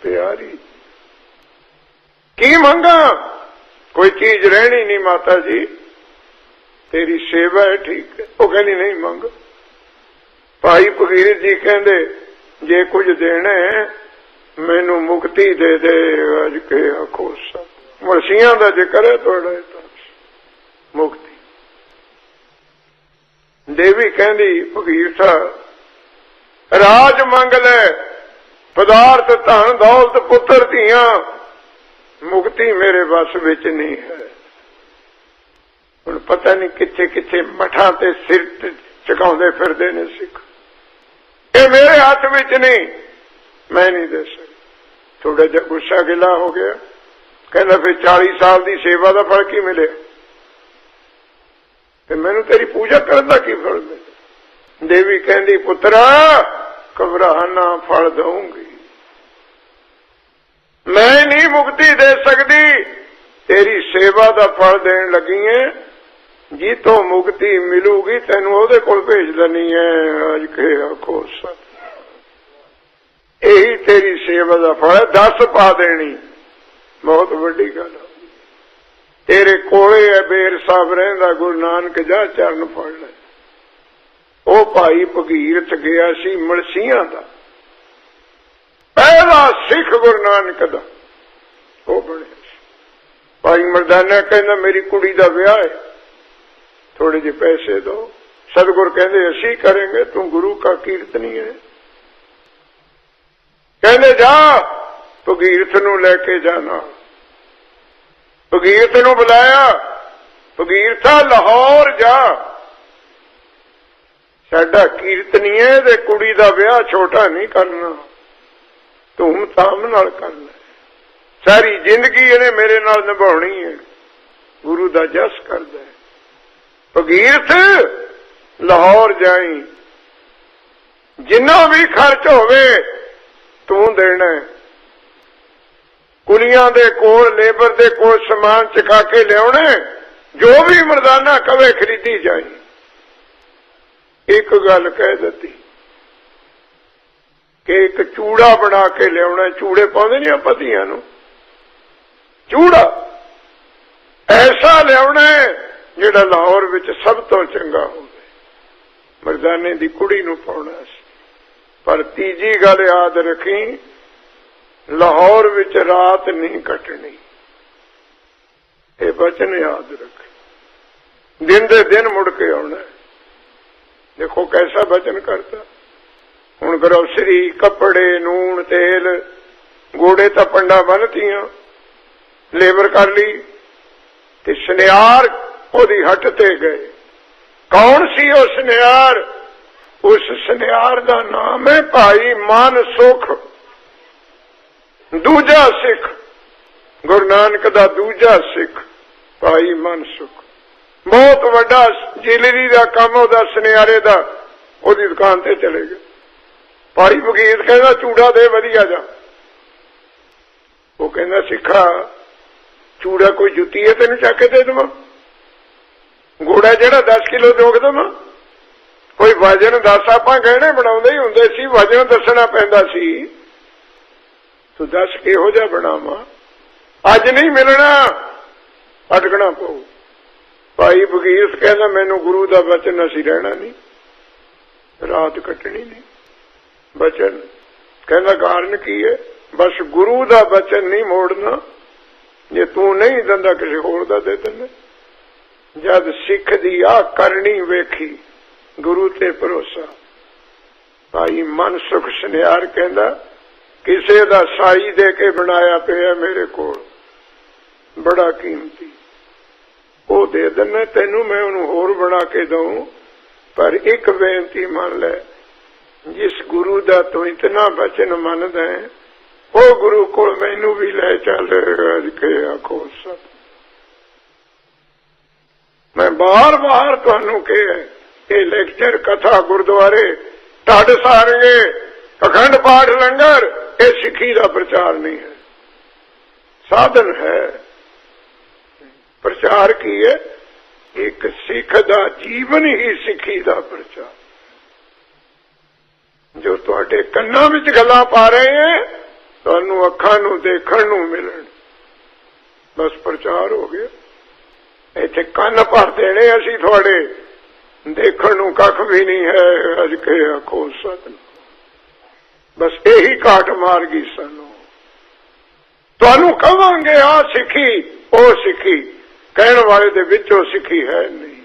प्यारी। की मंगा, कोई चीज रहनी नहीं माता जी, तेरी सेवा है ठीक है। वो कहनी नहीं मंग। भाई भगीरथ जी कहते जे कुछ देना है मैनू मुक्ति दे दे। अज के आखो सत मुलसियां का जिक्र है थोड़ा, मुक्ति। देवी कहती भगीरथा राज मंग ले, पदार्थ धन दौलत पुत्र धियां, मुक्ति मेरे बस विच नहीं है। हुण पता नहीं किथे किथे मठां ते सिर झुकाउंदे फिरदे ने सिख, ये मेरे हाथ विच नहीं, मैं नहीं दे सकता। थोड़ा जिहा गुस्सा गिला हो गया, कहना फिर 40 साल की सेवा का फल की मिले, मैनू तेरी पूजा करने का की फल मिले। देवी कहती पुत्रा घबरा ना, फल दूंगी, मैं नहीं मुक्ति दे सकती, तेरी सेवा का फल देन लगी है। जी तो मुक्ति मिलूगी तेनू ओहदे कोल भेज देनी है। अज के आखो सत, यही तेरी सेवा का फल है, 10 पा देनी, बहुत बड़ी गल। तेरे कोले है बेर साहब रहिंदा गुरु नानक, जा चरण फड़ ले। ओ भाई भगीरथ गया सी मलसियां दा, पहला सिख गुरु नानक दा, वो बने। भाई मर्दाना कहना मेरी कुड़ी दा ब्याह है, थोड़े जे पैसे दो। सतगुर कहते असी करेंगे, तू गुरु का कीर्तनी है, ਕਹਿੰਦੇ ਜਾ ਭਗੀਰਥ ਨੂੰ ਲੈ ਕੇ ਜਾਣਾ। ਭਗੀਰਥ ਨੂੰ ਬੁਲਾਇਆ, ਭਗੀਰਥਾ ਲਾਹੌਰ ਜਾ, ਸਾਡਾ ਕੀਰਤਨੀਏ ਤੇ ਕੁੜੀ ਦਾ ਵਿਆਹ ਛੋਟਾ ਨਹੀਂ ਕਰਨਾ, ਧੂਮ ਧਾਮ ਨਾਲ ਕਰਨਾ, ਸਾਰੀ ਜ਼ਿੰਦਗੀ ਇਹਨੇ ਮੇਰੇ ਨਾਲ ਨਿਭਾਉਣੀ ਹੈ, ਗੁਰੂ ਦਾ ਜਸ ਕਰਦਾ। ਭਗੀਰਥ ਲਾਹੌਰ ਜਾਈ, ਜਿੰਨਾ ਵੀ ਖਰਚ ਹੋਵੇ ਤੂੰ ਦੇਣਾ। ਕੁਲੀਆਂ ਦੇ ਕੋਲ, ਲੇਬਰ ਦੇ ਕੋਲ ਸਮਾਨ ਚੁਕਾ ਕੇ ਲਿਆਉਣਾ, ਜੋ ਵੀ ਮਰਦਾਨਾ ਕਵੇ ਖਰੀਦੀ ਜਾਈ। ਇੱਕ ਗੱਲ ਕਹਿ ਦਿੱਤੀ ਕਿ ਇੱਕ ਚੂੜਾ ਬਣਾ ਕੇ ਲਿਆਉਣਾ, ਚੂੜੇ ਪਾਉਂਦੇ ਨਹੀਂ ਆਪਾਂ ਧੀਆਂ ਨੂੰ, ਚੂੜਾ ਐਸਾ ਲਿਆਉਣਾ ਜਿਹੜਾ ਲਾਹੌਰ ਵਿੱਚ ਸਭ ਤੋਂ ਚੰਗਾ ਹੋਵੇ, ਮਰਦਾਨੇ ਦੀ ਕੁੜੀ ਨੂੰ ਪਾਉਣਾ ਸੀ। ਪਰ ਤੀਜੀ ਗੱਲ ਯਾਦ ਰੱਖੀ, ਲਾਹੌਰ ਵਿੱਚ ਰਾਤ ਨਹੀਂ ਕੱਟਣੀ, ਇਹ ਬਚਨ ਯਾਦ ਰੱਖ, ਦਿਨ ਦੇ ਦਿਨ ਮੁੜ ਕੇ ਆਉਣਾ। ਦੇਖੋ ਕੈਸਾ ਬਚਨ ਕਰਤਾ। ਹੁਣ ਗਰੋਸਰੀ, ਕੱਪੜੇ, ਨੂਣ, ਤੇਲ, ਗੋੜੇ ਤਾਂ ਪੰਡਾ ਬੰਨਤੀਆਂ, ਲੇਬਰ ਕਰ ਲਈ, ਤੇ ਸੁਨਿਆਰ ਉਹਦੀ ਹੱਟ ਤੇ ਗਏ। ਕੌਣ ਸੀ ਉਹ ਸੁਨਿਆਰ? ਉਸ ਸੁਨਿਆਰ ਦਾ ਨਾਮ ਹੈ ਭਾਈ ਮਨਸੁਖ, ਦੂਜਾ ਸਿੱਖ, ਗੁਰੂ ਨਾਨਕ ਦਾ ਦੂਜਾ ਸਿੱਖ ਭਾਈ ਮਨਸੁਖ। ਬਹੁਤ ਵੱਡਾ ਜਿਲਰੀ ਦਾ ਕੰਮ ਉਹਦਾ, ਸੁਨਿਆਰੇ ਦਾ। ਉਹਦੀ ਦੁਕਾਨ ਤੇ ਚਲੇ ਗਏ। ਭਾਈ ਭਗੀਰਥ ਕਹਿੰਦਾ ਚੂੜਾ ਦੇ ਵਧੀਆ ਜਾ। ਉਹ ਕਹਿੰਦਾ ਸਿੱਖਾ ਚੂੜਾ ਕੋਈ ਜੁੱਤੀ ਹੈ ਤੈਨੂੰ ਚੱਕ ਕੇ ਦੇ ਦੇਵਾਂ? ਗੋੜਾ ਜਿਹੜਾ 10 ਕਿਲੋ ਦੋਗ ਦੇਵਾਂ? ਕੋਈ ਵਜਨ ਦੱਸ, ਆਪਾਂ ਗਹਿਣੇ ਬਣਾਉਂਦੇ ਹੀ ਹੁੰਦੇ ਸੀ, ਵਜਨ ਦੱਸਣਾ ਪੈਂਦਾ ਸੀ। ਤੂੰ ਦੱਸ ਕਿਹੋ ਜਿਹਾ ਬਣਾਵਾਂ? ਅੱਜ ਨਹੀਂ ਮਿਲਣਾ, ਅਟਕਣਾ ਪਊ। ਭਾਈ ਭਗੀਰਥ ਕਹਿੰਦਾ ਮੈਨੂੰ ਗੁਰੂ ਦਾ ਬਚਨ, ਅਸੀਂ ਰਹਿਣਾ ਨਹੀਂ, ਰਾਤ ਕੱਟਣੀ ਨਹੀਂ। ਬਚਨ ਕਹਿੰਦਾ ਕਾਰਨ ਕੀ ਹੈ? ਬਸ ਗੁਰੂ ਦਾ ਬਚਨ ਨਹੀਂ ਮੋੜਨਾ, ਜੇ ਤੂੰ ਨਹੀਂ ਦਿੰਦਾ ਕਿਸੇ ਹੋਰ ਦਾ ਦੇ ਦਿੰਦਾ। ਜਦ ਸਿੱਖ ਦੀ ਆਹ ਕਰਨੀ ਵੇਖੀ, ਗੁਰੂ ਤੇ ਭਰੋਸਾ। ਭਾਈ ਮਨਸੁਖ ਸੁਨਿਆਰ ਕਹਿੰਦਾ ਕਿਸੇ ਦਾ ਸਾਈ ਦੇ ਕੇ ਬਣਾਇਆ ਪਿਆ ਮੇਰੇ ਕੋਲ, ਬੜਾ ਕੀਮਤੀ, ਉਹ ਦੇ ਦਿੰਦਾ ਤੈਨੂੰ, ਮੈਂ ਉਹਨੂੰ ਹੋਰ ਬਣਾ ਕੇ ਦਊਂ। ਪਰ ਇੱਕ ਬੇਨਤੀ ਮੰਨ ਲੈ, ਜਿਸ ਗੁਰੂ ਦਾ ਤੂੰ ਇਤਨਾ ਬਚਨ ਮੰਨਦਾ ਹੈ, ਉਹ ਗੁਰੂ ਕੋਲ ਮੈਨੂੰ ਵੀ ਲੈ ਚੱਲ। ਅੱਜ ਕੇ ਆਖੋ ਸਤ। ਮੈਂ ਬਾਰ-ਬਾਰ ਤੁਹਾਨੂੰ ਕਿਹਾ, ਇਹ ਲੈਕਚਰ, ਕਥਾ, ਗੁਰਦੁਆਰੇ, ਢੱਡ ਸਾਰੰਗੇ, ਅਖੰਡ ਪਾਠ, ਲੰਗਰ, ਇਹ ਸਿੱਖੀ ਦਾ ਪ੍ਰਚਾਰ ਨਹੀਂ ਹੈ, ਸਾਧਨ ਹੈ। ਪ੍ਰਚਾਰ ਕੀ ਹੈ? ਇੱਕ ਸਿੱਖ ਦਾ ਜੀਵਨ ਹੀ ਸਿੱਖੀ ਦਾ ਪ੍ਰਚਾਰ। ਜੋ ਤੁਹਾਡੇ ਕੰਨਾਂ ਵਿੱਚ ਗੱਲਾਂ ਪਾ ਰਹੇ ਹੈ, ਤੁਹਾਨੂੰ ਅੱਖਾਂ ਨੂੰ ਦੇਖਣ ਨੂੰ ਮਿਲਣ, ਬਸ ਪ੍ਰਚਾਰ ਹੋ ਗਿਆ। ਇੱਥੇ ਕੰਨ ਭਰ ਦੇਣੇ ਅਸੀਂ ਤੁਹਾਡੇ, ਦੇਖਣ ਨੂੰ ਕੱਖ ਵੀ ਨਹੀਂ ਹੈ। ਅੱਜ ਕੇ ਆਖੋ ਸਤਿ। ਬਸ ਇਹੀ ਘਾਟ ਮਾਰ ਗਈ ਸਾਨੂੰ। ਤੁਹਾਨੂੰ ਕਵਾਂਗੇ ਆ ਸਿੱਖੀ, ਉਹ ਸਿੱਖੀ, ਕਹਿਣ ਵਾਲੇ ਦੇ ਵਿੱਚ ਉਹ ਸਿੱਖੀ ਹੈ ਨਹੀਂ।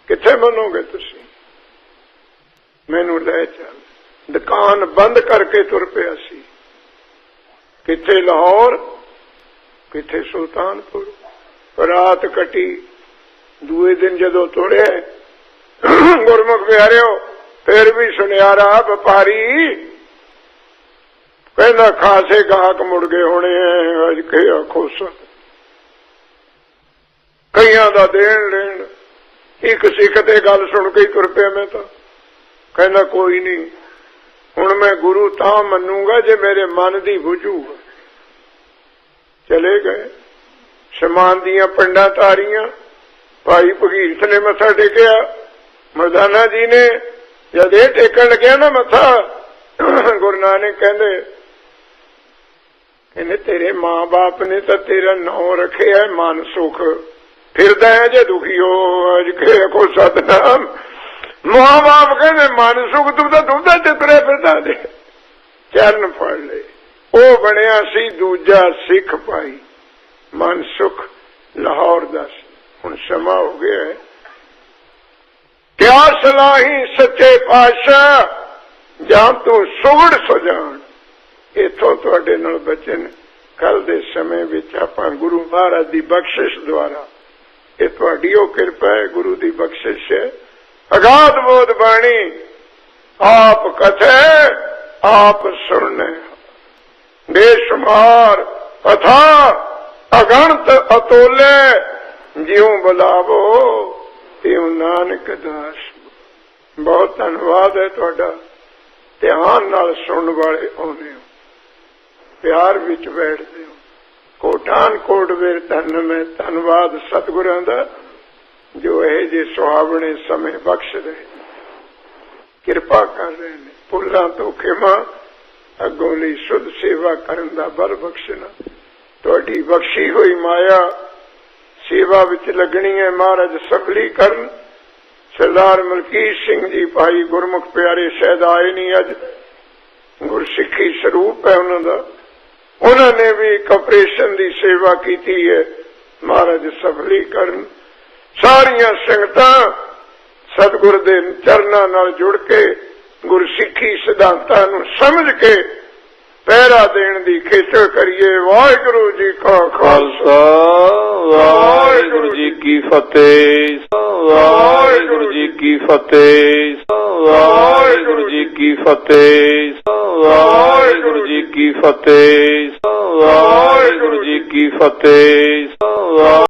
ਕਿੱਥੇ ਮੰਨੋਗੇ ਤੁਸੀਂ? ਮੈਨੂੰ ਲੈ ਚੱਲ। ਦੁਕਾਨ ਬੰਦ ਕਰਕੇ ਤੁਰ ਪਿਆ ਸੀ, ਕਿੱਥੇ ਲਾਹੌਰ, ਕਿੱਥੇ ਸੁਲਤਾਨਪੁਰ। ਰਾਤ ਕੱਟੀ, ਦੂਏ ਦਿਨ ਜਦੋਂ ਤੁਰਿਆ, ਗੁਰਮੁਖ ਪਿਆਰਿਓ, ਫਿਰ ਵੀ ਸੁਨਿਆਰਾ ਵਪਾਰੀ ਕਹਿੰਦਾ ਖਾਸੇ ਗਾਹਕ ਮੁੜ ਗਏ ਹੋਣੇ ਐ। ਅੱਜ ਕੇ ਆਖੋ ਸਤ। ਕਈਆਂ ਦਾ ਦੇਣ ਲੈਣ, ਇੱਕ ਸਿੱਖ ਤੇ ਗੱਲ ਸੁਣ ਕੇ ਤੁਰ ਪਿਆ ਮੈਂ ਤਾਂ। ਕਹਿੰਦਾ ਕੋਈ ਨਹੀਂ, ਹੁਣ ਮੈਂ ਗੁਰੂ ਤਾਂ ਮੰਨੂਗਾ ਜੇ ਮੇਰੇ ਮਨ ਦੀ ਬੁਝੂਗਾ। ਚਲੇ ਗਏ, ਸਮਾਨ ਦੀਆਂ ਪੰਡਾਂ ਤਾਰੀਆਂ। ਭਾਈ ਭਗੀਰਥ ਨੇ ਮੱਥਾ ਟੇਕਿਆ, ਮਰਦਾਨਾ ਜੀ ਨੇ ਜਦ ਇਹ ਟੇਕਣ ਲੱਗਿਆ ਨਾ ਮੱਥਾ, ਗੁਰੂ ਨਾਨਕ ਕਹਿੰਦੇ ਤੇਰੇ ਮਾਂ-ਬਾਪ ਨੇ ਤਾਂ ਤੇਰਾ ਨਾਂ ਰੱਖਿਆ ਮਨਸੁਖ, ਫਿਰਦਾ ਹੈ ਜੇ ਦੁਖੀ ਹੋ। ਅੱਜ ਕੇ ਕੋ ਸਤਨਾਮ। ਮਾਂ-ਬਾਪ ਕਹਿੰਦੇ ਮਨਸੁਖ, ਤੂੰ ਤਾਂ ਦੁੱਧਾ ਚ ਤੁਰੇ ਫਿਰਦਾ ਦੇ। ਚਰਨ ਫੜ ਲਏ, ਉਹ ਬਣਿਆ ਸੀ ਦੂਜਾ ਸਿੱਖ ਭਾਈ ਮਨਸੁਖ ਲਾਹੌਰ ਦਾ। ਹੁਣ ਸਮਾਂ ਹੋ ਗਿਆ ਹੈ। ਕਿਆ ਸਲਾਹੀ ਸੱਚੇ ਪਾਤਸ਼ਾਹ, ਜਾਂ ਤੂੰ ਸੁਗੜ ਸੁਜਾਨ। ਇਥੋਂ ਤੁਹਾਡੇ ਨਾਲ ਬਚਨ ਕੱਲ ਦੇ ਸਮੇਂ ਵਿੱਚ ਆਪਾਂ ਗੁਰੂ ਮਹਾਰਾਜ ਦੀ ਬਖਸ਼ਿਸ਼ ਦੁਆਰਾ, ਇਹ ਤੁਹਾਡੀ ਉਹ ਕਿਰਪਾ ਹੈ, ਗੁਰੂ ਦੀ ਬਖਸ਼ਿਸ਼ ਹੈ। ਅਗਾਧ ਬੋਧ ਬਾਣੀ ਆਪ ਕਥੈ ਆਪ ਸੁਣਨੇ, ਬੇਸ਼ੁਮਾਰ ਕਥਾ ਅਗਣਤ ਅਤੋਲੇ, ਜਿਉ ਬੁਲਾਵੋ ਤਿਉ ਨਾਨਕ ਦਾਸ। ਬਹੁਤ ਧੰਨਵਾਦ ਹੈ ਤੁਹਾਡਾ, ਧਿਆਨ ਨਾਲ ਸੁਣਨ ਵਾਲੇ ਆਉਂਦੇ ਹੋ, ਪਿਆਰ ਵਿੱਚ ਬੈਠਦੇ ਹੋ। ਕੋਟਾਨ ਕੋਟ ਵੇਰ ਧੰਨ ਮੈਂ, ਧੰਨਵਾਦ ਸਤਿਗੁਰਾਂ ਦਾ ਜੋ ਇਹ ਜੇ ਸੁਹਾਵਣੇ ਸਮੇਂ ਬਖਸ਼ ਰਹੇ, ਕਿਰਪਾ ਕਰ ਰਹੇ ਨੇ। ਭੁੱਲਾਂ ਤੋਂ ਖਿਮਾ, ਅੱਗੋਂ ਲਈ ਸ਼ੁੱਧ ਸੇਵਾ ਕਰਨ ਦਾ ਬਲ ਬਖਸ਼ਣਾ। ਤੁਹਾਡੀ ਬਖਸ਼ੀ ਹੋਈ ਮਾਇਆ ਸੇਵਾ ਵਿੱਚ ਲੱਗਣੀ ਹੈ। ਮਹਾਰਾਜ ਸਫਲੀ ਕਰਨ। ਸਰਦਾਰ ਮਲਕੀਤ ਸਿੰਘ ਜੀ ਭਾਈ ਗੁਰਮੁਖ ਪਿਆਰੇ ਸ਼ਾਇਦ ਆਏ ਨਹੀਂ ਅੱਜ, ਗੁਰਸਿੱਖੀ ਸਰੂਪ ਹੈ ਉਹਨਾਂ ਦਾ। ਉਹਨਾਂ ਨੇ ਵੀ ਇੱਕ ਆਪਰੇਸ਼ਨ ਦੀ ਸੇਵਾ ਕੀਤੀ ਹੈ। ਮਹਾਰਾਜ ਸਫਲੀ ਕਰਨ। ਸਾਰੀਆਂ ਸੰਗਤਾਂ ਸਤਿਗੁਰ ਦੇ ਚਰਨਾਂ ਨਾਲ ਜੁੜ ਕੇ ਗੁਰਸਿੱਖੀ ਸਿਧਾਂਤਾਂ ਨੂੰ ਸਮਝ ਕੇ ਪਹਿਰਾ ਦੇਣ ਦੀ ਖੇਚਲ ਕਰੀਏ। ਵਾਹਿਗੁਰੂ ਜੀ ਕਾ ਖਾਲਸਾ, ਵਾਹਿਗੁਰੂ ਜੀ ਕੀ ਫਤਿਹ, ਵਾਹਿਗੁਰੂ ਜੀ ਕੀ ਫਤਿਹ, ਵਾਹਿਗੁਰੂ ਜੀ ਕੀ ਫਤਿਹ, ਵਾਹਿਗੁਰੂ ਜੀ ਕੀ ਫਤਿਹ, ਵਾਹਿਗੁਰੂ ਜੀ ਕੀ ਫਤਿਹ।